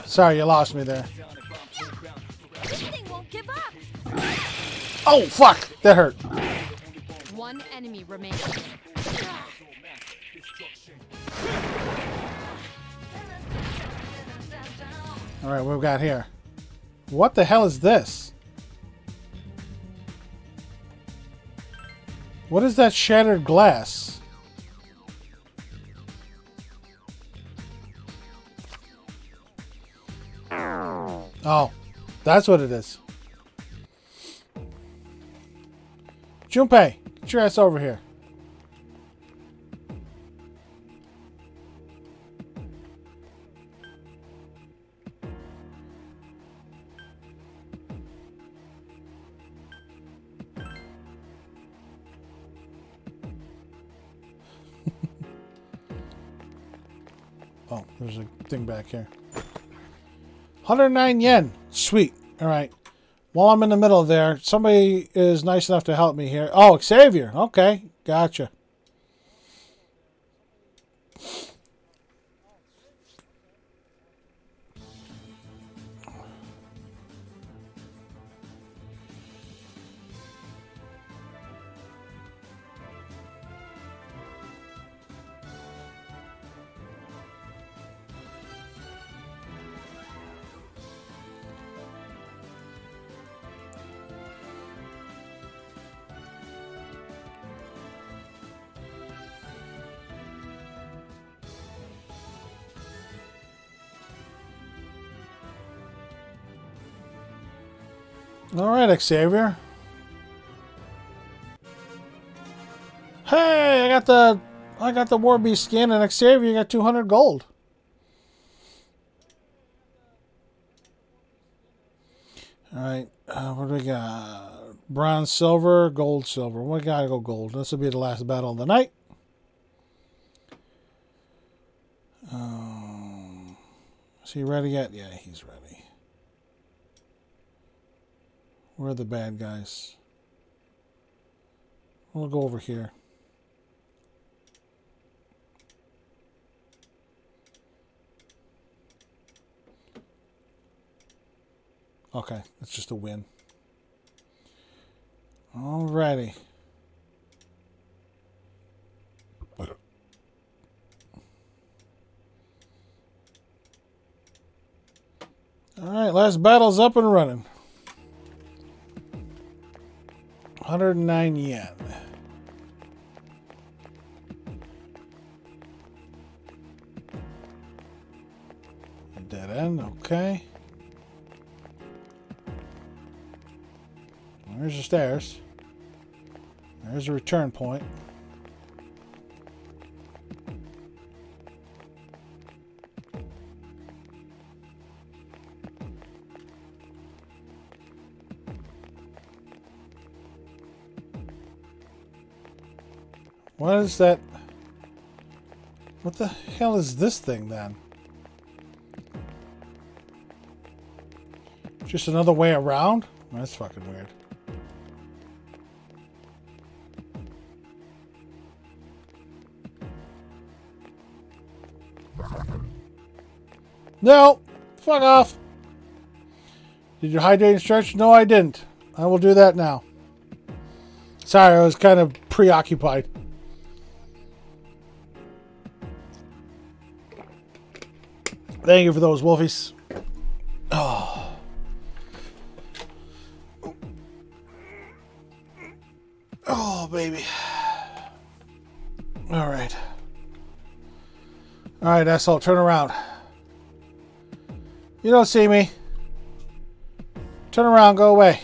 Speaker 1: Sorry, you lost me there. Oh, fuck. That hurt.
Speaker 6: 1 enemy remains.
Speaker 1: Alright, what we got here? What the hell is this? What is that shattered glass? Oh, that's what it is. Junpei, get your ass over here. Oh, there's a thing back here. 109 yen. Sweet. All right. While I'm in the middle there, somebody is nice enough to help me here. Oh, Xavier. Okay. Gotcha. All right, Xavier. Hey, I got the War Beast skin, and Xavier got 200 gold. All right, what do we got? Bronze, silver, gold, silver. We gotta go gold. This will be the last battle of the night. Is he ready yet? Yeah, he's ready. Where are the bad guys? We'll go over here. Okay, that's just a win. Alrighty. Alright, last battle's up and running. 109 yen. A dead end, okay. There's the stairs. There's a return point. What is that? What the hell is this thing then? Just another way around? That's fucking weird. No! Fuck off! Did you hydrate and stretch? No, I didn't. I will do that now. Sorry, I was kind of preoccupied. Thank you for those, Wolfies. Oh. Oh, baby. All right. All right, asshole, turn around. You don't see me. Turn around, go away.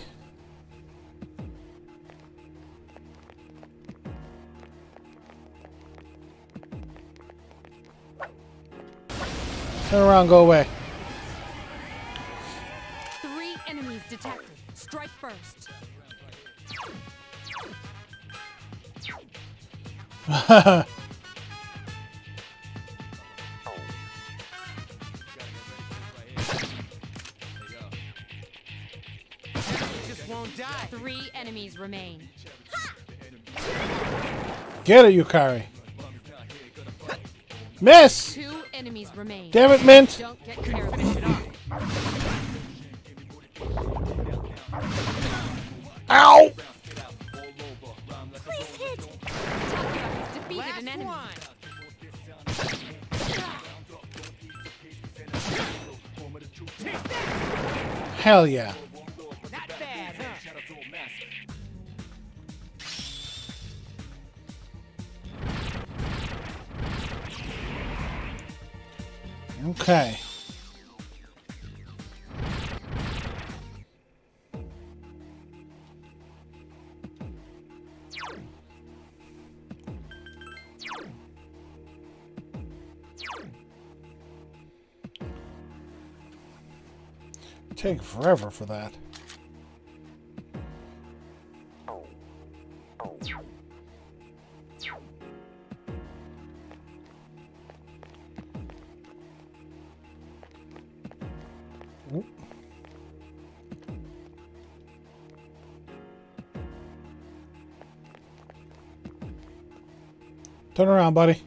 Speaker 1: Turn around, go away.
Speaker 6: 3 enemies detected. Strike first.
Speaker 10: Just won't die.
Speaker 6: 3 enemies remain.
Speaker 1: Get it, Yukari. Miss!
Speaker 6: 2 enemies remain.
Speaker 1: Damn it, Mint!
Speaker 6: Don't get careless.
Speaker 1: Ow!
Speaker 6: Please hit. Defeated an enemy.
Speaker 1: Hell yeah.
Speaker 10: Not bad, huh?
Speaker 1: Okay. Take forever for that. Oop. Turn around, buddy.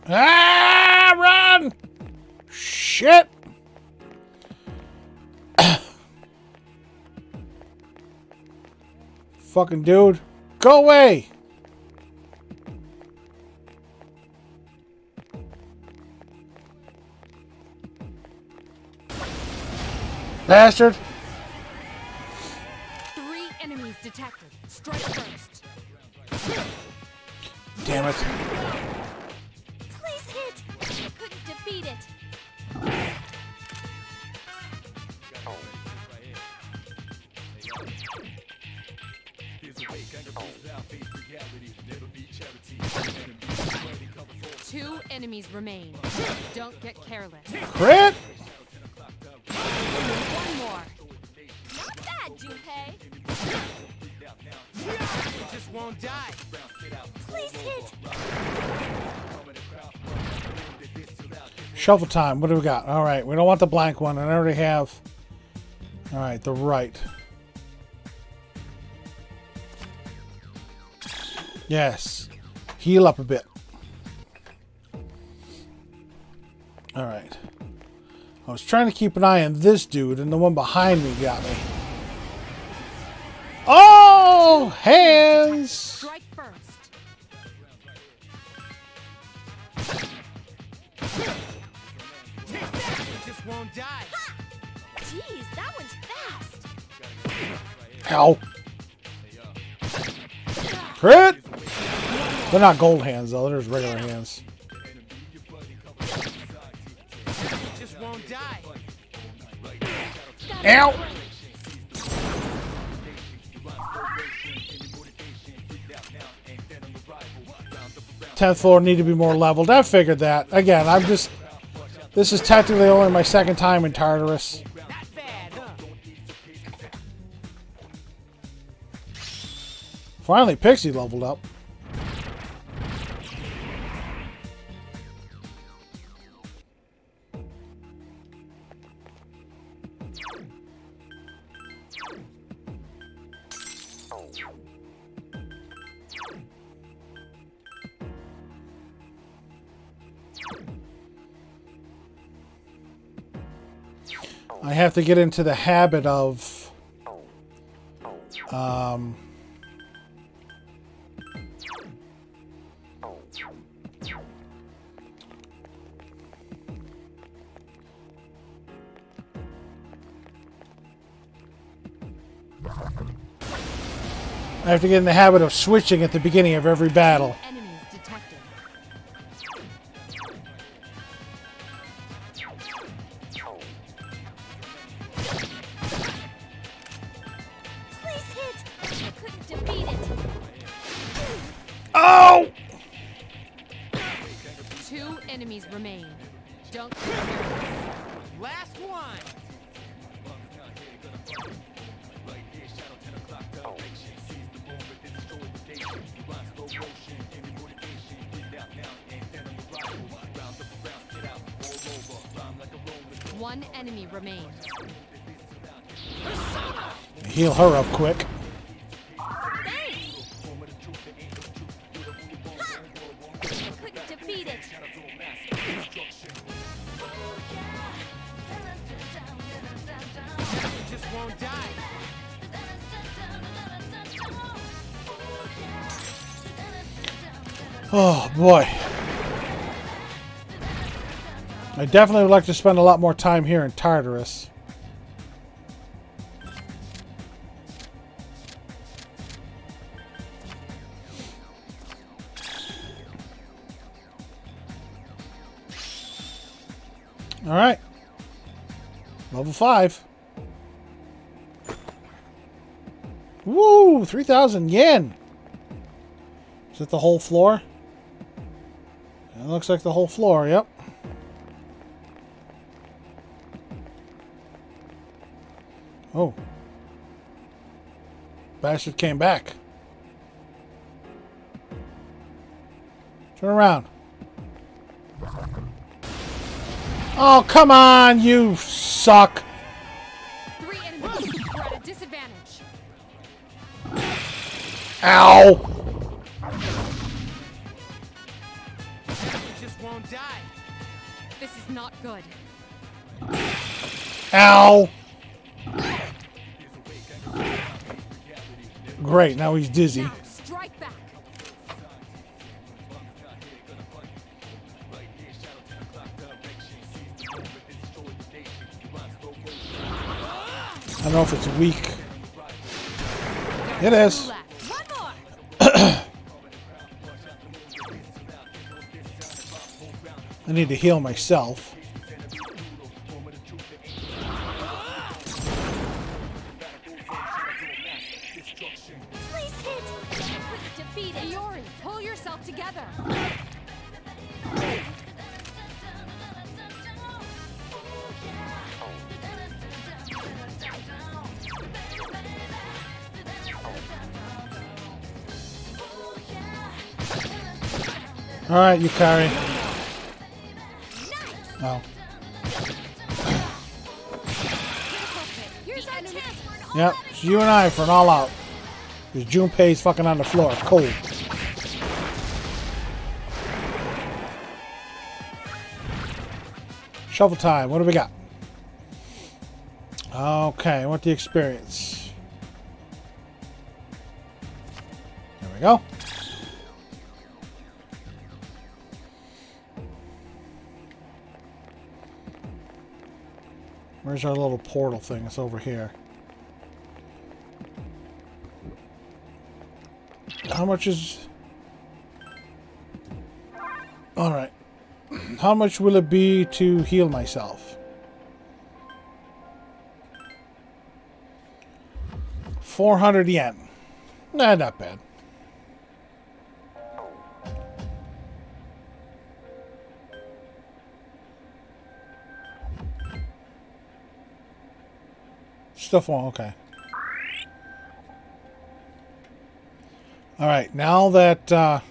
Speaker 1: Ah, run! Shit! Fucking dude. Go away! Bastard!
Speaker 6: 3 enemies detected. Strike first.
Speaker 1: Damn it.
Speaker 5: Please hit! I couldn't defeat it.
Speaker 6: Two enemies remain. Don't get careless.
Speaker 1: Crit!
Speaker 6: One more.
Speaker 5: Not bad, Junpei.
Speaker 10: You just won't die.
Speaker 5: Please hit!
Speaker 1: Shuffle time. What do we got? Alright, we don't want the blank one. I already have. Alright, the right. Yes. Heal up a bit. Alright. I was trying to keep an eye on this dude, and the one behind me got me. Oh! Hands!
Speaker 6: Strike first.
Speaker 10: You just won't die.
Speaker 5: Jeez, that one's fast.
Speaker 1: Ow. Crit! They're not gold hands, though. They're just regular hands.
Speaker 10: Just won't die.
Speaker 1: Ow! 10th floor need to be more leveled. I figured that. Again, I'm just... This is technically only my second time in Tartarus. Finally, Pixie leveled up. I have to get into the habit of I have to get in the habit of switching at the beginning of every battle.
Speaker 6: Enemies detected.
Speaker 5: Please hit! I couldn't defeat it.
Speaker 1: Oh!
Speaker 6: 2 enemies remain. Don't get careless.
Speaker 10: Last one.
Speaker 6: One enemy remains.
Speaker 1: Heal her up quick.
Speaker 5: Thanks! Ha! I couldn't defeat it.
Speaker 10: You just won't die.
Speaker 1: Oh boy. I definitely would like to spend a lot more time here in Tartarus. Alright. Level 5. Woo! 3,000 yen! Is it the whole floor? It looks like the whole floor, yep. Oh. Bastard came back. Turn around. Oh, come on, you suck.
Speaker 6: 3 enemies. We're at a disadvantage.
Speaker 1: Ow.
Speaker 10: You just won't die.
Speaker 6: This is not good.
Speaker 1: Ow. Great, now he's dizzy.
Speaker 6: Now, strike back.
Speaker 1: I don't know if it's weak. It is. I need to heal myself.
Speaker 6: Please hit. Defeated. Yori, pull yourself together.
Speaker 1: All right, Yukari. No. Yep, it's you and I for an all-out. Because Junpei's fucking on the floor, cold. Shovel time. What do we got? Okay, I want the experience. There we go. Where's our little portal thing? It's over here. How much is... Alright. How much will it be to heal myself? 400 yen. Nah, not bad. Stuff on, okay. Alright, now that,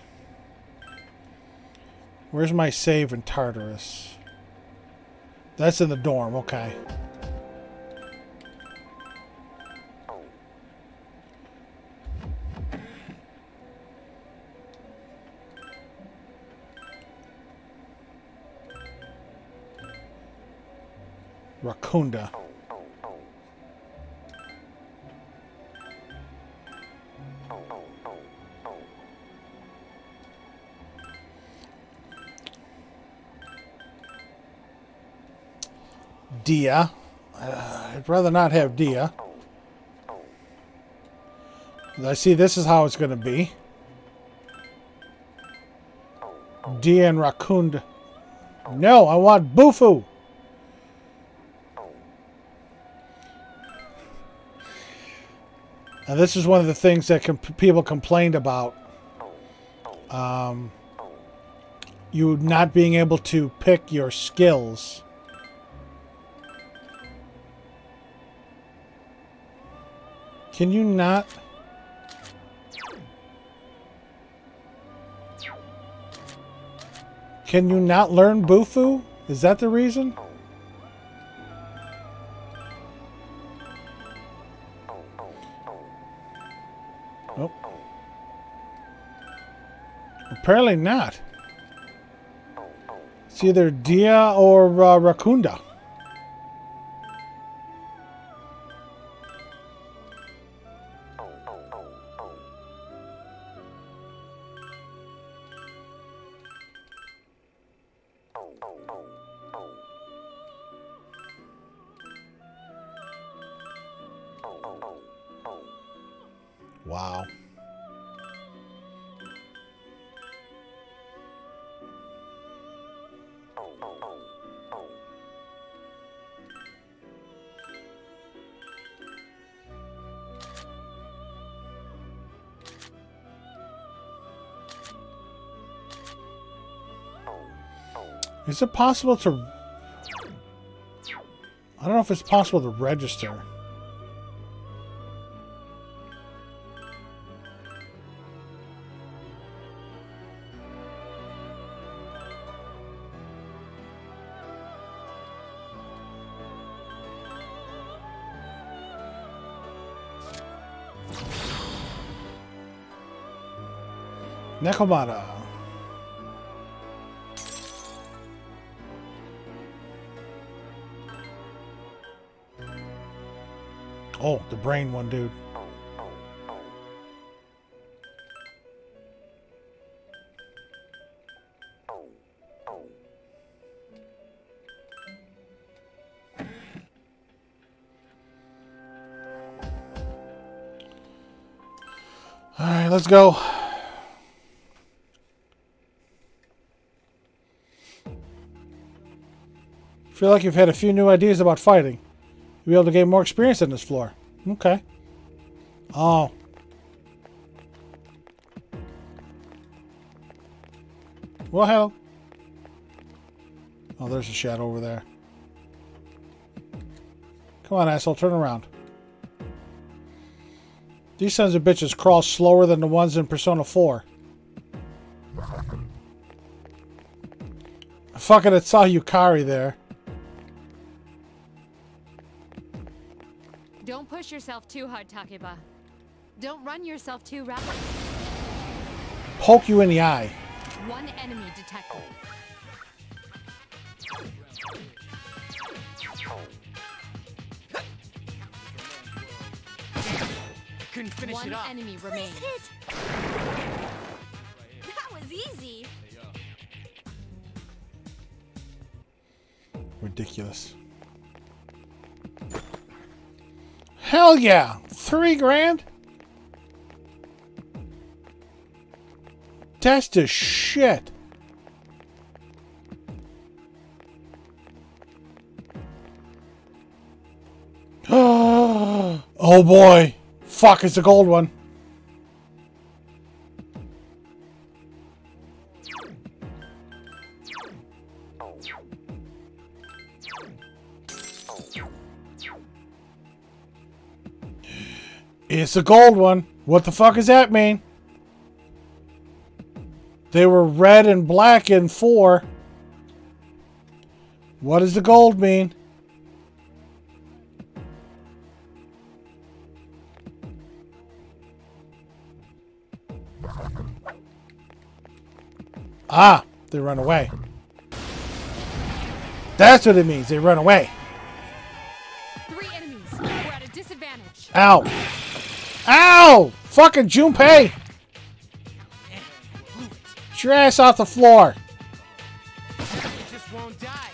Speaker 1: where's my save in Tartarus? That's in the dorm, okay. Rakunda. Dia. I'd rather not have Dia. I see this is how it's going to be. Dia and Rakunda. No, I want Bufu. Now this is one of the things that people complained about. You not being able to pick your skills. Can you not? Can you not learn Bufu? Is that the reason? Nope. Apparently not. It's either Dia or Rakunda. Wow. Is it possible to... I don't know if it's possible to register. Nekomata. Oh, the brain one, dude. All right, let's go. Feel like you've had a few new ideas about fighting. You'll be able to gain more experience on this floor. Okay. Oh. Well, hell. Oh, there's a shadow over there. Come on, asshole, turn around. These sons of bitches crawl slower than the ones in Persona 4. Fucking it saw Yukari there.
Speaker 6: Don't push yourself too hard, Takeba. Don't run yourself too rapidly.
Speaker 1: Poke you in the eye.
Speaker 6: One enemy detected.
Speaker 10: Couldn't finish it off.
Speaker 6: One enemy remains.
Speaker 5: That was easy.
Speaker 1: Ridiculous. Hell yeah! 3 grand? That's the shit. Oh boy. Fuck, it's a gold one. It's a gold one. What the fuck does that mean? They were red and black in 4. What does the gold mean? Ah, they run away. That's what it means. They run away.
Speaker 6: 3 enemies. We're at a disadvantage.
Speaker 1: Ow. Ow! Fucking Junpei! Get your ass off the floor.
Speaker 10: It just won't die.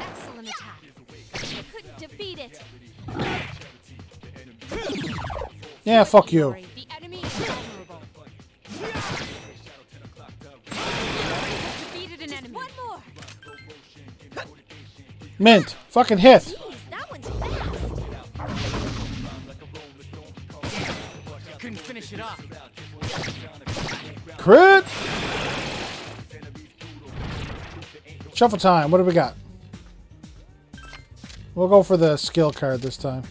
Speaker 5: Excellent attack. I couldn't defeat it.
Speaker 1: Yeah, fuck you.
Speaker 6: The enemy is vulnerable. Defeated an enemy.
Speaker 5: One more.
Speaker 1: Mint. Fucking hit.
Speaker 5: Jeez, that one's fast.
Speaker 10: Couldn't finish it off.
Speaker 1: Crit! Shuffle time. What do we got? We'll go for the skill card this time.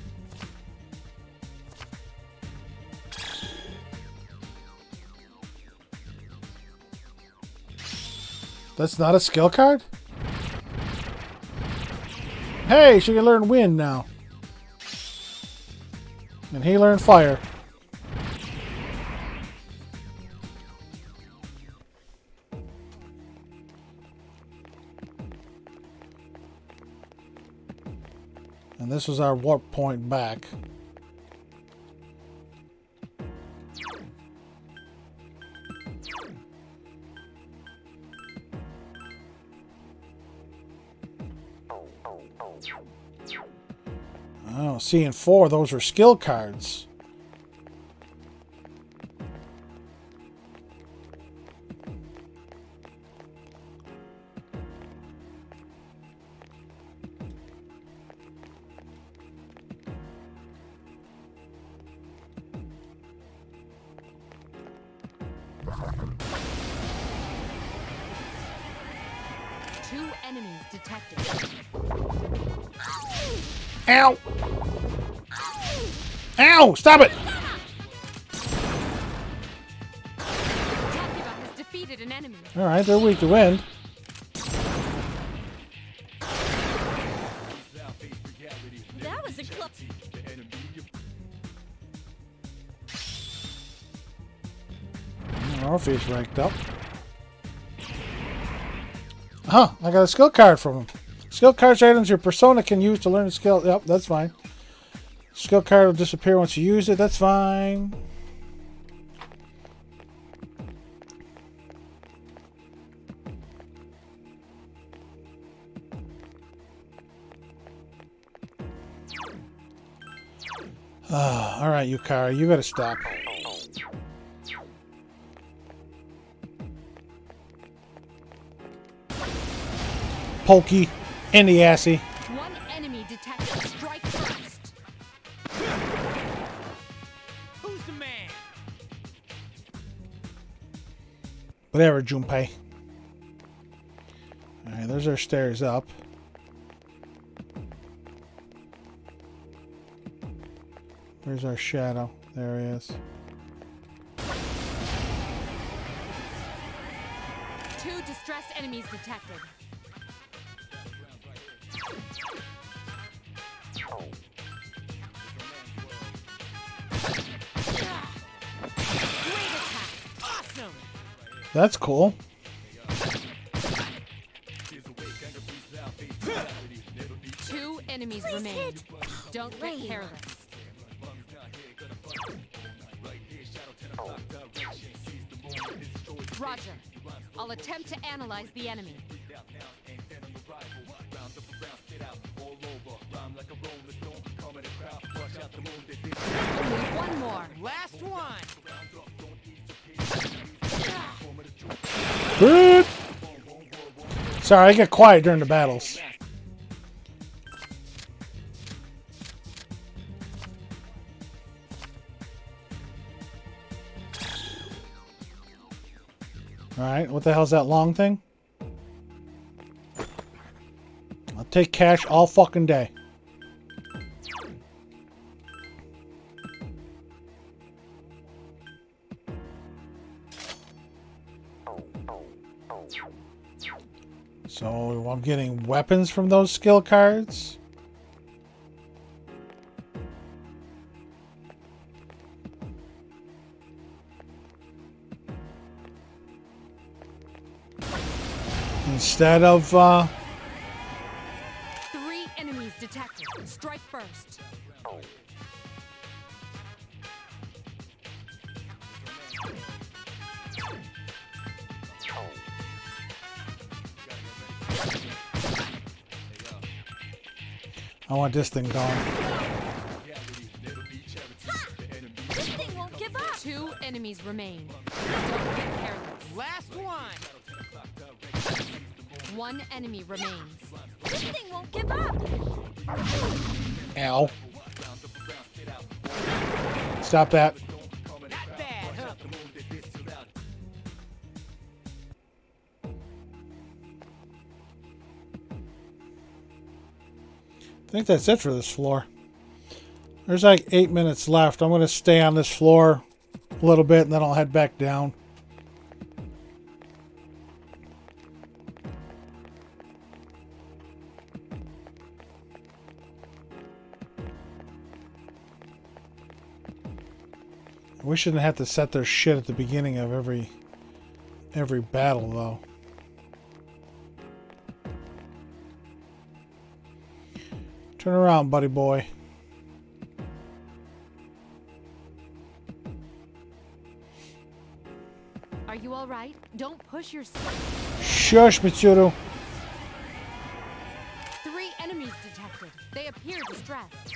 Speaker 1: That's not a skill card? Hey, she can learn wind now. And he learned fire. And this was our warp point back. Oh, see, in 4, those are skill cards.
Speaker 6: 2 enemies detected.
Speaker 1: Ow! Ow! Stop it!
Speaker 6: Takeba has defeated an enemy.
Speaker 1: Alright, they're weak to wind.
Speaker 5: That was a close.
Speaker 1: Orpheus ranked up. Huh, I got a skill card from him. Skill cards are items your persona can use to learn a skill. Yep, that's fine. Skill card will disappear once you use it. That's fine. Alright, Yukari, you gotta stop. Pokey in the assy.
Speaker 6: 1 enemy detected. Strike first.
Speaker 10: Who's the man?
Speaker 1: Whatever, Junpei. Alright, there's our stairs up. Where's our shadow? There he is.
Speaker 6: 2 distressed enemies detected. Great attack. Awesome.
Speaker 1: That's cool.
Speaker 6: Two enemies remain. Don't get careless. Roger. I'll attempt to analyze the enemy. Only one more.
Speaker 10: Last one.
Speaker 1: Good. Sorry, I get quiet during the battles. Alright, what the hell's that long thing? I'll take cash all fucking day. So I'm getting weapons from those skill cards. Instead of
Speaker 6: 3 enemies detected. Strike first.
Speaker 1: I want this thing gone.
Speaker 6: This thing won't give up. 2 enemies remain. Don't get careless.
Speaker 10: Last one.
Speaker 6: 1 enemy remains.
Speaker 5: This thing won't give up.
Speaker 1: Ow. Stop that.
Speaker 10: Not bad, huh?
Speaker 1: I think that's it for this floor. There's like 8 minutes left. I'm going to stay on this floor a little bit and then I'll head back down. We shouldn't have to set their shit at the beginning of every battle though. Turn around, buddy boy.
Speaker 6: Are you all right? Don't push yourself.
Speaker 1: Shush, Mitsuru.
Speaker 6: 3 enemies detected. They appear distressed.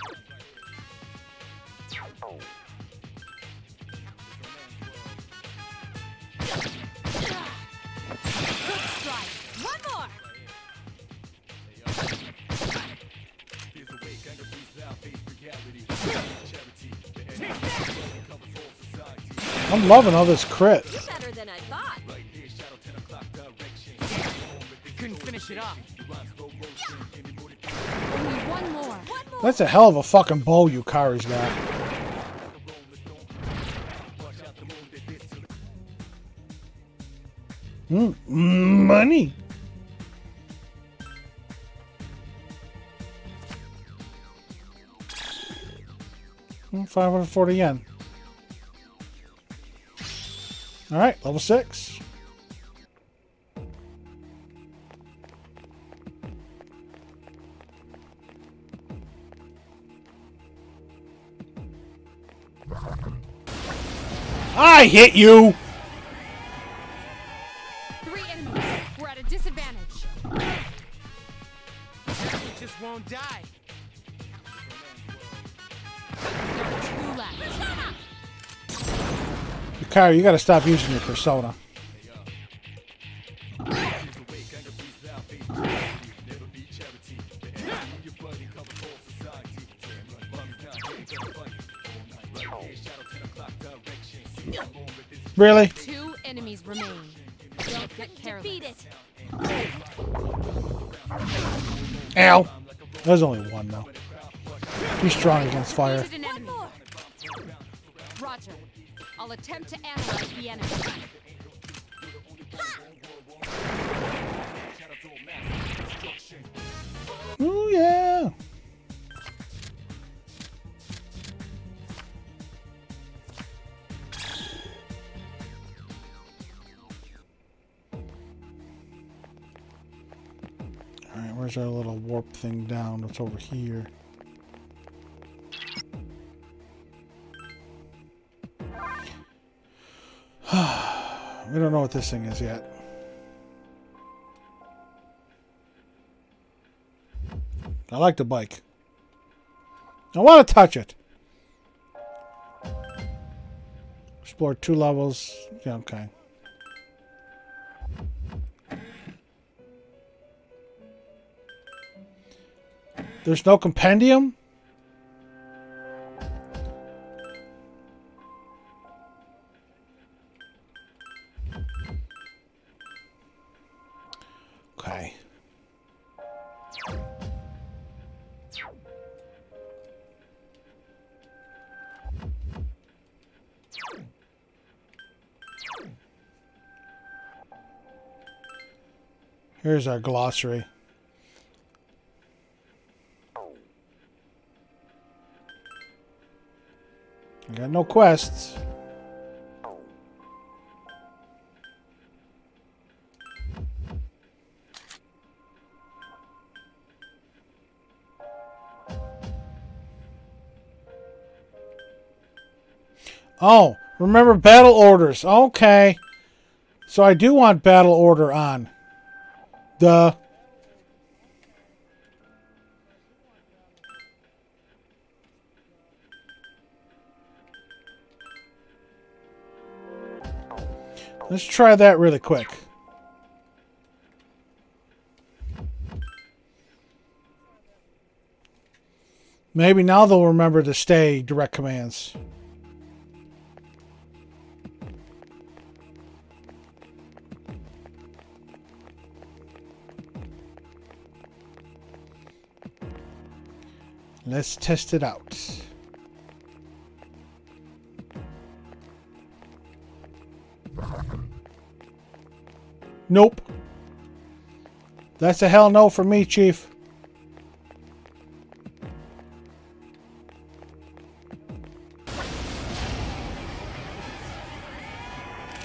Speaker 6: Good strike. One more.
Speaker 1: I'm loving all this crit.
Speaker 5: You're better than I thought.
Speaker 10: Couldn't finish it off.
Speaker 6: One more.
Speaker 1: That's a hell of a fucking bow Yukari's got. Money. $540 yen. All right, level 6. I hit you.
Speaker 6: 3 enemies. We're at a disadvantage.
Speaker 10: We just won't die.
Speaker 6: There are 2 left.
Speaker 1: Yukari, you gotta stop using your persona. Really?
Speaker 6: 2 enemies remain. Don't get careless. Defeat it.
Speaker 1: Ow. There's only one though. He's strong against fire.
Speaker 6: One more. Roger. I'll attempt to analyze the enemy.
Speaker 1: Oh yeah. Alright, where's our little warp thing down? It's over here. We don't know what this thing is yet. I like the bike. I want to touch it. Explore 2 levels. Yeah, okay. There's no compendium? Okay. Here's our glossary. I got no quests. Oh, remember battle orders. Okay. So I do want battle order on. Duh. Let's try that really quick. Maybe now they'll remember to stay direct commands. Let's test it out. Nope. That's a hell no for me, Chief.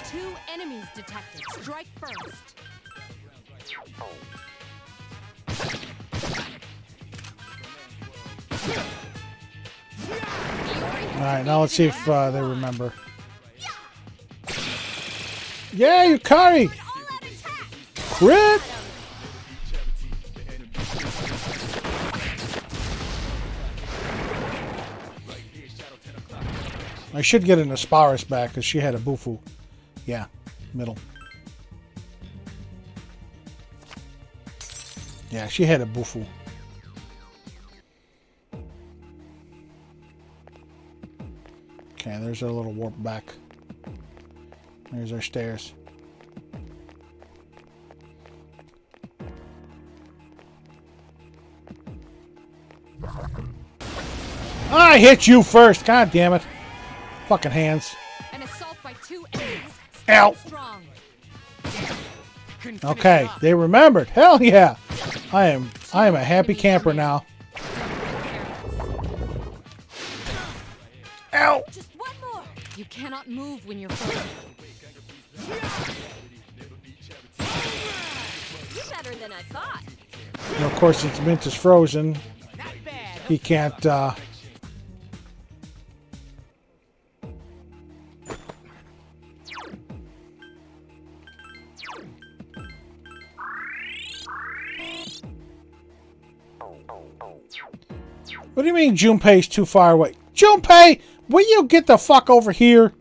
Speaker 6: Two enemies detected. Strike first.
Speaker 1: Alright, now let's see if they remember. Yeah, Yukari! Crit! I should get an Asparis back because she had a Bufu. Yeah, middle. Yeah, she had a Bufu. Okay, there's our little warp back. There's our stairs. I hit you first. God damn it. Fucking hands.
Speaker 6: An assault by 2 enemies.
Speaker 1: Ow.
Speaker 6: Strong.
Speaker 1: Okay, they remembered. Hell yeah. I am a happy camper now. Ow.
Speaker 6: Just one more. You cannot move when you're frozen.
Speaker 5: You're better than I thought.
Speaker 1: And of course, since Mint is frozen, he can't, What do you mean Junpei's too far away? Junpei, will you get the fuck over here?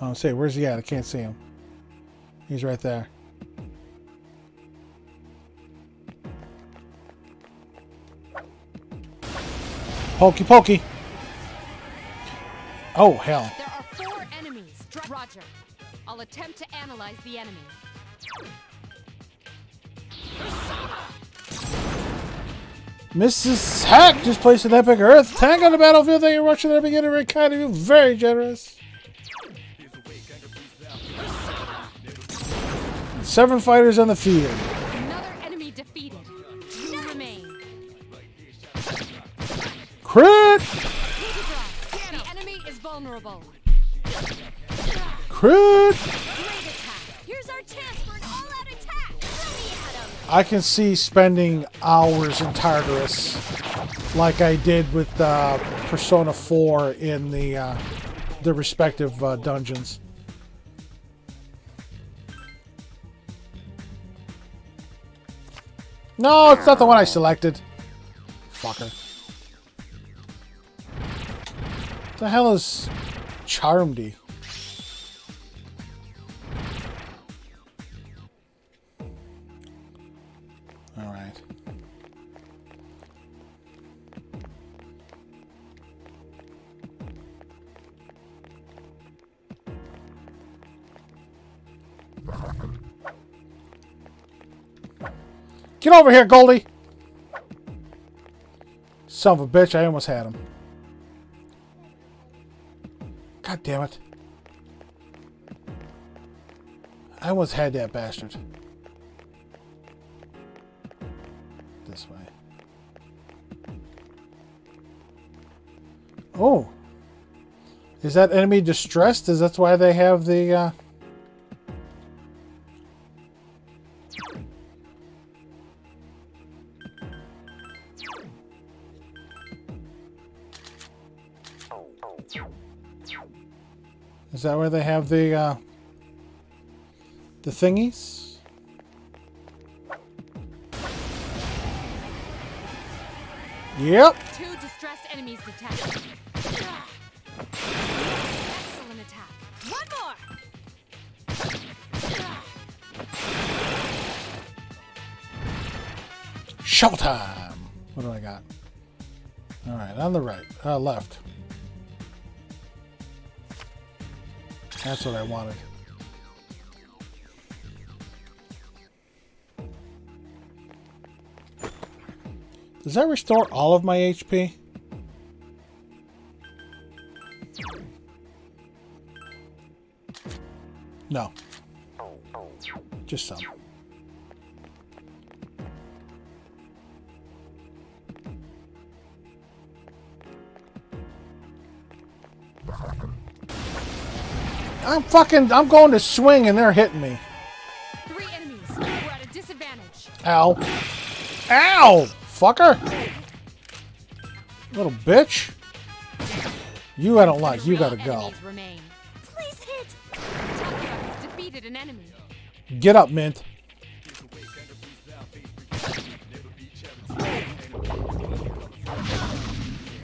Speaker 1: Oh, say, where's he at? I can't see him. He's right there. Pokey pokey. Oh, hell.
Speaker 6: There are 4 enemies. Roger. I'll attempt to analyze the enemy.
Speaker 1: Mrs. Hack just placed an epic Earth tank on the battlefield that you're watching at the beginning. Very kind of you. Very generous. 7 fighters on the field.
Speaker 6: Another enemy defeated. 2 remain.
Speaker 1: Crit!
Speaker 6: The enemy is vulnerable.
Speaker 1: Crit!
Speaker 5: Here's our chance for an all-out attack. Throw me at him.
Speaker 1: I can see spending hours in Tartarus like I did with Persona 4 in the respective dungeons. No, it's not the one I selected. Fucker. What the hell is Charmdy? Alright. Get over here, Goldie! Son of a bitch, I almost had him. God damn it. I almost had that bastard. This way. Oh. Is that enemy distressed? Is that why they have the, Is that where they have the thingies? Yep.
Speaker 6: 2 distressed enemies detected. Excellent attack. One more.
Speaker 1: Showtime. What do I got? All right, on the right, left. That's what I wanted. Does that restore all of my HP? No. Just some. I'm going to swing and they're hitting me.
Speaker 6: 3 enemies. We're at a disadvantage.
Speaker 1: Ow. Ow! Fucker! Little bitch. You I don't like. You gotta go.
Speaker 6: Remain. Please hit. Tokyo has defeated an enemy.
Speaker 1: Get up, Mint.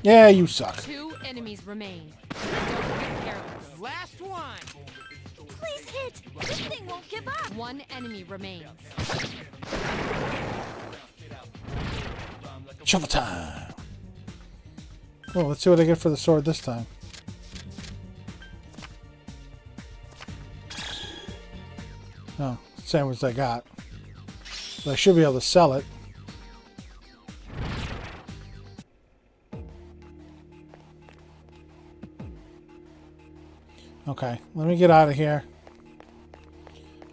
Speaker 1: Yeah, you suck.
Speaker 6: 2 enemies remain. Don't get careless.
Speaker 10: Last one.
Speaker 5: Please hit. This thing won't give up.
Speaker 6: 1 enemy remains.
Speaker 1: Shovel time. Well, let's see what I get for the sword this time. Oh, same as I got. But I should be able to sell it. Okay, let me get out of here.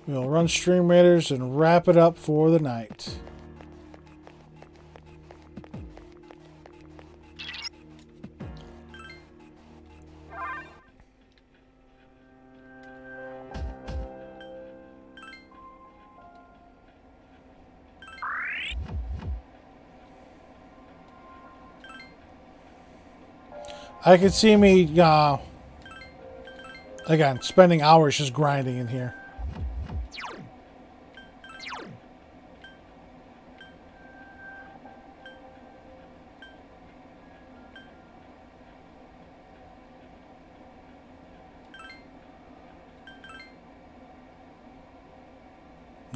Speaker 1: We'll run Stream Raiders and wrap it up for the night. I could see me, again, spending hours just grinding in here.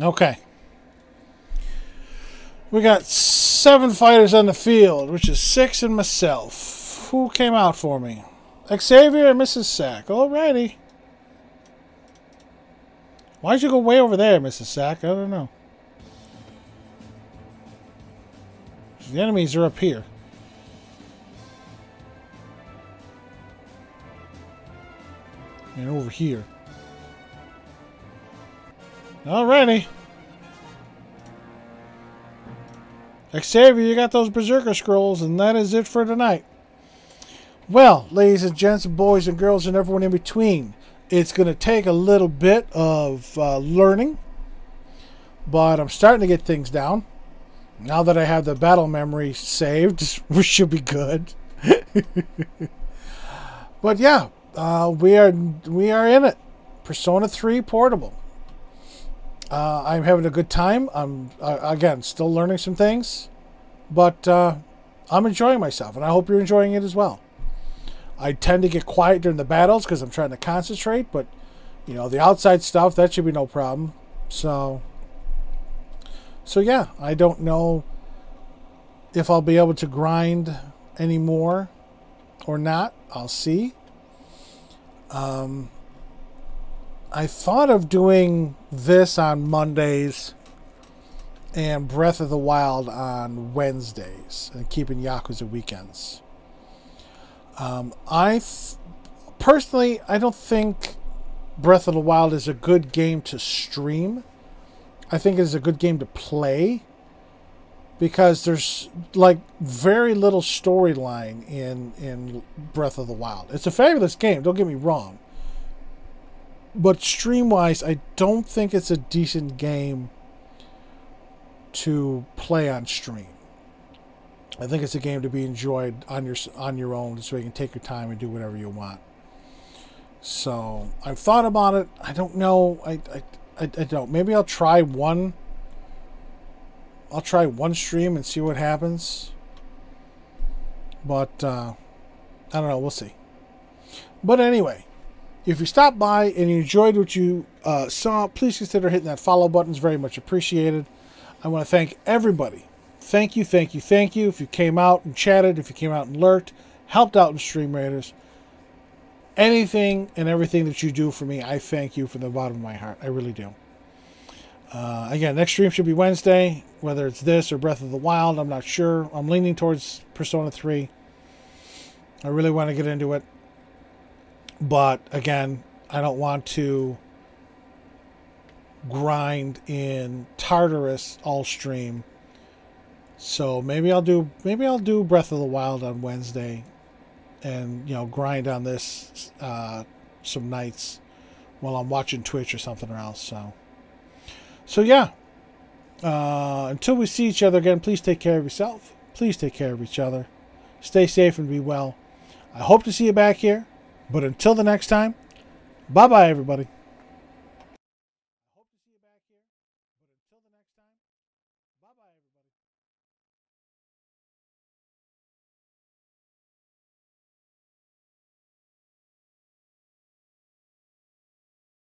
Speaker 1: Okay. We got 7 fighters on the field, which is 6 and myself. Who came out for me? Xavier and Mrs. Sack. Alrighty. Why'd you go way over there, Mrs. Sack? I don't know. The enemies are up here. And over here. Alrighty. Xavier, you got those Berserker Scrolls, and that is it for tonight. Well, ladies and gents, boys and girls, and everyone in between, it's going to take a little bit of learning, but I'm starting to get things down. Now that I have the battle memory saved, we should be good. But yeah, we are in it. Persona 3 Portable. I'm having a good time. I'm again still learning some things, but I'm enjoying myself, and I hope you're enjoying it as well. I tend to get quiet during the battles because I'm trying to concentrate, but you know, the outside stuff, that should be no problem. So yeah, I don't know if I'll be able to grind anymore or not. I'll see. I thought of doing this on Mondays and Breath of the Wild on Wednesdays and keeping Yakuza weekends. Personally, I don't think Breath of the Wild is a good game to stream. I think it is a good game to play because there's like very little storyline in Breath of the Wild. It's a fabulous game, don't get me wrong. But stream-wise, I don't think it's a decent game to play on stream. I think it's a game to be enjoyed on your own, so you can take your time and do whatever you want. So I've thought about it. I don't know. I don't. Maybe I'll try one. I'll try one stream and see what happens. But I don't know. We'll see. But anyway, if you stopped by and you enjoyed what you saw, please consider hitting that follow button. It's very much appreciated. I want to thank everybody. Thank you, thank you, thank you. If you came out and chatted, if you came out and lurked, helped out in Stream Raiders, anything and everything that you do for me, I thank you from the bottom of my heart. I really do. Again, next stream should be Wednesday. Whether it's this or Breath of the Wild, I'm not sure. I'm leaning towards Persona 3. I really want to get into it. But, again, I don't want to grind in Tartarus all stream. So maybe I'll do Breath of the Wild on Wednesday, and you know, grind on this some nights while I'm watching Twitch or something else. So yeah. Until we see each other again, please take care of yourself. Please take care of each other. Stay safe and be well. I hope to see you back here. But until the next time, bye bye everybody.